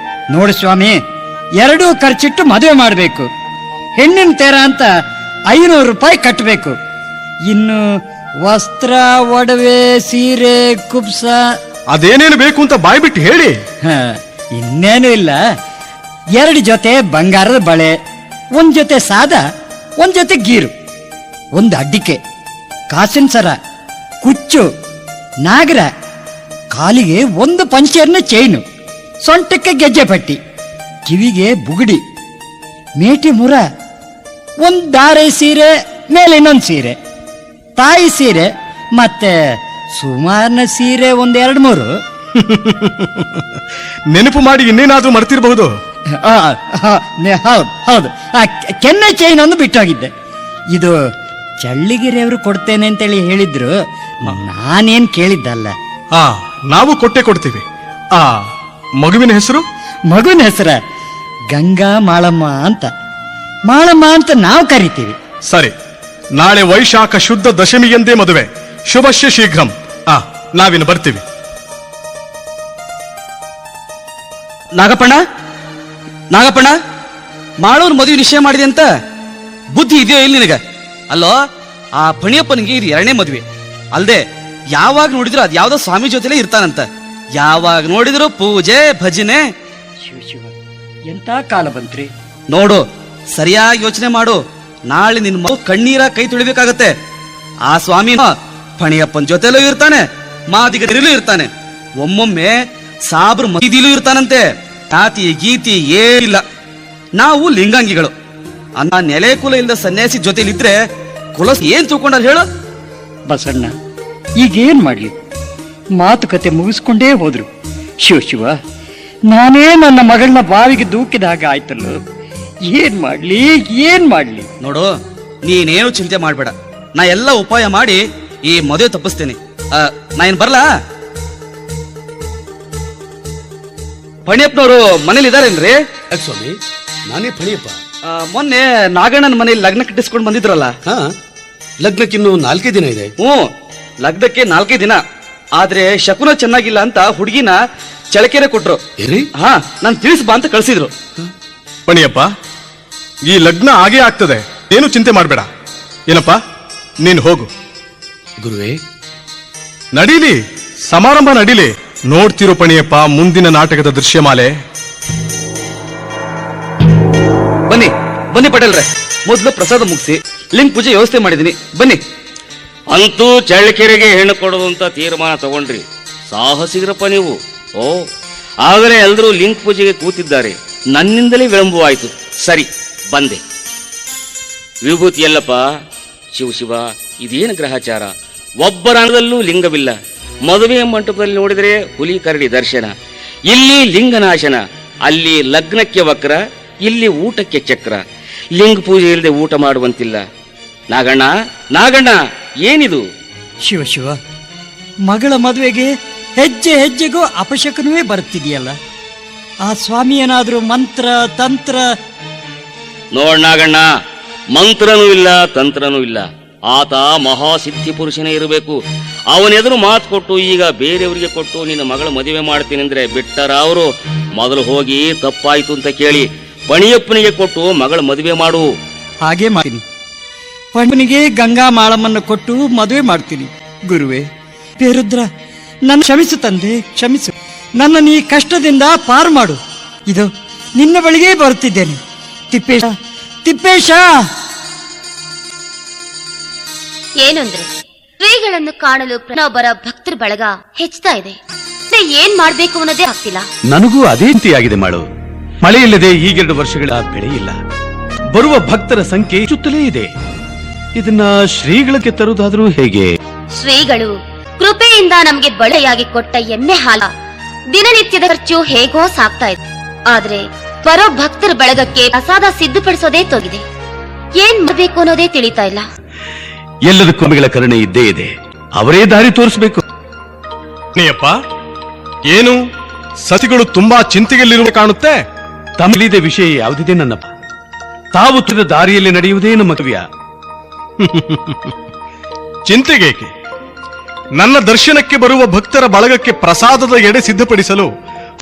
[SPEAKER 9] ನೋಡಿ ಸ್ವಾಮಿ, 2 ಖರ್ಚಿಟ್ಟು ಮದುವೆ ಮಾಡಬೇಕು. ಹೆಣ್ಣಿನ ತೇರ ಅಂತ 500 ರೂಪಾಯಿ ಕಟ್ಟಬೇಕು. ಇನ್ನು ವಸ್ತ್ರ, ಒಡವೆ, ಸೀರೆ, ಕುಬ್ಸ
[SPEAKER 5] ಅದೇನೇನು ಬೇಕು ಅಂತ ಬಾಯ್ಬಿಟ್ಟು ಹೇಳಿ.
[SPEAKER 9] ಇನ್ನೇನು ಇಲ್ಲ, 2 ಜೊತೆ ಬಂಗಾರದ ಬಳೆ, 1 ಜೊತೆ ಸಾದ, 1 ಜೊತೆ ಗೀರು, 1 ಅಡ್ಡಿಕೆ, ಕಾಸಿನ ಸರ, ಕುಚ್ಚು, ನಾಗರ, ಕಾಲಿಗೆ 1 ಪಂಚೆರ್ನ ಚೈನು, ಸೊಂಟಕ್ಕೆ ಗೆಜ್ಜೆ ಪಟ್ಟಿ, ಕಿವಿಗೆ ಬುಗುಡಿ, ಮೇಟಿ ಮುರ, 1 ದಾರೆ ಸೀರೆ, ಮೇಲೆ ಇನ್ನೊಂದು ಸೀರೆ, ತಾಯಿ ಸೀರೆ, ಮತ್ತೆ ಸುಮಾರನ ಸೀರೆ 1 2 3.
[SPEAKER 5] ನೆನಪು ಮಾಡಿ ಇನ್ನೇನಾದ್ರೂ ಮರ್ತಿರಬಹುದು.
[SPEAKER 9] ಹೌದು, ಕೆನ್ನೆ ಚೈನ್ ಒಂದು ಬಿಟ್ಟೋಗಿದ್ದೆ. ಇದು ಚಳ್ಳಿಗಿರಿಯವರು ಕೊಡ್ತೇನೆ ಅಂತೇಳಿ ಹೇಳಿದ್ರು, ನಾನೇನ್ ಕೇಳಿದ್ದಲ್ಲ.
[SPEAKER 5] ನಾವು ಕೊಡ್ತೀವಿ. ಮಗುವಿನ ಹೆಸರು?
[SPEAKER 9] ಮಗುವಿನ ಹೆಸರ ಗಂಗಾ ಮಾಳಮ್ಮ ಅಂತ. ಮಾಳಮ್ಮ ಅಂತ ನಾವು ಕರಿತೀವಿ.
[SPEAKER 5] ಸರಿ, ನಾಳೆ ವೈಶಾಖ ಶುದ್ಧ ದಶಮಿ ಎಂದೇ ಮದುವೆ. ಶುಭಶ್ಯ ಶೀಘ್ರಂ. ನಾವಿನ್ನು ಬರ್ತೀವಿ.
[SPEAKER 3] ನಾಗಪ್ಪಣ್ಣ, ಮಾಡೋರ್ ಮದುವೆ ನಿಶ್ಚಯ ಮಾಡಿದೆ ಅಂತ ಬುದ್ಧಿ ಇದೆಯೋ ಇಲ್ಲಿ ನಿನಗ? ಅಲ್ಲೋ, ಆ ಪಣಿಯಪ್ಪನಿಗೆ ಇದು 2ನೇ ಮದುವೆ ಅಲ್ದೆ, ಯಾವಾಗ ನೋಡಿದ್ರು ಅದ್ ಯಾವ್ದೋ ಸ್ವಾಮಿ ಜೊತೆಲೇ ಇರ್ತಾನಂತ. ಯಾವಾಗ ನೋಡಿದ್ರು ಪೂಜೆ ಭಜನೆ.
[SPEAKER 9] ಶಿವ, ಎಂತ ಕಾಲ ಬಂತ್ರಿ.
[SPEAKER 3] ನೋಡು, ಸರಿಯಾಗಿ ಯೋಚನೆ ಮಾಡು. ನಾಳೆ ನಿನ್ ಮಗು ಕಣ್ಣೀರ ಕೈ ತುಳಿಬೇಕಾಗತ್ತೆ. ಆ ಸ್ವಾಮಿ ಪಣಿಯಪ್ಪನ ಜೊತೆಲೂ ಇರ್ತಾನೆ, ಮಾದಿಗರಿಲೂ ಇರ್ತಾನೆ, ಒಮ್ಮೊಮ್ಮೆ ಸಾಬ್ರ ಮದಿಲೂ ಇರ್ತಾನಂತೆ. ಜಾತಿ ಗೀತಿ ಏನಿಲ್ಲ. ನಾವು ಲಿಂಗಾಂಗಿಗಳು. ಅನ್ನ ನೆಲೆ ಕುಲ ಇಲ್ಲದ ಸನ್ಯಾಸಿ ಜೊತೆಲಿದ್ರೆ ಕುಲ ಏನ್ ತಿಳ್ಕೊಂಡಾರ ಹೇಳು?
[SPEAKER 9] ಬಸಣ್ಣ, ಈಗೇನ್ ಮಾಡ್ಲಿ? ಮಾತುಕತೆ ಮುಗಿಸ್ಕೊಂಡೇ ಹೋದ್ರು. ಶಿವ, ನಾನೇ ನನ್ನ ಮಗಳನ್ನ ಬಾವಿಗೆ ದೂಕಿದ ಹಾಗೆ ಆಯ್ತಲ್ಲ. ಏನ್ ಮಾಡ್ಲಿ?
[SPEAKER 3] ನೋಡು, ನೀನೇನು ಚಿಂತೆ ಮಾಡ್ಬೇಡ. ನಾ ಎಲ್ಲ ಉಪಾಯ ಮಾಡಿ ಈ ಮದುವೆ ತಪ್ಪಿಸ್ತೇನೆ. ನಾ ಏನ್ ಬರ್ಲಾ? ಪಣಿಯಪ್ಪನವರು ಮನೇಲಿ ಇದಾರೇನ್ರಿ?
[SPEAKER 11] ಸ್ವಾಮಿ, ನಾನೇ ಪಣಿಯಪ್ಪ.
[SPEAKER 3] ಮೊನ್ನೆ ನಾಗಣ್ಣನ ಮನೇಲಿ ಲಗ್ನ ಕಟ್ಟಿಸ್ಕೊಂಡು ಬಂದಿದ್ರಲ್ಲ?
[SPEAKER 11] ಲಗ್ನಕ್ಕಿನ್ನು 4 ದಿನ ಇದೆ.
[SPEAKER 3] ಲಗ್ನಕ್ಕೆ 4 ದಿನ. ಆದ್ರೆ ಶಕುನ ಚೆನ್ನಾಗಿಲ್ಲ ಅಂತ ಹುಡುಗಿನ ಚಳಕೆರೆ ಕೊಟ್ರು. ನಾನ್ ತಿಳಿಸ್ಬಾ ಅಂತ ಕಳ್ಸಿದ್ರು.
[SPEAKER 5] ಪಣಿಯಪ್ಪ, ಈ ಲಗ್ನ ಆಗೇ ಆಗ್ತದೆ, ಏನು ಚಿಂತೆ ಮಾಡ್ಬೇಡ. ಏನಪ್ಪ, ನೀನು ಹೋಗು.
[SPEAKER 11] ಗುರುವೇ,
[SPEAKER 5] ನಡೀಲಿ, ಸಮಾರಂಭ ನಡೀಲಿ. ನೋಡ್ತಿರೋ ಪಣಿಯಪ್ಪ ಮುಂದಿನ ನಾಟಕದ ದೃಶ್ಯಮಾಲೆ.
[SPEAKER 3] ಬನ್ನಿ ಪಟೇಲ್ರೆ, ಮೊದಲು ಪ್ರಸಾದ ಮುಗಿಸಿ ಲಿಂಗ ಪೂಜೆ ವ್ಯವಸ್ಥೆ ಮಾಡಿದೀನಿ. ಬನ್ನಿ.
[SPEAKER 10] ಅಂತೂ ಚಳ್ಳಕೆರೆಗೆ ಹೆಣ್ಣು ಕೊಡೋದು ಅಂತ ತೀರ್ಮಾನ ತಗೊಂಡ್ರಿ. ಸಾಹಸಿಗ್ರಪ್ಪ ನೀವು. ಆಗಲೇ ಎಲ್ಲರೂ ಲಿಂಗ ಪೂಜೆಗೆ ಕೂತಿದ್ದಾರೆ. ನನ್ನಿಂದಲೇ ವಿಳಂಬವಾಯಿತು. ಸರಿ, ಬಂದೆ. ವಿಭೂತಿ ಎಲ್ಲಪ್ಪ. ಶಿವ, ಇದೇನು ಗ್ರಹಚಾರ? ಒಬ್ಬರ ಅನ್ನದಲ್ಲೂ ಲಿಂಗವಿಲ್ಲ. ಮದುವೆ ಮಂಟಪದಲ್ಲಿ ನೋಡಿದರೆ ಹುಲಿ ಕರಡಿ ದರ್ಶನ, ಇಲ್ಲಿ ಲಿಂಗನಾಶನ, ಅಲ್ಲಿ ಲಗ್ನಕ್ಕೆ ವಕ್ರ, ಇಲ್ಲಿ ಊಟಕ್ಕೆ ಚಕ್ರ. ಲಿಂಗ ಪೂಜೆ ಇಲ್ಲದೆ ಊಟ ಮಾಡುವಂತಿಲ್ಲ. ನಾಗಣ್ಣ, ಏನಿದು?
[SPEAKER 9] ಶಿವ, ಮಗಳ ಮದುವೆಗೆ ಹೆಜ್ಜೆ ಹೆಜ್ಜೆಗೂ ಅಪಶಕನವೇ ಬರುತ್ತಿದೆಯಲ್ಲ. ಆ ಸ್ವಾಮಿ ಏನಾದ್ರೂ ಮಂತ್ರ ತಂತ್ರ?
[SPEAKER 10] ನೋಡ್ನಾಗಣ್ಣ, ಮಂತ್ರನೂ ಇಲ್ಲ ತಂತ್ರನೂ ಇಲ್ಲ. ಆತ ಮಹಾಸಿದ್ಧಿ ಪುರುಷನೇ ಇರಬೇಕು. ಅವನೆದುರು ಮಾತು ಕೊಟ್ಟು ಈಗ ಬೇರೆಯವರಿಗೆ ಕೊಟ್ಟು ನಿನ್ನ ಮಗಳ ಮದುವೆ ಮಾಡ್ತೀನಿ ಅಂದ್ರೆ ಬಿಟ್ಟರ ಅವರು? ಮೊದಲು ಹೋಗಿ ತಪ್ಪಾಯ್ತು ಅಂತ ಕೇಳಿ ಪಣಿಯಪ್ಪನಿಗೆ ಕೊಟ್ಟು ಮಗಳ ಮದುವೆ ಮಾಡು.
[SPEAKER 9] ಹಾಗೆ ಮಾಡ್ತೀನಿ. ಪಣಿಗೆ ಗಂಗಾ ಮಾಳಮ್ಮನ್ನು ಕೊಟ್ಟು ಮದುವೆ ಮಾಡ್ತೀನಿ. ಗುರುವೇ ಪೇರುದ್ರ, ನನ್ನ ಕ್ಷಮಿಸು ತಂದೆ, ಕ್ಷಮಿಸು. ನನ್ನ ಈ ಕಷ್ಟದಿಂದ ಪಾರು ಮಾಡು. ಇದು ನಿನ್ನ ಬಳಿಗೆ ಬರುತ್ತಿದ್ದೇನೆ. ತಿಪ್ಪೇಶ, ತಿಪ್ಪೇಶ.
[SPEAKER 4] ಏನಂದ್ರೆ ಶ್ರೀಗಳನ್ನು ಕಾಣಲು ಒಬ್ಬರ ಭಕ್ತರ ಬಳಗ ಹೆಚ್ಚುತ್ತಾ ಇದೆ. ಏನ್ ಮಾಡ್ಬೇಕು ಅನ್ನೋದೇ ಆಗ್ತಿಲ್ಲ.
[SPEAKER 11] ನನಗೂ ಅದೇ ರೀತಿಯಾಗಿದೆ ಮಾಡು. ಮಳೆಯಿಲ್ಲದೆ ಈಗೆರಡು ವರ್ಷಗಳ ಬೆಳೆ ಇಲ್ಲ. ಬರುವ ಭಕ್ತರ ಸಂಖ್ಯೆ ಹೆಚ್ಚುತ್ತಲೇ ಇದೆ. ಇದನ್ನ ಶ್ರೀಗಳಿಗೆ ತರುವುದಾದ್ರೂ ಹೇಗೆ?
[SPEAKER 4] ಶ್ರೀಗಳು ಕೃಪೆಯಿಂದ ನಮಗೆ ಬಳೆಯಾಗಿ ಕೊಟ್ಟ ಎಮ್ಮೆ ಹಾಲ ದಿನನಿತ್ಯದ ಖರ್ಚು ಹೇಗೋ ಸಾಕ್ತಾ ಇದೆ. ಆದ್ರೆ ಬರೋ ಭಕ್ತರ ಬಳಗಕ್ಕೆ ಪ್ರಸಾದ ಸಿದ್ಧಪಡಿಸೋದೇ ತೊಗಿದೆ. ಏನ್ ಮಾಡ್ಬೇಕು ಅನ್ನೋದೇ ತಿಳಿತಾ ಇಲ್ಲ.
[SPEAKER 11] ಎಲ್ಲದಕ್ಕೂ ನಮಗಳ ಕರುಣೆ ಇದ್ದೇ ಇದೆ. ಅವರೇ ದಾರಿ ತೋರಿಸಬೇಕು.
[SPEAKER 5] ನೀಯಪ್ಪ, ಏನು ಸತಿಗಳು ತುಂಬಾ ಚಿಂತೆಯಲ್ಲಿರುವ ಕಾಣುತ್ತೆ.
[SPEAKER 11] ತಮ್ಮಲಿದ ವಿಷಯ ಯಾವುದಿದೆ ನನ್ನಪ್ಪ? ತಾವು ತುಳಿದ ದಾರಿಯಲ್ಲಿ ನಡೆಯುವುದೇ ನಮ್ಮ ಕವ್ಯ.
[SPEAKER 5] ಚಿಂತೆಗೇಕೆ? ನನ್ನ ದರ್ಶನಕ್ಕೆ ಬರುವ ಭಕ್ತರ ಬಳಗಕ್ಕೆ ಪ್ರಸಾದದ ಎಡೆ ಸಿದ್ಧಪಡಿಸಲು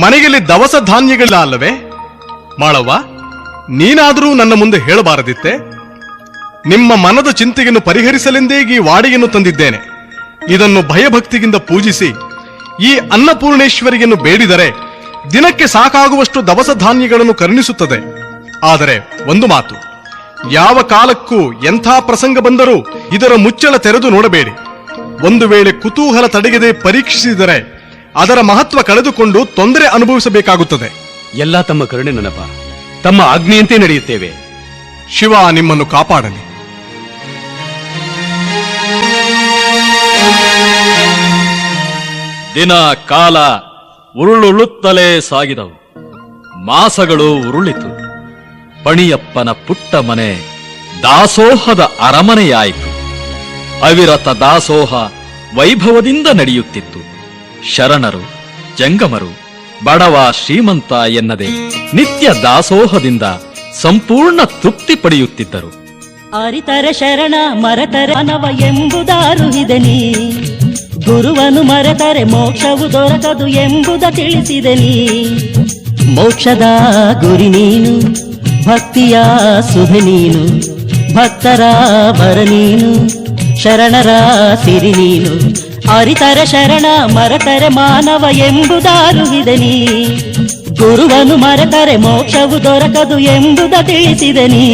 [SPEAKER 5] ಮನೆಯಲ್ಲಿ ದವಸ ಧಾನ್ಯಗಳಿಲ್ಲ ಅಲ್ಲವೇ? ಮಾಳವ್ವ, ನೀನಾದರೂ ನನ್ನ ಮುಂದೆ ಹೇಳಬಾರದಿತ್ತೆ? ನಿಮ್ಮ ಮನದ ಚಿಂತೆಯನ್ನು ಪರಿಹರಿಸಲೆಂದೇ ಈ ವಾಡಿಯನ್ನು ತಂದಿದ್ದೇನೆ. ಇದನ್ನು ಭಯಭಕ್ತಿಯಿಂದ ಪೂಜಿಸಿ ಈ ಅನ್ನಪೂರ್ಣೇಶ್ವರಿಯನ್ನು ಬೇಡಿದರೆ ದಿನಕ್ಕೆ ಸಾಕಾಗುವಷ್ಟು ದವಸ ಧಾನ್ಯಗಳನ್ನು ಕರುಣಿಸುತ್ತದೆ. ಆದರೆ ಒಂದು ಮಾತು, ಯಾವ ಕಾಲಕ್ಕೂ ಎಂಥ ಪ್ರಸಂಗ ಬಂದರೂ ಇದರ ಮುಚ್ಚಳ ತೆರೆದು ನೋಡಬೇಡಿ. ಒಂದು ವೇಳೆ ಕುತೂಹಲ ತಡೆಯದೆ ಪರೀಕ್ಷಿಸಿದರೆ ಅದರ ಮಹತ್ವ ಕಳೆದುಕೊಂಡು ತೊಂದರೆ ಅನುಭವಿಸಬೇಕಾಗುತ್ತದೆ.
[SPEAKER 11] ಎಲ್ಲ ತಮ್ಮ ಕರುಣೆ ನನ್ನಪ್ಪ. ತಮ್ಮ ಆಜ್ಞೆಯಂತೆ ನಡೆಯುತ್ತೇವೆ.
[SPEAKER 5] ಶಿವ ನಿಮ್ಮನ್ನು ಕಾಪಾಡಲಿ.
[SPEAKER 8] ದಿನ ಕಾಲ ಉರುಳುತ್ತಲೇ ಸಾಗಿದವು. ಮಾಸಗಳು ಉರುಳಿತು. ಪಣಿಯಪ್ಪನ ಪುಟ್ಟ ಮನೆ ದಾಸೋಹದ ಅರಮನೆಯಾಯಿತು. ಅವಿರತ ದಾಸೋಹ ವೈಭವದಿಂದ ನಡೆಯುತ್ತಿತ್ತು. ಶರಣರು, ಜಂಗಮರು, ಬಡವ, ಶ್ರೀಮಂತ ಎನ್ನದೆ ನಿತ್ಯ ದಾಸೋಹದಿಂದ ಸಂಪೂರ್ಣ ತೃಪ್ತಿ ಪಡೆಯುತ್ತಿದ್ದರು.
[SPEAKER 2] ಅರಿತರೆ ಶರಣ ಮರೆತರೆ ಮಾನವ ಎಂಬುದಾರುಹಿದೆ ನೀ. ಗುರುವನು ಮರೆತರೆ ಮೋಕ್ಷವು ದೊರಕದು ಎಂಬುದ ತಿಳಿಸಿದೆ ನೀ. ಮೋಕ್ಷದ ಗುರಿ ನೀನು, ಭಕ್ತಿಯ ಸುಧೆ ನೀನು, ಭಕ್ತರ ವರ ನೀನು, ಶರಣರ ಸಿರಿ ನೀನು. ಅರಿತರೆ ಶರಣ ಮರೆತರೆ ಮಾನವ ಎಂಬುದಾರುಹಿದೆ ನೀ. ಗುರುವನು ಮರೆತರೆ ಮೋಕ್ಷವು ದೊರಕದು ಎಂಬುದ ತಿಳಿಸಿದೆ ನೀ.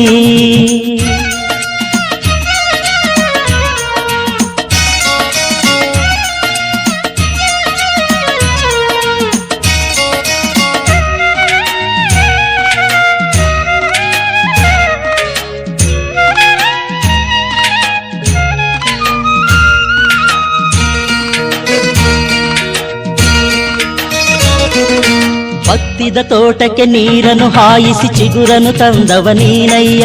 [SPEAKER 2] ಭಕ್ತಿದ ತೋಟಕ್ಕೆ ನೀರನ್ನು ಹಾಯಿಸಿ ಚಿಗುರನು ತಂದವ ನೀನಯ್ಯ.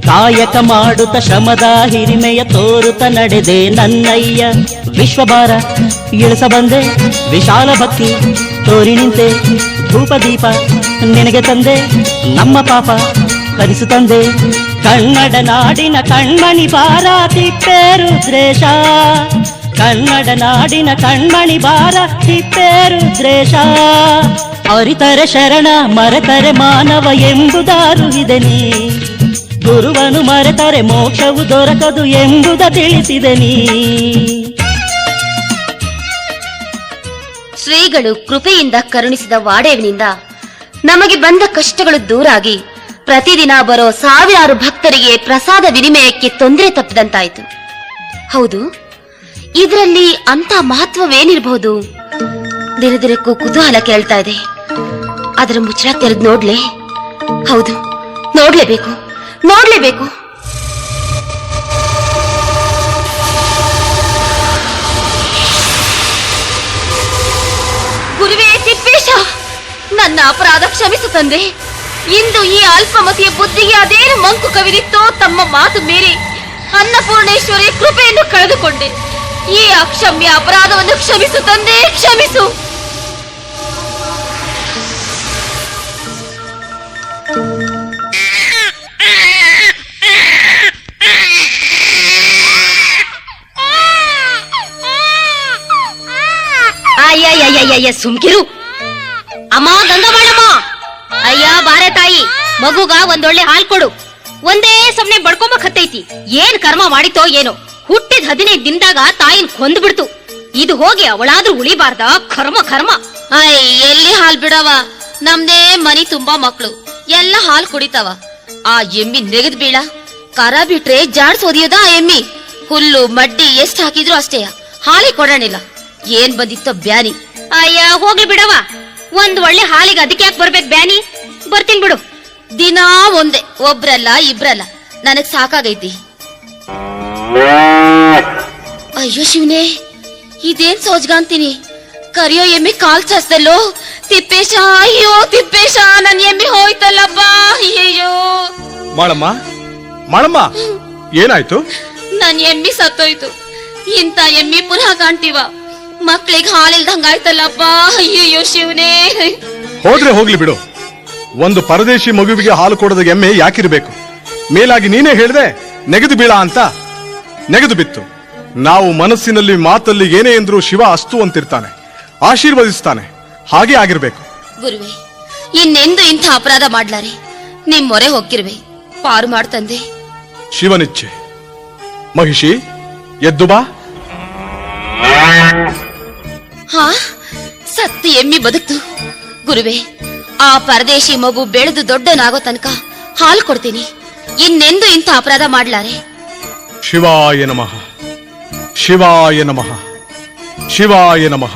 [SPEAKER 2] ಕಾಯಕ ಮಾಡುತ್ತ ಶ್ರಮದ ಹಿರಿಮೆಯ ತೋರುತ್ತ ನಡೆದೆ ನನ್ನಯ್ಯ. ವಿಶ್ವಭಾರ ಇಳಿಸ ಬಂದೆ, ವಿಶಾಲ ಭಕ್ತಿ ತೋರಿ ನಿಂತೆ. ಧೂಪ ದೀಪ ನಿನಗೆ ತಂದೆ, ನಮ್ಮ ಪಾಪ ಕಲಿಸು ತಂದೆ. ಕನ್ನಡ ನಾಡಿನ ಕಣ್ಮಣಿ ಬಾರ ತಿಪ್ಪೇರುದ್ರೇಶ. ಕನ್ನಡ ನಾಡಿನ ಕಣ್ಮಣಿ ಬಾರ ತಿಪ್ಪೇರುದ್ರೇಶ. ಅರಿತರೆ ಶರಣ ಮರೆತರೆ ಮಾನವ ಎಂಬುದಾರುಹಿದೆ ನೀ. ಗುರುವನು ಮರೆತರೆ ಮೋಕ್ಷವು ದೊರಕದು ಎಂಬುದ ತಿಳಿಸಿದೆ ನೀ.
[SPEAKER 4] ಶ್ರೀಗಳು ಕೃಪೆಯಿಂದ ಕರುಣಿಸಿದ ವಾಡೇವಿನಿಂದ ನಮಗೆ ಬಂದ ಕಷ್ಟಗಳು ದೂರಾಗಿ ಪ್ರತಿದಿನ ಬರೋ ಸಾವಿರಾರು ಭಕ್ತರಿಗೆ ಪ್ರಸಾದ ವಿನಿಮಯಕ್ಕೆ ತೊಂದರೆ ತಪ್ಪಿದಂತಾಯಿತು. ಹೌದು, ಇದರಲ್ಲಿ ಅಂತ ಮಹತ್ವವೇನಿರಬಹುದು? ದಿನದಿನಕ್ಕೂ ಕುತೂಹಲ ಕೇಳ್ತಾ ಇದೆ. ಅದರ ಮುಚ್ಚಳ ತೆರೆದು ನೋಡ್ಲೆ? ಹೌದು, ನೋಡ್ಲೇಬೇಕು, ನೋಡ್ಲೇಬೇಕು. ಗುರುವೇ ತಿಪ್ಪೇಶ, ನನ್ನ ಅಪರಾಧ ಕ್ಷಮಿಸು ತಂದೆ. ಇಂದು ಈ ಅಲ್ಪಮತಿಯ ಬುದ್ಧಿಗೆ ಅದೇನು ಮಂಕು ಕವಿದಿತ್ತೋ ತಮ್ಮ ಮಾತು ಮೀರಿ ಅನ್ನಪೂರ್ಣೇಶ್ವರಿ ಕೃಪೆಯನ್ನು ಕಳೆದುಕೊಂಡೆ. ಈ ಅಕ್ಷಮ್ಯ ಅಪರಾಧವನ್ನು ಕ್ಷಮಿಸು ತಂದೆ, ಕ್ಷಮಿಸು. ಅಯ್ಯ ಸುಮ್ಕಿರು. ಅಮ್ಮ ಗಂಗಮ್ಮಳಮ್ಮ, ಅಯ್ಯ ಬಾರೆ ತಾಯಿ, ಮಗುಗ ಒಂದೊಳ್ಳೆ ಹಾಲ್ ಕೊಡು. ಒಂದೇ ಸಮನೆ ಬಡ್ಕೊಂಬಕತ್ತೈತಿ. ಏನ್ ಕರ್ಮ ಮಾಡಿತೋ ಏನೋ, ಹುಟ್ಟಿದ 15 ದಿನದಾಗ ತಾಯಿನ ಕೊಂದ್ ಬಿಡ್ತು. ಇದು ಹೋಗಿ ಅವಳಾದ್ರೂ ಉಳಿಬಾರ್ದ? ಕರ್ಮ ಕರ್ಮ. ಎಲ್ಲಿ ಹಾಲ್ ಬಿಡವ, ನಮ್ದೇ ಮನಿ ತುಂಬಾ ಮಕ್ಳು ಎಲ್ಲ ಹಾಲ್ ಕುಡಿತಾವ. ಆ ಎಮ್ಮಿ ನೆಗದ್ ಬೀಳ, ಕರ ಬಿಟ್ರೆ ಜಾಡ್ಸೋದಿಯದ ಆ ಎಮ್ಮಿ. ಹುಲ್ಲು ಮಡ್ಡಿ ಎಷ್ಟ್ ಹಾಕಿದ್ರು ಅಷ್ಟೇಯ, ಹಾಲಿ ಕೊಡೋಣಿಲ್ಲ. ಏನ್ ಬಂದಿತ್ತೋ ಬ್ಯಾನಿ. ಅಯ್ಯ ಹೋಗ್ಲಿ ಬಿಡವ, ಒಂದ್ ಒಳ್ಳೆ ಹಾಲಿಗೆ ಅದಕ್ಕೆ ಯಾಕೆ ಬರ್ಬೇಕು ಬ್ಯಾನಿ? ಬರ್ತೀನಿ ಬಿಡು. ದಿನಾ ಒಂದೇ, ಒಬ್ರಲ್ಲ ಇಬ್ರಲ್ಲ, ನನಗ್ ಸಾಕಾಗೈತಿ. ಅಯ್ಯೋ ಶಿವನೇ, ಇದೇನ್ ಸೋಜ್ಗ ಅಂತೀನಿ. ಕರಿಯೋ ಎಮ್ಮಿ ಕಾಲ್ ಚಾಚ್ದಲ್ಲೋ. ತಿಪ್ಪೇಶ, ಅಯ್ಯೋ ತಿಪ್ಪೇಶ, ನನ್ ಎಮ್ಮಿ ಹೋಯ್ತಲ್ಲಪ್ಪ. ಅಯ್ಯಯ್ಯೋ
[SPEAKER 5] ಮಾಳಮ್ಮ, ಮಾಳಮ್ಮ, ಏನಾಯ್ತು?
[SPEAKER 4] ನನ್ ಎಮ್ಮಿ ಸತ್ತೋಯ್ತು. ಇಂತ ಎಮ್ಮಿ ಪುನಃ ಕಾಣ್ತೀವ? ಮಕ್ಳಿಗೆ ಹಾಲಿಲ್ದಂಗಾಯ್ತಲ್ಲಪ್ಪ. ಅಯ್ಯಯ್ಯೋ ಶಿವನೇ.
[SPEAKER 5] ಹೋದ್ರೆ ಹೋಗ್ಲಿ ಬಿಡು. ಒಂದು ಪರದೇಶಿ ಮಗುವಿಗೆ ಹಾಲು ಕೊಡದ ಎಮ್ಮೆ ಯಾಕಿರ್ಬೇಕು? ಮೇಲಾಗಿ ನೀನೇ ಹೇಳ್ದೆ ನೆಗೆದು ಬೀಳ ಅಂತ. ನೆಗೆದು ಬಿತ್ತು. ನಾವು ಮನಸ್ಸಿನಲ್ಲಿ ಮಾತಲ್ಲಿ ಏನೇ ಎಂದ್ರೂ ಶಿವ ಅಸ್ತು ಅಂತಿರ್ತಾನೆ, ಆಶೀರ್ವದಿಸ್ತಾನೆ. ಹಾಗೆ ಆಗಿರ್ಬೇಕು.
[SPEAKER 4] ಗುರುವೆ, ಇನ್ನೆಂದು ಇಂಥ ಅಪರಾಧ ಮಾಡ್ಲಾರೆ. ನಿಮ್ ಮೊರೆ ಹೋಗಿರ್ವೆ, ಪಾರು ಮಾಡ್ತಂದೆ.
[SPEAKER 5] ಶಿವನಿಚ್ಛೆ. ಮಹಿಷಿ, ಎದ್ದು ಬಾ.
[SPEAKER 4] ಹಾ, ಸತ್ತು ಎಮ್ಮಿ ಬದುಕ್ತು. ಗುರುವೆ, ಆ ಪರದೇಶಿ ಮಗು ಬೆಳೆದು ದೊಡ್ಡನಾಗೋ ತನಕ ಹಾಲು ಕೊಡ್ತೀನಿ. ಇನ್ನೆಂದು ಇಂಥ ಅಪರಾಧ ಮಾಡ್ಲಾರೆ.
[SPEAKER 5] ಶಿವಾಯ ನಮಃ, ಶಿವಾಯ ನಮಃ, ಶಿವಾಯ ನಮಃ.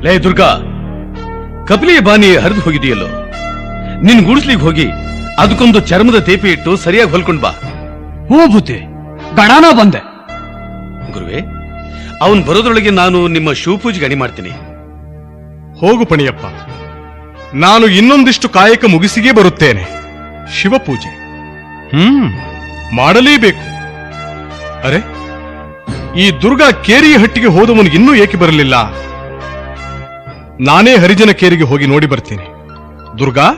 [SPEAKER 6] ಲೇ ದುರ್ಗಾ, ಕಪಿಲಿ ಬಾನಿ ಹರಿದು ಹೋಗಿದೆಯಲ್ಲೋ, ನಿನ್ ಗುಡಿಸ್ಲಿಗೆ ಹೋಗಿ ಅದಕ್ಕೊಂದು ಚರ್ಮದ ತೇಪೆ ಇಟ್ಟು ಸರಿಯಾಗಿ ಹೊಲ್ಕೊಂಡ್ ಬಾ. ಹೂ ಬುದ್ಧಿ, ಗಣಾನ ಬಂದೆ. ಗುರುವೆ, ಅವನ್ ಬರೋದ್ರೊಳಗೆ ನಾನು ನಿಮ್ಮ ಶಿವಪೂಜೆಗೆ ಅಣಿ ಮಾಡ್ತೀನಿ.
[SPEAKER 5] ಹೋಗು ಪಣಿಯಪ್ಪ, ನಾನು ಇನ್ನೊಂದಿಷ್ಟು ಕಾಯಕ ಮುಗಿಸಿಗೇ ಬರುತ್ತೇನೆ. ಶಿವಪೂಜೆ ಮಾಡಲೇಬೇಕು. ಅರೆ, ಈ ದುರ್ಗಾ ಕೇರಿಯ ಹಟ್ಟಿಗೆ ಹೋದವನಿಗೆ ಇನ್ನೂ ಏಕೆ ಬರಲಿಲ್ಲ? ನಾನೇ ಹರಿಜನ ಕೇರಿಗೆ ಹೋಗಿ ನೋಡಿ ಬರ್ತೀನಿ. ದುರ್ಗಾ,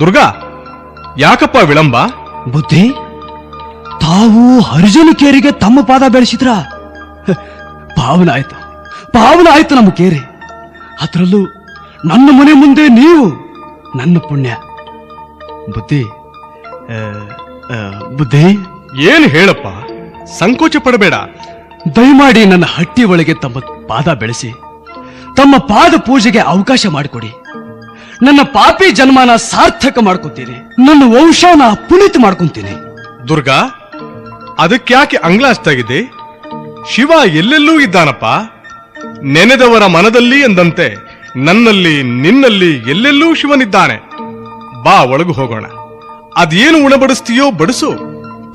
[SPEAKER 5] ದುರ್ಗಾ, ಯಾಕಪ್ಪ ವಿಳಂಬ?
[SPEAKER 6] ಬುದ್ಧಿ, ತಾವು ಹರಿಜನ ಕೇರಿಗೆ ತಮ್ಮ ಪಾದ ಬೆಳೆಸಿದ್ರ? ಪಾವನ ಆಯ್ತು, ಪಾವನ ಆಯ್ತು ನಮ್ಮ ಕೇರಿ. ಅದರಲ್ಲೂ ನನ್ನ ಮನೆ ಮುಂದೆ ನೀವು. ನನ್ನ ಪುಣ್ಯ. ಬುದ್ಧಿ, ಬುದ್ಧಿ,
[SPEAKER 5] ಏನು ಹೇಳಪ್ಪ, ಸಂಕೋಚ ಪಡಬೇಡ.
[SPEAKER 6] ದಯಮಾಡಿ ನನ್ನ ಹಟ್ಟಿ ಒಳಗೆ ತಮ್ಮ ಪಾದ ಬೆಳೆಸಿ ತಮ್ಮ ಪಾದ ಪೂಜೆಗೆ ಅವಕಾಶ ಮಾಡಿಕೊಡಿ. ನನ್ನ ಪಾಪಿ ಜನ್ಮನ ಸಾರ್ಥಕ ಮಾಡ್ಕೊತೀನಿ. ನನ್ನ ವಂಶನ ಪುನೀತ ಮಾಡ್ಕೊಂತೀನಿ.
[SPEAKER 5] ದುರ್ಗಾ, ಅದಕ್ಯಾಕೆ ಅಂಗ್ಲಾಸ್ತಾಗಿದೆ? ಶಿವ ಎಲ್ಲೆಲ್ಲೂ ಇದ್ದಾನಪ್ಪ. ನೆನೆದವರ ಮನದಲ್ಲಿ ಎಂದಂತೆ ನನ್ನಲ್ಲಿ ನಿನ್ನಲ್ಲಿ ಎಲ್ಲೆಲ್ಲೂ ಶಿವನಿದ್ದಾನೆ. ಬಾ, ಒಳಗು ಹೋಗೋಣ. ಅದೇನು ಉಣಬಡಿಸ್ತೀಯೋ ಬಡಿಸು.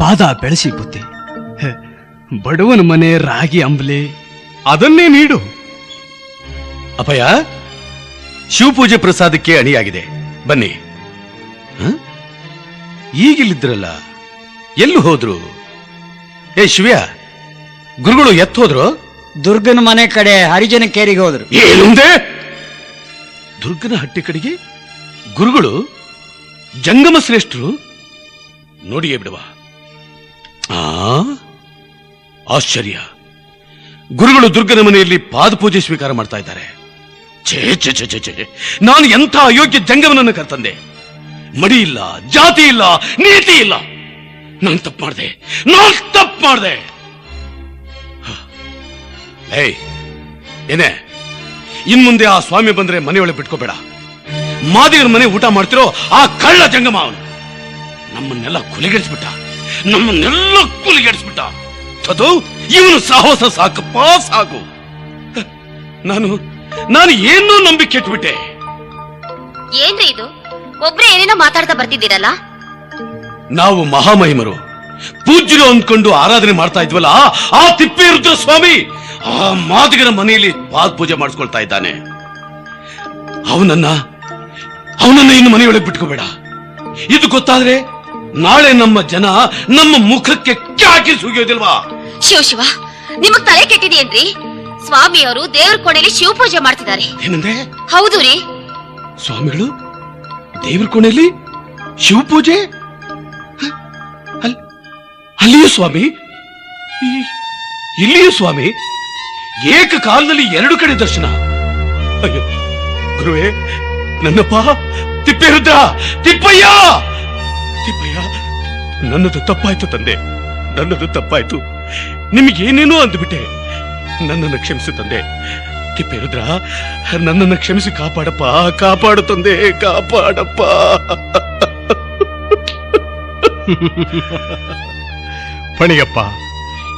[SPEAKER 6] ಪಾದ ಬೆಳೆಸಿ ಬುದ್ಧಿ. ಬಡವನ ಮನೆ ರಾಗಿ ಅಂಬಲಿ
[SPEAKER 5] ಅದನ್ನೇ ನೀಡು.
[SPEAKER 6] ಅಪಯ, ಶಿವಪೂಜೆ ಪ್ರಸಾದಕ್ಕೆ ಅಣಿಯಾಗಿದೆ, ಬನ್ನಿ. ಈಗಿಲ್ಲಿದ್ರಲ್ಲ, ಎಲ್ಲೂ ಹೋದ್ರು? ಏ ಶಿವ್ಯ, ಗುರುಗಳು ಹೋದ್ರು?
[SPEAKER 9] ದುರ್ಗನ ಮನೆ ಕಡೆ ಹರಿಜನ ಕೇರಿಗೆ ಹೋದ್ರು.
[SPEAKER 6] ಏನಂದೆ? ದುರ್ಗನ ಹಟ್ಟಿ ಕಡೆಗೆ ಗುರುಗಳು? ಜಂಗಮ ಶ್ರೇಷ್ಠರು? ನೋಡಿಯೇ ಬಿಡುವ. ಆಶ್ಚರ್ಯ. ಗುರುಗಳು ದುರ್ಗನ ಮನೆಯಲ್ಲಿ ಪಾದಪೂಜೆ ಸ್ವೀಕಾರ ಮಾಡ್ತಾ ಇದ್ದಾರೆ. ಛೇ ಛೇ ಛೇ ಛೇ ಛೇ, ನಾನು ಎಂಥ ಅಯೋಗ್ಯ ಜಂಗಮನನ್ನು ಕರ್ತಂದೆ. ಮಡಿ ಇಲ್ಲ, ಜಾತಿ ಇಲ್ಲ, ನೀತಿ ಇಲ್ಲ. ನಾನು ತಪ್ಪು ಮಾಡಿದೆ. ಏಯ್, ಏನೇ, ಇನ್ ಮುಂದೆ ಆ ಸ್ವಾಮಿ ಬಂದ್ರೆ ಮನೆಯೊಳಗೆ ಬಿಟ್ಕೋಬೇಡ. ಮಾದಿಗರ ಮನೆ ಊಟ ಮಾಡ್ತಿರೋ ಆ ಕಳ್ಳ ಜಂಗಮ ಅವನು ನಮ್ಮನ್ನೆಲ್ಲ ಕುಲಿಗೆಡಿಸ್ಬಿಟ್ಟ. ಅದು ಇವನು ಸಾಹಸ ಸಾಕಪ್ಪ, ಸಾಕು. ನಾನು ಏನೋ ನಂಬಿಕೆ ಕೆಟ್ಬಿಟ್ಟೆ.
[SPEAKER 4] ಏನ್ರಿ ಇದು? ಒಬ್ರೇ ಏನೇನೋ ಮಾತಾಡ್ತಾ ಬರ್ತಿದ್ದೀರಲ್ಲ?
[SPEAKER 6] ನಾವು ಮಹಾಮಹಿಮರು, ಪೂಜ್ಯರು ಅಂದ್ಕೊಂಡು ಆರಾಧನೆ ಮಾಡ್ತಾ ಇದ್ವಲ್ಲ, ಆ ತಿಪ್ಪೇರುದ್ರ ಸ್ವಾಮಿ ಆ ಮಾದಿಗರ ಮನೆಯಲ್ಲಿ ಪಾದ ಪೂಜೆ ಮಾಡಿಸ್ಕೊಳ್ತಾ ಇದ್ದಾನೆ. ಅವನನ್ನ ಇನ್ನು ಮನೆಯೊಳಗೆ ಬಿಟ್ಕೋಬೇಡ. ಇದು ಗೊತ್ತಾದ್ರೆ ನಾಳೆ ನಮ್ಮ ಜನ ನಮ್ಮ ಮುಖಕ್ಕೆ ಹಾಕಿ ಸುಗಿಯೋದಿಲ್ವಾ?
[SPEAKER 4] ಶಿವ ನಿಮಗ್ ತಲೆ ಕೆಟ್ಟಿದೆಯೇನ್ರಿ? ಸ್ವಾಮಿಯವರು ದೇವ್ರ ಕೋಣೆಯಲ್ಲಿ ಶಿವ ಪೂಜೆ ಮಾಡ್ತಿದ್ದಾರೆ.
[SPEAKER 6] ಏನಂದ್ರೆ?
[SPEAKER 4] ಹೌದು ರೀ.
[SPEAKER 6] ಸ್ವಾಮಿಗಳು ದೇವ್ರ ಕೋಣೆಯಲ್ಲಿ ಶಿವ ಪೂಜೆ? ಅಲ್ಲಿಯೂ ಸ್ವಾಮಿ, ಇಲ್ಲಿಯೂ ಸ್ವಾಮಿ, ಏಕಕಾಲದಲ್ಲಿ 2 ಕಡೆ ದರ್ಶನ. ಅಯ್ಯೋ ಗುರುವೇ, ನನ್ನಪ್ಪ ತಿಪ್ಪೇರುದ್ರ, ತಿಪ್ಪಯ್ಯ, ನನ್ನದು ತಪ್ಪಾಯ್ತು ತಂದೆ, ನನ್ನದು ತಪ್ಪಾಯ್ತು. ನಿಮಗೇನೇನೋ ಅಂದ್ಬಿಟ್ಟೆ, ನನ್ನನ್ನು ಕ್ಷಮಿಸು ತಂದೆ. ತಿಪ್ಪೇರುದ್ರ, ನನ್ನನ್ನು ಕ್ಷಮಿಸಿ ಕಾಪಾಡಪ್ಪ, ಕಾಪಾಡು ತಂದೆ, ಕಾಪಾಡಪ್ಪ.
[SPEAKER 5] ಪಣಿಯಪ್ಪ,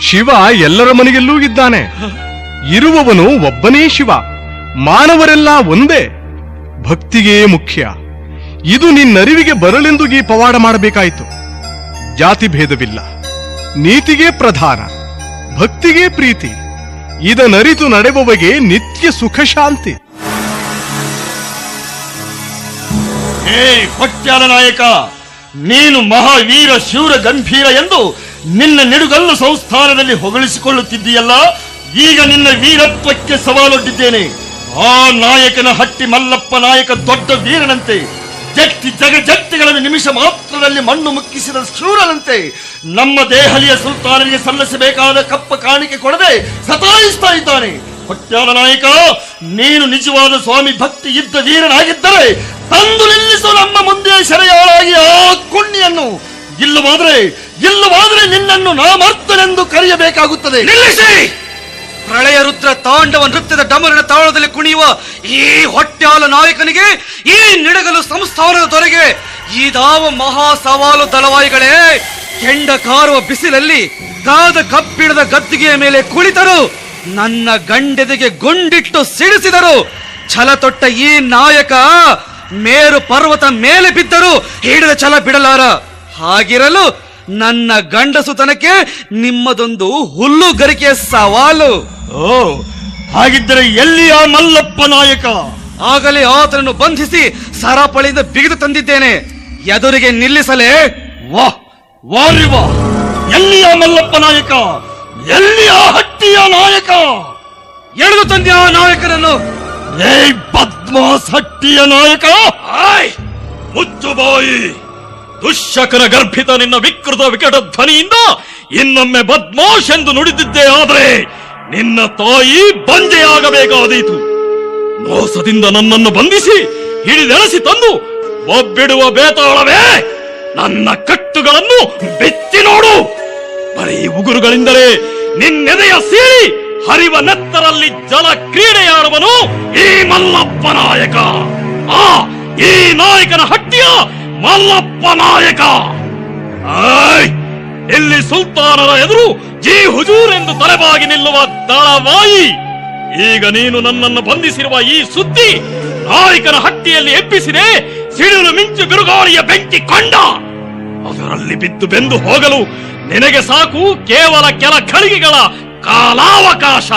[SPEAKER 5] ಶಿವ ಎಲ್ಲರ ಮನೆಯಲ್ಲೂ ಇದ್ದಾನೆ. ಇರುವವನು ಒಬ್ಬನೇ ಶಿವ. ಮಾನವರೆಲ್ಲ ಒಂದೇ. ಭಕ್ತಿಗೇ ಮುಖ್ಯ. ಇದು ನಿನ್ನರಿವಿಗೆ ಬರಲೆಂದು ಈ ಪವಾಡ ಮಾಡಬೇಕಾಯಿತು. ಜಾತಿ ಭೇದವಿಲ್ಲ, ನೀತಿಗೆ ಪ್ರಧಾನ, ಭಕ್ತಿಗೆ ಪ್ರೀತಿ. ಇದನರಿತು ನಡೆಯುವವಗೆ ನಿತ್ಯ ಸುಖ ಶಾಂತಿ.
[SPEAKER 12] ಹೊಟ್ಯಾಲ ನಾಯಕ, ನೀನು ಮಹಾವೀರ ಶೂರ ಗಂಭೀರ ಎಂದು ನಿನ್ನ ನಿಡುಗಲ್ಲು ಸಂಸ್ಥಾನದಲ್ಲಿ ಹೊಗಳಿಸಿಕೊಳ್ಳುತ್ತಿದ್ದೀಯಲ್ಲ, ಈಗ ನಿನ್ನ ವೀರತ್ವಕ್ಕೆ ಸವಾಲೊಡ್ಡಿದ್ದೇನೆ. ಆ ನಾಯಕನ ಹಟ್ಟಿ ಮಲ್ಲಪ್ಪ ನಾಯಕ ದೊಡ್ಡ ವೀರನಂತೆ, ಜಗಜತ್ತಿಗಳನ್ನು ನಿಮಿಷ ಮಾತ್ರದಲ್ಲಿ ಮಣ್ಣು ಮುಕ್ಕಿಸಿದ ಶೂರನಂತೆ ನಮ್ಮ ದೆಹಲಿಯ ಸುಲ್ತಾನರಿಗೆ ಸಲ್ಲಿಸಬೇಕಾದ ಕಪ್ಪ ಕಾಣಿಕೆ ಕೊಡದೆ ಸತಾಯಿಸ್ತಾ ಇದ್ದಾನೆ. ಹೊಟ್ಯಾಲ ನಾಯಕ, ನೀನು ನಿಜವಾದ ಸ್ವಾಮಿ ಭಕ್ತಿ ಇದ್ದ ವೀರನಾಗಿದ್ದರೆ ತಂದು ನಿಲ್ಲಿಸು ನಮ್ಮ ಮುಂದೆ ಸೆರೆಯಾಳಾಗಿ ಆ ಕುಣ್ಣಿಯನ್ನು. ಇಲ್ಲವಾದರೆ ನಿನ್ನನ್ನು ನಾಮರ್ಥನೆಂದು ಕರೆಯಬೇಕಾಗುತ್ತದೆ.
[SPEAKER 3] ನಿಲ್ಲಿಸಿ! ಪ್ರಳಯ ರುದ್ರ ತಾಂಡವ ನೃತ್ಯದ ಡಮರಿನ ತಾಳದಲ್ಲಿ ಕುಣಿಯುವ ಈ ಹೊಟ್ಯಾಲ ನಾಯಕನಿಗೆ, ಈ ನಿಡಗಲು ಸಂಸ್ಥಾನದ ದೊರೆಗೆ ಇದಾವ ಮಹಾ ಸವಾಲು ದಳವಾಯಿಗಳೇ. ಕೆಂಡ ಕಾರುವ ಬಿಸಿಲಲ್ಲಿ ಕಾದ ಕಬ್ಬಿಣದ ಗದ್ದಿಗೆಯ ಮೇಲೆ ಕುಳಿತರು, ನನ್ನ ಗಂಡೆದೆಗೆ ಗುಂಡಿಟ್ಟು ಸಿಡಿಸಿದರು. ಛಲ ತೊಟ್ಟ ಈ ನಾಯಕ ಮೇರು ಪರ್ವತ ಮೇಲೆ ಬಿದ್ದರು, ಹಿಡಿದ ಛಲ ಬಿಡಲಾರ. ಹಾಗಿರಲು ನನ್ನ ಗಂಡಸುತನಕ್ಕೆ ನಿಮ್ಮದೊಂದು ಹುಲ್ಲುಗರಿಕೆಯ ಸವಾಲು.
[SPEAKER 12] ಓ, ಹಾಗಿದ್ದರೆ ಎಲ್ಲಿ ಆ ಮಲ್ಲಪ್ಪ ನಾಯಕ?
[SPEAKER 3] ಆಗಲೇ ಆತನನ್ನು ಬಂಧಿಸಿ ಸರಪಳಿಯಿಂದ ಬಿಗಿದು ತಂದಿದ್ದೇನೆ. ಎದುರಿಗೆ ನಿಲ್ಲಿಸಲೇ?
[SPEAKER 12] ವಾರಿವ, ಎಲ್ಲಿ ಆ ಮಲ್ಲಪ್ಪ ನಾಯಕ? ಎಲ್ಲಿ ಆ ಹಟ್ಟಿಯ ನಾಯಕ?
[SPEAKER 3] ಎಳೆದು ತಂದೆ ಆ ನಾಯಕನನ್ನು.
[SPEAKER 12] ಬದ್ಮಾಸ್ ಹಟ್ಟಿಯ ನಾಯಕ,
[SPEAKER 6] ಮುಚ್ಚು ಬಾಯಿ! ದುಶ್ಶಕನ ಗರ್ಭಿತ ನಿನ್ನ ವಿಕೃತ ವಿಕಟ ಧ್ವನಿಯಿಂದ ಇನ್ನೊಮ್ಮೆ ಬದ್ಮಾಶ್ ಎಂದು ನುಡಿದಿದ್ದೆ. ಆದರೆ ನಿನ್ನ ತಾಯಿ ಬಂಜೆಯಾಗಬೇಕಾದೀತು. ಮೋಸದಿಂದ ನನ್ನನ್ನು ಬಂಧಿಸಿ ಹಿಡಿದೆಳಸಿ ತಂದು ಒಬ್ಬಿಡುವ ಬೇತಾಳವೇ, ನನ್ನ ಕಟ್ಟುಗಳನ್ನು ಬೆಚ್ಚಿ ನೋಡು. ಬರೀ ಉಗುರುಗಳಿಂದಲೇ ನಿನ್ನೆದೆಯ ಸೀಳಿ ಹರಿವ ನೆತ್ತರಲ್ಲಿ ಜಲ ಕ್ರೀಡೆಯಾಡುವನು ಈ ಮಲ್ಲಪ್ಪ ನಾಯಕ. ಈ ನಾಯಕನ ಹಟ್ಟಿಯ ಮಲ್ಲಪ್ಪ ನಾಯಕ. ಇಲ್ಲಿ ಸುಲ್ತಾನರ ಎದುರು ಜಿ ಹುಜೂರ್ ಎಂದು ತಲೆಬಾಗಿ ನಿಲ್ಲುವ ದಳವಾಯಿ. ಈಗ ನೀನು ನನ್ನನ್ನು ಬಂಧಿಸಿರುವ ಈ ಸುದ್ದಿ ನಾಯಕನ ಹಟ್ಟಿಯಲ್ಲಿ ಎಬ್ಬಿಸಿದೆ. ಸಿಡಿಲು ಮಿಂಚು ಬಿರುಗಾಳಿಯ ಬೆಂಕಿ ಕೊಂಡ. ಅದರಲ್ಲಿ ಬಿದ್ದು ಬೆಂದು ಹೋಗಲು ನಿನಗೆ ಸಾಕು ಕೇವಲ ಕೆಲ ಘಳಿಗೆಗಳ ಕಾಲಾವಕಾಶ.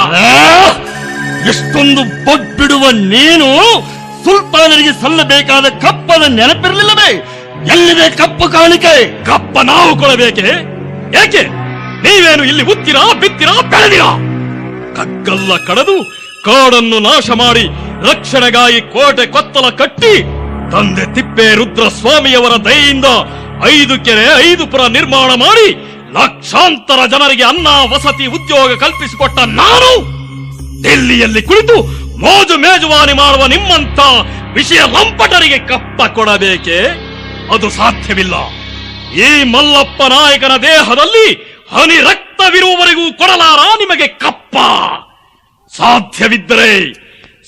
[SPEAKER 12] ಎಷ್ಟೊಂದು ಬೊಬ್ಬಿಡುವ ನೀನು ಸುಲ್ತಾನರಿಗೆ ಸಲ್ಲಬೇಕಾದ ಕಪ್ಪದ ನೆನಪಿರಲಿಲ್ಲವೇ? ಎಲ್ಲಿದೆ ಕಪ್ಪು ಕಾಣಿಕೆ?
[SPEAKER 6] ಕಪ್ಪ ನಾವು ಕೊಡಬೇಕೆ? ಏಕೆ? ನೀವೇನು ಇಲ್ಲಿ ಉತ್ತಿರಾ, ಬಿತ್ತಿರಾ, ಬೆಳೆದಿರಾ? ಕಗ್ಗಲ್ಲ ಕಡದು ಕಾಡನ್ನು ನಾಶ ಮಾಡಿ ರಕ್ಷಣೆಗಾಗಿ ಕೋಟೆ ಕೊತ್ತಲ ಕಟ್ಟಿ ತಂದೆ ತಿಪ್ಪೆ ರುದ್ರ ಸ್ವಾಮಿಯವರ ದಯೆಯಿಂದ 5 ಕೆರೆ 5 ಪುರ ನಿರ್ಮಾಣ ಮಾಡಿ ಲಕ್ಷಾಂತರ ಜನರಿಗೆ ಅನ್ನ ವಸತಿ ಉದ್ಯೋಗ ಕಲ್ಪಿಸಿಕೊಟ್ಟ ನಾನು ದಿಲ್ಲಿಯಲ್ಲಿ ಕುಳಿತು ಮೋಜು ಮೇಜುವಾನಿ ಮಾಡುವ ನಿಮ್ಮಂತ ವಿಷಯ ಲಂಪಟರಿಗೆ ಕಪ್ಪ ಕೊಡಬೇಕೆ? ಅದು ಸಾಧ್ಯವಿಲ್ಲ. ಈ ಮಲ್ಲಪ್ಪ ನಾಯಕನ ದೇಹದಲ್ಲಿ ಹನಿ ರಕ್ತವಿರುವವರೆಗೂ ಕೊಡಲಾರ ನಿಮಗೆ ಕಪ್ಪ.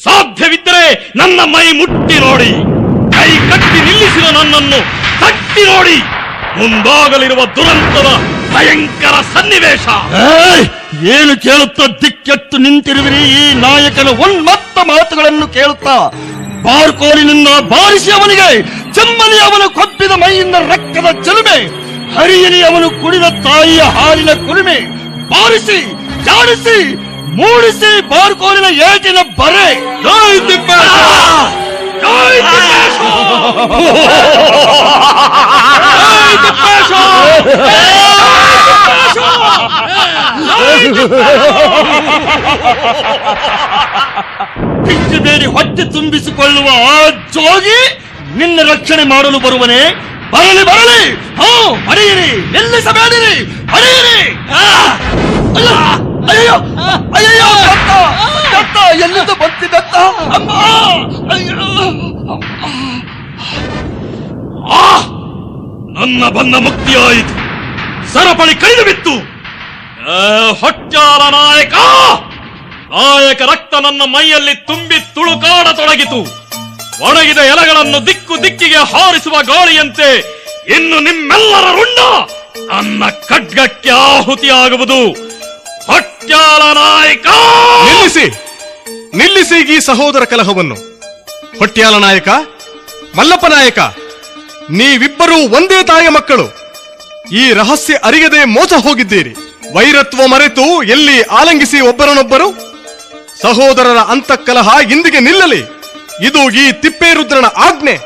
[SPEAKER 6] ಸಾಧ್ಯವಿದ್ದರೆ ನನ್ನ ಮೈ ಮುಟ್ಟಿ ನೋಡಿ, ಕೈ ಕಟ್ಟಿ ನಿಲ್ಲಿಸಿದ ನನ್ನನ್ನು ತಟ್ಟಿ ನೋಡಿ. ಮುಂದಾಗಲಿರುವ ದುರಂತದ ಭಯಂಕರ ಸನ್ನಿವೇಶ.
[SPEAKER 12] ಏನು ಕೇಳುತ್ತಾ ದಿಕ್ಕೆಟ್ಟು ನಿಂತಿರುವಿರಿ? ಈ ನಾಯಕನ ಉನ್ಮತ್ತ ಮಾತುಗಳನ್ನು ಕೇಳುತ್ತಾ ಬಾರ್ಕೋಲಿನಿಂದ ಬಾರಿಸಿ ಅವನಿಗೆ ಚೆಮ್ಮಲಿ ಅವನು ಕೊಬ್ಬಿದ ಮೈಯಿಂದ ರಕ್ತದ ಚೆಲುಮೆ, ಹರಿಯಲಿ ಅವನು ಕುಡಿದ ತಾಯಿಯ ಹಾಲಿನ ಕುರಿಮೆ, ಬಾರಿಸಿ ಜಾಡಿಸಿ ಮೂಡಿಸಿ ಬಾರ್ಕೋಲಿನ ಏಟಿನ ಬರೆ. ಜೈ ತಿಪ್ಪೇಶ! ಜೈ ತಿಪ್ಪೇಶ! ಜೈ ತಿಪ್ಪೇಶ! ಕಿಚ್ಚಬೇಡಿ ಹೊಟ್ಟೆ ತುಂಬಿಸಿಕೊಳ್ಳುವ ಆ ಜೋಗಿ ನಿನ್ನ ರಕ್ಷಣೆ ಮಾಡಲು ಬರುವನೆ. ಬರಲಿ ಬರಲಿ, ಹೊಡೆಯಿರಿ, ನಿಲ್ಲಿಸಬೇಡಿರಿ, ಹೊಡೆಯಿರಿ. ಅಯ್ಯೋ ಅಯ್ಯೋ, ದತ್ತ ಎಲ್ಲಿಂದ ಬಂತಿದತ್ತ? ಅಮ್ಮ, ನನ್ನ ಬಂದ ಮುಕ್ತಿಯಾಯಿತು. ಸರಪಳಿ ಕೈದು ಬಿತ್ತು. ಹೊಟ್ಟಾರ ನಾಯಕ ರಕ್ತ ನನ್ನ ಮೈಯಲ್ಲಿ ತುಂಬಿ ತುಳುಕಾಡತೊಡಗಿತು. ಒಣಗಿದ ಎಲೆಗಳನ್ನು ದಿಕ್ಕು ದಿಕ್ಕಿಗೆ ಹಾರಿಸುವ ಗಾಳಿಯಂತೆ ಇನ್ನು ನಿಮ್ಮೆಲ್ಲರ ರುಂಡ ನನ್ನ ಖಡ್ಗಕ್ಕೆ ಆಹುತಿಯಾಗುವುದು. ಹೊಟ್ಯಾಲ ನಾಯಕ!
[SPEAKER 5] ನಿಲ್ಲಿಸಿ ಈ ಸಹೋದರ ಕಲಹವನ್ನು. ಹೊಟ್ಯಾಲ ನಾಯಕ, ಮಲ್ಲಪ್ಪ ನಾಯಕ, ನೀವಿಬ್ಬರೂ ಒಂದೇ ತಾಯಿಯ ಮಕ್ಕಳು. ಈ ರಹಸ್ಯ ಅರಿಯದೆ ಮೋಸ ಹೋಗಿದ್ದೀರಿ. ವೈರತ್ವ ಮರೆತು ಎಲ್ಲಿ ಆಲಂಗಿಸಿ ಒಬ್ಬರನ್ನೊಬ್ಬರು. ಸಹೋದರರ ಅಂತಃಕಲಹ ಇಂದಿಗೆ ನಿಲ್ಲಲಿ. ಇದು ಈ ತಿಪ್ಪೇರುದ್ರನ ಆಜ್ಞೆ.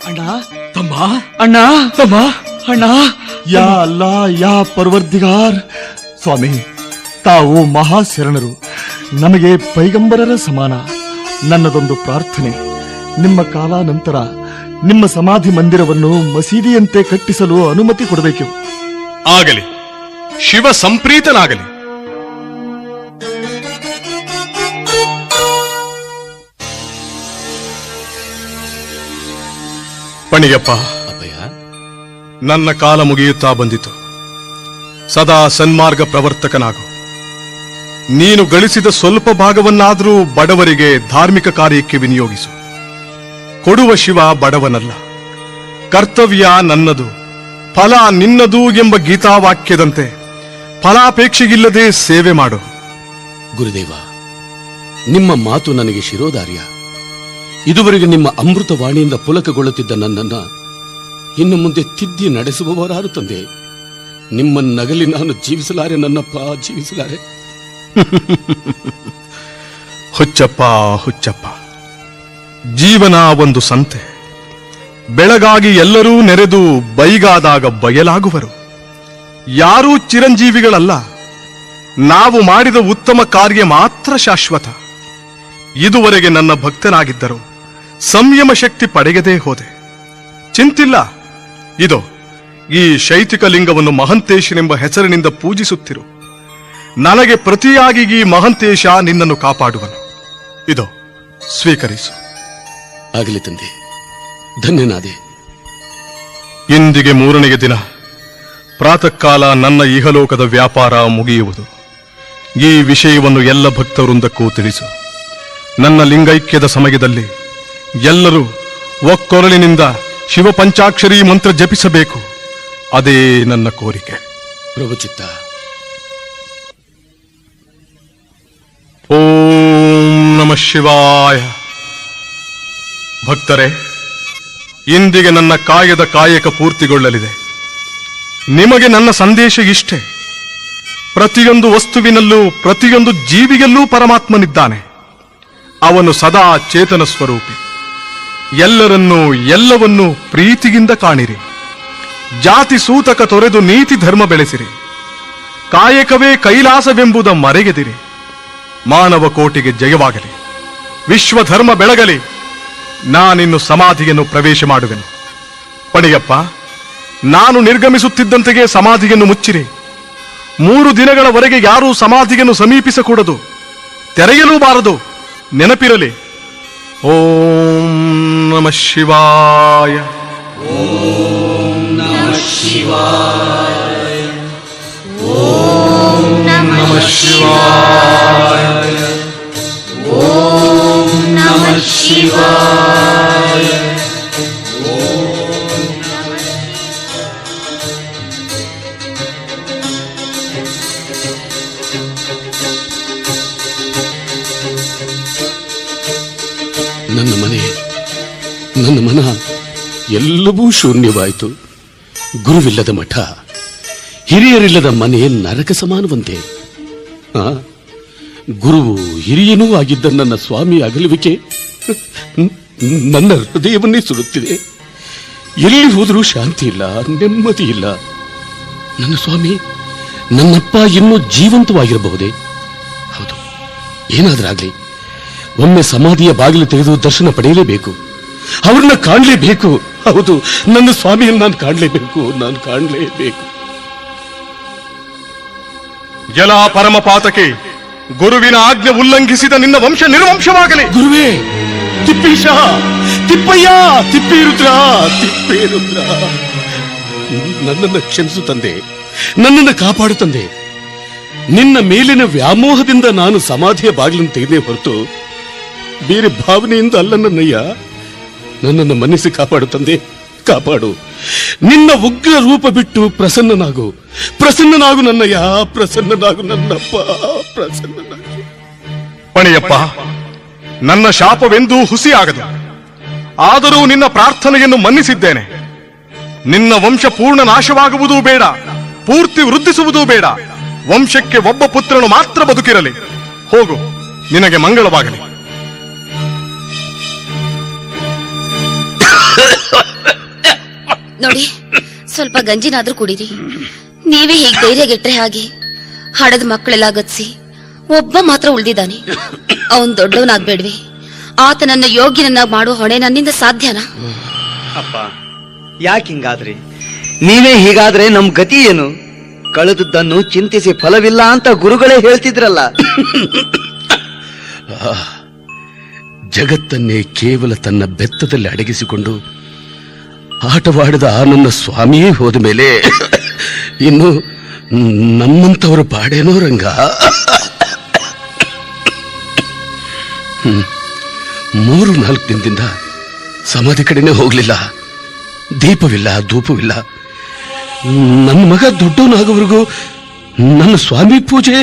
[SPEAKER 12] ಅಣ್ಣ ತಮ್ಮ, ಅಣ್ಣ ತಮ್ಮ, ಅಣ್ಣ. ಯಾ ಅಲ್ಲಾ, ಯಾ ಪರ್ವರ್ದಿಗಾರ್. ಸ್ವಾಮಿ, ತಾವು ಮಹಾಶರಣರು, ನಮಗೆ ಪೈಗಂಬರರ ಸಮಾನ. ನನ್ನದೊಂದು ಪ್ರಾರ್ಥನೆ. ನಿಮ್ಮ ಕಾಲಾನಂತರ ನಿಮ್ಮ ಸಮಾಧಿ ಮಂದಿರವನ್ನು ಮಸೀದಿಯಂತೆ ಕಟ್ಟಿಸಲು ಅನುಮತಿ ಕೊಡಬೇಕು.
[SPEAKER 5] ಆಗಲಿ, ಶಿವ ಸಂಪ್ರೀತನಾಗಲಿ. ಪಣಿಯಪ್ಪ, ನನ್ನ ಕಾಲ ಮುಗಿಯುತ್ತಾ ಬಂದಿತು. ಸದಾ ಸನ್ಮಾರ್ಗ ಪ್ರವರ್ತಕನಾಗು. ನೀನು ಗಳಿಸಿದ ಸ್ವಲ್ಪ ಭಾಗವನ್ನಾದರೂ ಬಡವರಿಗೆ ಧಾರ್ಮಿಕ ಕಾರ್ಯಕ್ಕೆ ವಿನಿಯೋಗಿಸು. ಕೊಡುವ ಶಿವ ಬಡವನಲ್ಲ. ಕರ್ತವ್ಯ ನನ್ನದು, ಫಲ ನಿನ್ನದು ಎಂಬ ಗೀತಾವಾಕ್ಯದಂತೆ ಫಲಾಪೇಕ್ಷೆಗಿಲ್ಲದೆ ಸೇವೆ ಮಾಡು.
[SPEAKER 11] ಗುರುದೇವ, ನಿಮ್ಮ ಮಾತು ನನಗೆ ಶಿರೋಧಾರ್ಯ. ಇದುವರೆಗೆ ನಿಮ್ಮ ಅಮೃತವಾಣಿಯಿಂದ ಪುಲಕಗೊಳ್ಳುತ್ತಿದ್ದ ನನ್ನನ್ನ ಇನ್ನು ಮುಂದೆ ತಿದ್ದಿ ನಡೆಸುವವರಾರು ತಂದೆ. ನಿಮ್ಮ ನಗಲಿ ನಾನು ಜೀವಿಸಲಾರೆ ನನ್ನಪ್ಪ, ಜೀವಿಸಲಾರೆ.
[SPEAKER 5] ಹುಚ್ಚಪ್ಪ, ಹುಚ್ಚಪ್ಪ, ಜೀವನ ಒಂದು ಸಂತೆ. ಬೆಳಗಾಗಿ ಎಲ್ಲರೂ ನೆರೆದು ಬೈಗಾದಾಗ ಬಯಲಾಗುವರು. ಯಾರೂ ಚಿರಂಜೀವಿಗಳಲ್ಲ. ನಾವು ಮಾಡಿದ ಉತ್ತಮ ಕಾರ್ಯ ಮಾತ್ರ ಶಾಶ್ವತ. ಇದುವರೆಗೆ ನನ್ನ ಭಕ್ತನಾಗಿದ್ದರು ಸಂಯಮ ಶಕ್ತಿ ಪಡೆಯದೇ ಹೋದೆ. ಚಿಂತಿಲ್ಲ. ಇದೋ ಈ ಶೈತಿಕ ಲಿಂಗವನ್ನು ಮಹಂತೇಶನೆಂಬ ಹೆಸರಿನಿಂದ ಪೂಜಿಸುತ್ತಿರು. ನನಗೆ ಪ್ರತಿಯಾಗಿ ಈ ಮಹಂತೇಶ ನಿನ್ನನ್ನು ಕಾಪಾಡುವನು. ಇದೋ ಸ್ವೀಕರಿಸು.
[SPEAKER 11] ಆಗಲಿ ತಂದೆ, ಧನ್ಯನಾದೆ.
[SPEAKER 5] ಇಂದಿಗೆ 3ನೇ ದಿನ ಪ್ರಾತಃ ಕಾಲ ನನ್ನ ಇಹಲೋಕದ ವ್ಯಾಪಾರ ಮುಗಿಯುವುದು. ಈ ವಿಷಯವನ್ನು ಎಲ್ಲ ಭಕ್ತವೃಂದಕ್ಕೂ ತಿಳಿಸು. ನನ್ನ ಲಿಂಗೈಕ್ಯದ ಸಮಯದಲ್ಲಿ ಎಲ್ಲರೂ ಒಕ್ಕೊರಳಿನಿಂದ ಶಿವಪಂಚಾಕ್ಷರಿ ಮಂತ್ರ ಜಪಿಸಬೇಕು. ಅದೇ ನನ್ನ ಕೋರಿಕೆ.
[SPEAKER 11] ಪ್ರಭುಚಿತ್ತ.
[SPEAKER 5] ಓಂ ನಮಃ ಶಿವಾಯ. ಭಕ್ತರೇ, ಇಂದಿಗೆ ನನ್ನ ಕಾಯದ ಕಾಯಕ ಪೂರ್ತಿಗೊಳ್ಳಲಿದೆ. ನಿಮಗೆ ನನ್ನ ಸಂದೇಶ ಇಷ್ಟೇ. ಪ್ರತಿಯೊಂದು ವಸ್ತುವಿನಲ್ಲೂ ಪ್ರತಿಯೊಂದು ಜೀವಿಯಲ್ಲೂ ಪರಮಾತ್ಮನಿದ್ದಾನೆ. ಅವನು ಸದಾ ಚೇತನ ಸ್ವರೂಪಿ. ಎಲ್ಲರನ್ನೂ ಎಲ್ಲವನ್ನೂ ಪ್ರೀತಿಯಿಂದ ಕಾಣಿರಿ. ಜಾತಿ ಸೂತಕ ತೊರೆದು ನೀತಿ ಧರ್ಮ ಬೆಳೆಸಿರಿ. ಕಾಯಕವೇ ಕೈಲಾಸವೆಂಬುದ ಮರೆಗೆದಿರಿ. ಮಾನವ ಕೋಟಿಗೆ ಜಯವಾಗಲಿ. ವಿಶ್ವಧರ್ಮ ಬೆಳಗಲಿ. ನಾನಿನ್ನು ಸಮಾಧಿಯನ್ನು ಪ್ರವೇಶ ಮಾಡುವೆನು. ಪಣಿಯಪ್ಪ, ನಾನು ನಿರ್ಗಮಿಸುತ್ತಿದ್ದಂತೆಯೇ ಸಮಾಧಿಯನ್ನು ಮುಚ್ಚಿರಿ. 3 ದಿನಗಳವರೆಗೆ ಯಾರೂ ಸಮಾಧಿಯನ್ನು ಸಮೀಪಿಸಕೂಡದು, ತೆರೆಯಲೂ ಬಾರದು. ನೆನಪಿರಲಿ. ಓಂ ನಮಃ ಶಿವಾಯ.
[SPEAKER 1] ಓಂ ನಮಃ ಶಿವಾಯ. ಓಂ ನಮಃ ಶಿವಾಯ. ಓಂ ನಮಃ ಶಿವಾಯ.
[SPEAKER 11] ನನ್ನ ಮನ ಎಲ್ಲವೂ ಶೂನ್ಯವಾಯಿತು. ಗುರುವಿಲ್ಲದ ಮಠ, ಹಿರಿಯರಿಲ್ಲದ ಮನೆ ನರಕ ಸಮಾನವಂತೆ. ಗುರುವು ಹಿರಿಯನೂ ಆಗಿದ್ದ ನನ್ನ ಸ್ವಾಮಿ ಅಗಲುವಿಕೆ ನನ್ನ ಹೃದಯವನ್ನೇ ಸುಡುತ್ತಿದೆ. ಎಲ್ಲಿ ಹೋದರೂ ಶಾಂತಿ ಇಲ್ಲ, ನೆಮ್ಮದಿ ಇಲ್ಲ. ನನ್ನ ಸ್ವಾಮಿ, ನನ್ನಪ್ಪ ಇನ್ನೂ ಜೀವಂತವಾಗಿರಬಹುದೇ? ಹೌದು, ಏನಾದ್ರಾಗ್ಲಿ ಒಮ್ಮೆ ಸಮಾಧಿಯ ಬಾಗಿಲು ತೆಗೆದು ದರ್ಶನ ಪಡೆಯಲೇಬೇಕು, ಅವ್ರನ್ನ ಕಾಣಲೇಬೇಕು. ಹೌದು, ನನ್ನ ಸ್ವಾಮಿಯನ್ನು ನಾನು ಕಾಣಲೇಬೇಕು.
[SPEAKER 5] ಜಲ ಪರಮಪಾತಕ್ಕೆ ಗುರುವಿನ ಆಜ್ಞೆ ಉಲ್ಲಂಘಿಸಿದ ನಿನ್ನ ವಂಶ ನಿರ್ವಂಶವಾಗಲಿ.
[SPEAKER 11] ಗುರುವೇ, ತಿಪ್ಪೇಶ, ತಿಪ್ಪಯ್ಯ, ತಿಪ್ಪೇರುದ್ರ, ನನ್ನನ್ನು ಕ್ಷಮಿಸು ತಂದೆ, ನನ್ನನ್ನು ಕಾಪಾಡು ತಂದೆ. ನಿನ್ನ ಮೇಲಿನ ವ್ಯಾಮೋಹದಿಂದ ನಾನು ಸಮಾಧಿಯ ಬಾಗಿಲನ್ನು ತೆಗೆದೇ ಹೊರತು ಬೇರೆ ಭಾವನೆಯಿಂದ ಅಲ್ಲ ನನ್ನಯ್ಯ. ನನ್ನನ್ನು ಮನ್ನಿಸಿ ಕಾಪಾಡು ತಂದೆ, ಕಾಪಾಡು. ನಿನ್ನ ಉಗ್ರ ರೂಪ ಬಿಟ್ಟು ಪ್ರಸನ್ನನಾಗು ನನ್ನಯ್ಯ, ಪ್ರಸನ್ನನಾಗು ನನ್ನಪ್ಪ, ಪ್ರಸನ್ನನಾಗು.
[SPEAKER 5] ಪಣಿಯಪ್ಪ, ನನ್ನ ಶಾಪವೆಂದೂ ಹುಸಿಯಾಗದು. ಆದರೂ ನಿನ್ನ ಪ್ರಾರ್ಥನೆಯನ್ನು ಮನ್ನಿಸಿದ್ದೇನೆ. ನಿನ್ನ ವಂಶ ಪೂರ್ಣ ನಾಶವಾಗುವುದೂ ಬೇಡ, ಪೂರ್ತಿ ವೃದ್ಧಿಸುವುದೂ ಬೇಡ. ವಂಶಕ್ಕೆ ಒಬ್ಬ ಪುತ್ರನು ಮಾತ್ರ ಬದುಕಿರಲಿ. ಹೋಗು, ನಿನಗೆ ಮಂಗಳವಾಗಲಿ.
[SPEAKER 4] ನೋಡಿ, ಸ್ವಲ್ಪ ಗಂಜಿನಾದ್ರೂ ಕುಡೀರಿ. ನೀವೇ ಹೀಗೆ ಧೈರ್ಯಗೆಟ್ರೆ ಹಾಗೆ ಹಡದ ಮಕ್ಕಳೆಲ್ಲ ಗತ್ಸಿ ಒಬ್ಬ ಮಾತ್ರ ಉಳ್ದಿದ್ದಾನೆ. ಅವನ್ ದೊಡ್ಡವನಾಗ್ಬೇಡ್ವೆ? ಆತನನ್ನ ಯೋಗ್ಯನನ್ನಾಗಿ ಮಾಡುವ ಹೊಣೆ ನನ್ನಿಂದ ಸಾಧ್ಯನಾ?
[SPEAKER 7] ಅಪ್ಪ, ಯಾಕಿಂಗಾದ್ರಿ? ನೀವೇ ಹೀಗಾದ್ರೆ ನಮ್ ಗತಿ ಏನು? ಕಳೆದದ್ದನ್ನು ಚಿಂತಿಸಿ ಫಲವಿಲ್ಲ ಅಂತ ಗುರುಗಳೇ ಹೇಳ್ತಿದ್ರಲ್ಲ.
[SPEAKER 11] ಜಗತ್ತನ್ನೇ ಕೇವಲ ತನ್ನ ಬೆತ್ತದಲ್ಲಿ ಅಡಗಿಸಿಕೊಂಡು ಆಟವಾಡಿದ ಆ ನನ್ನ ಸ್ವಾಮಿಯೇ ಹೋದ ಮೇಲೆ ಇನ್ನು ನಮ್ಮಂತವರು ಪಾಡೇನೋ ರಂಗ. 3-4 ದಿನದಿಂದ ಸಮಾಧಿ ಕಡೆನೇ ಹೋಗ್ಲಿಲ್ಲ. ದೀಪವಿಲ್ಲ, ಧೂಪವಿಲ್ಲ. ನನ್ನ ಮಗ ದೊಡ್ಡವನಾಗೋವರೆಗೂ ನನ್ನ ಸ್ವಾಮಿ ಪೂಜೆ.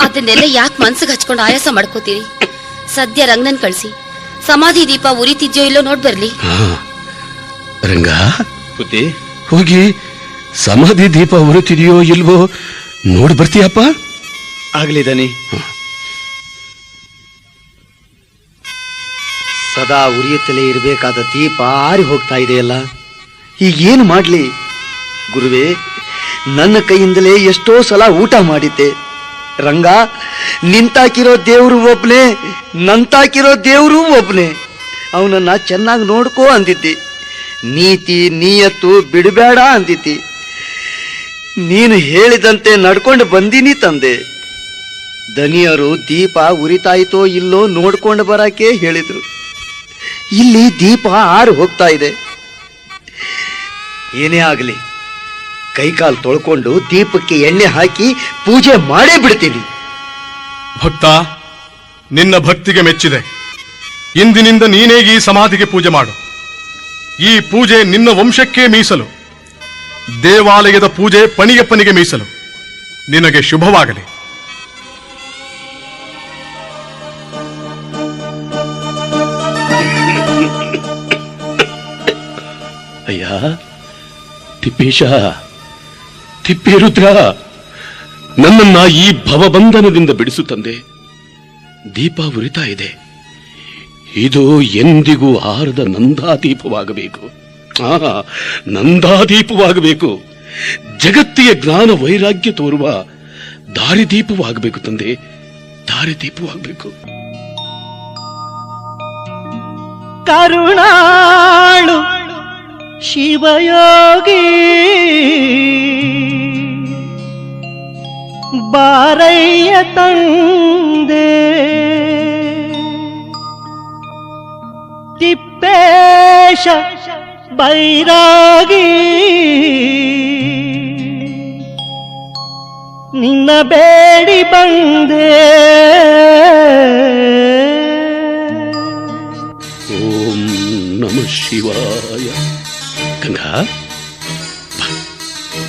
[SPEAKER 4] ಅದನ್ನೆಲ್ಲ ಯಾಕೆ ಮನ್ಸಿಗೆ ಹಚ್ಕೊಂಡು ಆಯಾಸ ಮಾಡ್ಕೋತೀರಿ? ಸದ್ಯ ರಂಗನನ್ ಕಳ್ಸಿ ಸಮಾಧಿ ದೀಪ ಉರಿತಿದ್ಯೋ ಇಲ್ಲೋ ನೋಡ್ ಬರ್ಲಿ.
[SPEAKER 11] ರಂಗ, ಹೋಗಿ ಸಮಾಧಿ ದೀಪ ಉರಿತಿದೆಯೋ ಇಲ್ವೋ ನೋಡ್ ಬರ್ತೀಯಪ್ಪ?
[SPEAKER 7] ಆಗ್ಲಿ ದನಿ. ಸದಾ ಉರಿಯುತ್ತಲೇ ಇರಬೇಕಾದ ದೀಪ ಆರಿ ಹೋಗ್ತಾ ಇದೆಯಲ್ಲ, ಈಗೇನು ಮಾಡ್ಲಿ? ಗುರುವೇ, ನನ್ನ ಕೈಯಿಂದಲೇ ಎಷ್ಟೋ ಸಲ ಊಟ ಮಾಡಿದ್ದೆ. ರಂಗ, ನಿಂತಾಕಿರೋ ದೇವ್ರು ಒಬ್ನೇ, ನಂತಾಕಿರೋ ದೇವ್ರು ಒಬ್ನೇ. ಅವನನ್ನ ಚೆನ್ನಾಗಿ ನೋಡ್ಕೋ ಅಂದಿದ್ದಿ. ನೀತಿ ನೀಯತ್ತು ಬಿಡಬೇಡ ಅಂದಿದ್ದಿ. ನೀನು ಹೇಳಿದಂತೆ ನಡ್ಕೊಂಡು ಬಂದೀನಿ ತಂದೆ. ದನಿಯರು ದೀಪ ಉರಿತಾಯಿತೋ ಇಲ್ಲೋ ನೋಡ್ಕೊಂಡು ಬರಕ್ಕೆ ಹೇಳಿದ್ರು. ಇಲ್ಲಿ ದೀಪ ಆರು ಹೋಗ್ತಾ ಇದೆ. ಏನೇ ಆಗಲಿ, ಕೈಕಾಲು ತೊಳ್ಕೊಂಡು ದೀಪಕ್ಕೆ ಎಣ್ಣೆ ಹಾಕಿ ಪೂಜೆ ಮಾಡೇ ಬಿಡ್ತೀನಿ.
[SPEAKER 5] ಭಕ್ತ, ನಿನ್ನ ಭಕ್ತಿಗೆ ಮೆಚ್ಚಿದೆ. ಇಂದಿನಿಂದ ನೀನೇ ಈ ಸಮಾಧಿಗೆ ಪೂಜೆ ಮಾಡು. ಈ ಪೂಜೆ ನಿನ್ನ ವಂಶಕ್ಕೆ ಮೀಸಲು. ದೇವಾಲಯದ ಪೂಜೆ ಪಣಿಗೆ ಮೀಸಲು. ನಿನಗೆ ಶುಭವಾಗಲಿ.
[SPEAKER 11] ಅಯ್ಯ ತಿಪ್ಪೇಶ, ತಿಪ್ಪೇರುದ್ರ, ನನ್ನನ್ನ ಈ ಭವಬಂಧನದಿಂದ ಬಿಡಿಸು ತಂದೆ. ದೀಪ ಉರಿತಾ ಇದೆ. ಇದು ಎಂದಿಗೂ ಆರದ ನಂದಾದೀಪವಾಗಬೇಕು. ನಂದಾದೀಪವಾಗಬೇಕು. ಜಗತ್ತಿಗೆ ಜ್ಞಾನ ವೈರಾಗ್ಯ ತೋರುವ ದಾರಿದೀಪವಾಗಬೇಕು ತಂದೆ, ದಾರಿದೀಪವಾಗಬೇಕು.
[SPEAKER 2] ಕರುಣಾಳು ಶಿವಯೋಗಿ ಬಾರಯ್ಯ ತಂದೆ, ತಿಪ್ಪೇಶ ಬೈರಾಗಿ ನಿನ್ನ ಬೇಡಿ ಬಂದೆ.
[SPEAKER 11] ಓಂ ನಮಃ ಶಿವಾಯ. ಗಂಗಾ,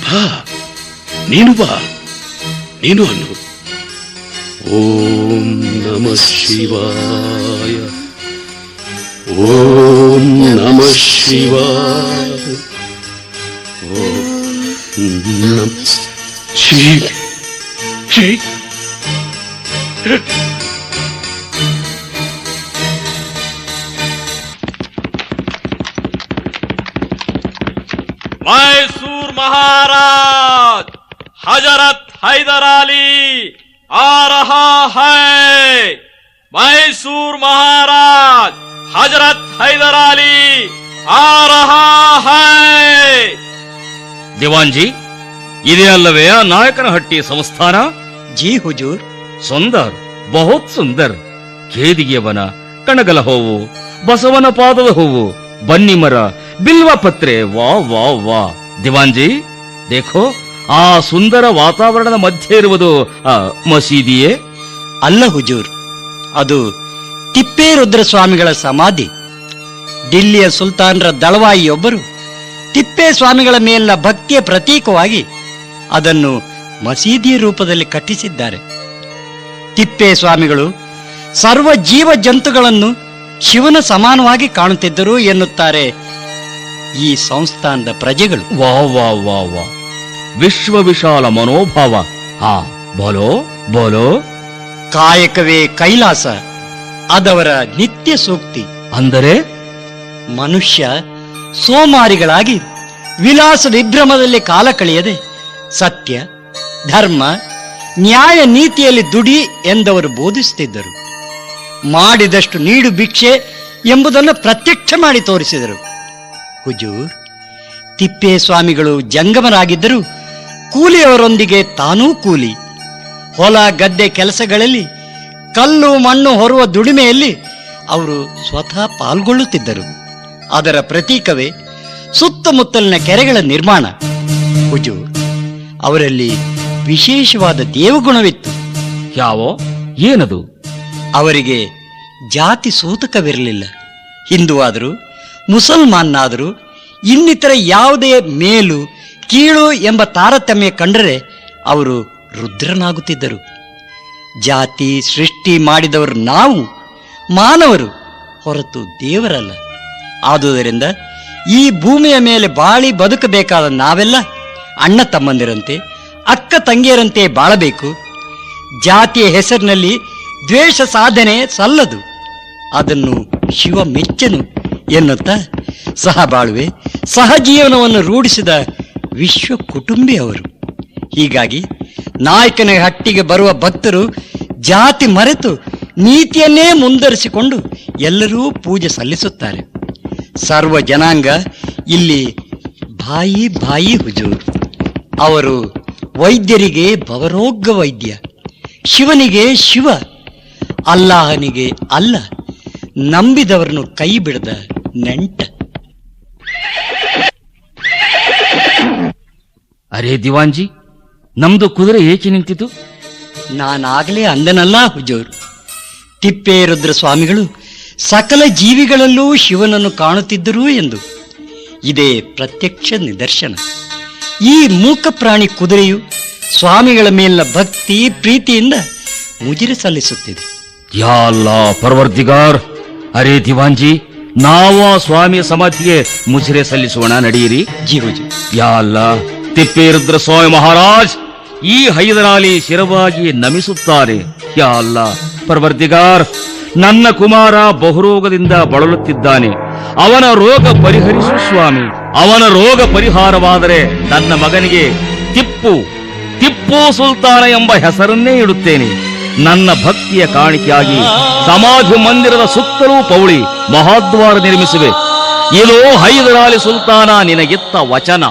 [SPEAKER 11] ಬಾ, ನೀನು ಬಾ, ನೀನು ಅನ್ನು. ಓಂ ನಮಃ ಶಿವಾಯ, ಓಂ ನಮಃ ಶಿವಾಯ, ಓಂ ನಮಃ ಶಿವಾಯ.
[SPEAKER 8] मैसूर महाराज हजरत हैदर अली आ रहा है। मैसूर महाराज हजरत हैदर अली आ रहा है।
[SPEAKER 10] ದಿವಾನ್ಜಿ, ಇದೇ ಅಲ್ಲವೇ ಆ ನಾಯಕನಹಟ್ಟಿ ಸಂಸ್ಥಾನ?
[SPEAKER 9] ಜಿ ಹುಜೂರ್.
[SPEAKER 10] ಸುಂದರ್, ಬಹುತ್ ಸುಂದರ್. ಕೇದಿಗೆ ವನ, ಕಣಗಲ ಹೂವು, ಬಸವನ ಪಾದದ ಹೂವು, ಬನ್ನಿ ಮರ, ಬಿಲ್ವ ಪತ್ರೆ, ವಾ ವಾ ವಾ. ದಿವಾನ್ಜಿ, ದೇಖೋ, ಆ ಸುಂದರ ವಾತಾವರಣದ ಮಧ್ಯೆ ಇರುವುದು ಮಸೀದಿಯೇ?
[SPEAKER 9] ಅಲ್ಲ ಹುಜೂರ್, ಅದು ತಿಪ್ಪೇರುದ್ರ ಸ್ವಾಮಿಗಳ ಸಮಾಧಿ. ದಿಲ್ಲಿಯ ಸುಲ್ತಾನರ ದಳವಾಯಿಯೊಬ್ಬರು ತಿಪ್ಪೇ ಸ್ವಾಮಿಗಳ ಮೇಲಿನ ಭಕ್ತಿಯ ಪ್ರತೀಕವಾಗಿ ಅದನ್ನು ಮಸೀದಿಯ ರೂಪದಲ್ಲಿ ಕಟ್ಟಿಸಿದ್ದಾರೆ. ತಿಪ್ಪೇ ಸ್ವಾಮಿಗಳು ಸರ್ವ ಜೀವ ಜಂತುಗಳನ್ನು ಶಿವನ ಸಮಾನವಾಗಿ ಕಾಣುತ್ತಿದ್ದರು ಎನ್ನುತ್ತಾರೆ ಈ ಸಂಸ್ಥಾನದ ಪ್ರಜೆಗಳು.
[SPEAKER 10] ವಾ ವಾ ವಾ ವಾ, ವಿಶ್ವ ವಿಶಾಲ ಮನೋಭಾವ. ಹಾ, ಬೋಲೋ ಬೋಲೋ.
[SPEAKER 9] ಕಾಯಕವೇ ಕೈಲಾಸ ಅದವರ ನಿತ್ಯ ಸೂಕ್ತಿ.
[SPEAKER 10] ಅಂದರೆ
[SPEAKER 9] ಮನುಷ್ಯ ಸೋಮಾರಿಗಳಾಗಿ ವಿಲಾಸ ವಿಭ್ರಮದಲ್ಲಿ ಕಾಲ ಕಳೆಯದೆ ಸತ್ಯ, ಧರ್ಮ, ನ್ಯಾಯ ನೀತಿಯಲ್ಲಿ ದುಡಿ ಎಂದವರು ಬೋಧಿಸುತ್ತಿದ್ದರು. ಮಾಡಿದಷ್ಟು ನೀಡು ಭಿಕ್ಷೆ ಎಂಬುದನ್ನು ಪ್ರತ್ಯಕ್ಷ ಮಾಡಿ ತೋರಿಸಿದರು. ಹುಜೂರ್, ತಿಪ್ಪೇ ಸ್ವಾಮಿಗಳು ಜಂಗಮರಾಗಿದ್ದರು, ಕೂಲಿಯವರೊಂದಿಗೆ ತಾನೂ ಕೂಲಿ. ಹೊಲ ಗದ್ದೆ ಕೆಲಸಗಳಲ್ಲಿ ಕಲ್ಲು ಮಣ್ಣು ಹೊರುವ ದುಡಿಮೆಯಲ್ಲಿ ಅವರು ಸ್ವತಃ ಪಾಲ್ಗೊಳ್ಳುತ್ತಿದ್ದರು. ಅದರ ಪ್ರತೀಕವೇ ಸುತ್ತಮುತ್ತಲಿನ ಕೆರೆಗಳ ನಿರ್ಮಾಣ. ಹುಜೂರ್, ಅವರಲ್ಲಿ ವಿಶೇಷವಾದ ದೇವಗುಣವಿತ್ತು.
[SPEAKER 10] ಯಾವೋ? ಏನದು?
[SPEAKER 9] ಅವರಿಗೆ ಜಾತಿ ಸೂತಕವಿರಲಿಲ್ಲ. ಹಿಂದೂ ಆದರೂ, ಮುಸಲ್ಮಾನಾದರೂ, ಇನ್ನಿತರ ಯಾವುದೇ ಮೇಲು ಕೀಳು ಎಂಬ ತಾರತಮ್ಯ ಕಂಡರೆ ಅವರು ರುದ್ರನಾಗುತ್ತಿದ್ದರು. ಜಾತಿ ಸೃಷ್ಟಿ ಮಾಡಿದವರು ನಾವು ಮಾನವರು, ಹೊರತು ದೇವರಲ್ಲ. ಆದುದರಿಂದ ಈ ಭೂಮಿಯ ಮೇಲೆ ಬಾಳಿ ಬದುಕಬೇಕಾದ ನಾವೆಲ್ಲ ಅಣ್ಣ ತಮ್ಮಂದಿರಂತೆ, ಅಕ್ಕ ತಂಗಿಯರಂತೆ ಬಾಳಬೇಕು. ಜಾತಿಯ ಹೆಸರಿನಲ್ಲಿ ದ್ವೇಷ ಸಾಧನೆ ಸಲ್ಲದು, ಅದನ್ನು ಶಿವ ಮೆಚ್ಚನು ಎನ್ನುತ್ತಾ ಸಹಬಾಳ್ವೆ, ಸಹಜೀವನವನ್ನು ರೂಢಿಸಿದ ವಿಶ್ವ ಕುಟುಂಬಿ ಅವರು. ಹೀಗಾಗಿ ನಾಯಕನ ಹಟ್ಟಿಗೆ ಬರುವ ಭಕ್ತರು ಜಾತಿ ಮರೆತು ನೀತಿಯನ್ನೇ ಮುಂದರಿಸಿಕೊಂಡು ಎಲ್ಲರೂ ಪೂಜೆ ಸಲ್ಲಿಸುತ್ತಾರೆ. ಸರ್ವ ಜನಾಂಗ ಇಲ್ಲಿ ಬಾಯಿ ಬಾಯಿ ಹುಜೂರ್. ಅವರು ವೈದ್ಯರಿಗೆ ಭವರೋಗ ವೈದ್ಯ, ಶಿವನಿಗೆ ಶಿವ, ಅಲ್ಲಾಹನಿಗೆ ಅಲ್ಲ, ನಂಬಿದವರನ್ನು ಕೈ ಬಿಡದ ನೆಂಟ.
[SPEAKER 10] ಅರೇ ದಿವಾನ್ಜಿ, ನಮ್ದು ಕುದುರೆ ಏಕೆ ನಿಂತಿತು?
[SPEAKER 9] ನಾನಾಗಲೇ ಅಂದನಲ್ಲ ಹುಜೂರ್, ತಿಪ್ಪೇರುದ್ರ ಸ್ವಾಮಿಗಳು ಸಕಲ ಜೀವಿಗಳಲ್ಲೂ ಶಿವನನ್ನು ಕಾಣುತ್ತಿದ್ದರು ಎಂದು. ಇದೇ ಪ್ರತ್ಯಕ್ಷ ನಿದರ್ಶನ. ಈ ಮೂಕ ಪ್ರಾಣಿ ಕುದುರೆಯು ಸ್ವಾಮಿಗಳ ಮೇಲಿನ ಭಕ್ತಿ ಪ್ರೀತಿಯಿಂದ ಮುಜಿರೆ ಸಲ್ಲಿಸುತ್ತಿದೆ.
[SPEAKER 10] ಯಾ ಅಲ್ಲಾ ಪರ್ವರ್ದಿಗಾರ್. ಅರೇ ದಿವಾನ್ಜಿ, ನಾವು ಆ ಸ್ವಾಮಿಯ ಸಮಾಧಿಗೆ ಮುಜರೆ ಸಲ್ಲಿಸೋಣ, ನಡೆಯಿರಿ.
[SPEAKER 9] ಜೀವಜಿ.
[SPEAKER 10] ಯಾ ಅಲ್ಲಾ, ತಿಪ್ಪೇರುದ್ರ ಸ್ವಾಮಿ ಮಹಾರಾಜ್ ಈ ಹೈದರಾಲಿ ಶಿರವಾಗಿ ನಮಿಸುತ್ತಾರೆ. ಯಾ ಅಲ್ಲಾ ಪರ್ವರ್ದಿಗಾರ್, ನನ್ನ ಕುಮಾರ ಬಹುರೋಗದಿಂದ ಬಳಲುತ್ತಿದ್ದಾನೆ, ಅವನ ರೋಗ ಪರಿಹರಿಸು ಸ್ವಾಮಿ. ಅವನ ರೋಗ ಪರಿಹಾರವಾದರೆ ನನ್ನ ಮಗನಿಗೆ ಟಿಪ್ಪು ಸುಲ್ತಾನ ಎಂಬ ಹೆಸರನ್ನೇ ಇಡುತ್ತೇನೆ. ನನ್ನ ಭಕ್ತಿಯ ಕಾಣಿಕೆಯಾಗಿ ಸಮಾಧಿ ಮಂದಿರದ ಸುತ್ತಲೂ ಪೌಳಿ ಮಹಾದ್ವಾರ ನಿರ್ಮಿಸುವೆ. ಇದು ಹೈದರಾಲಿ ಸುಲ್ತಾನ ನಿನಗಿತ್ತ ವಚನ.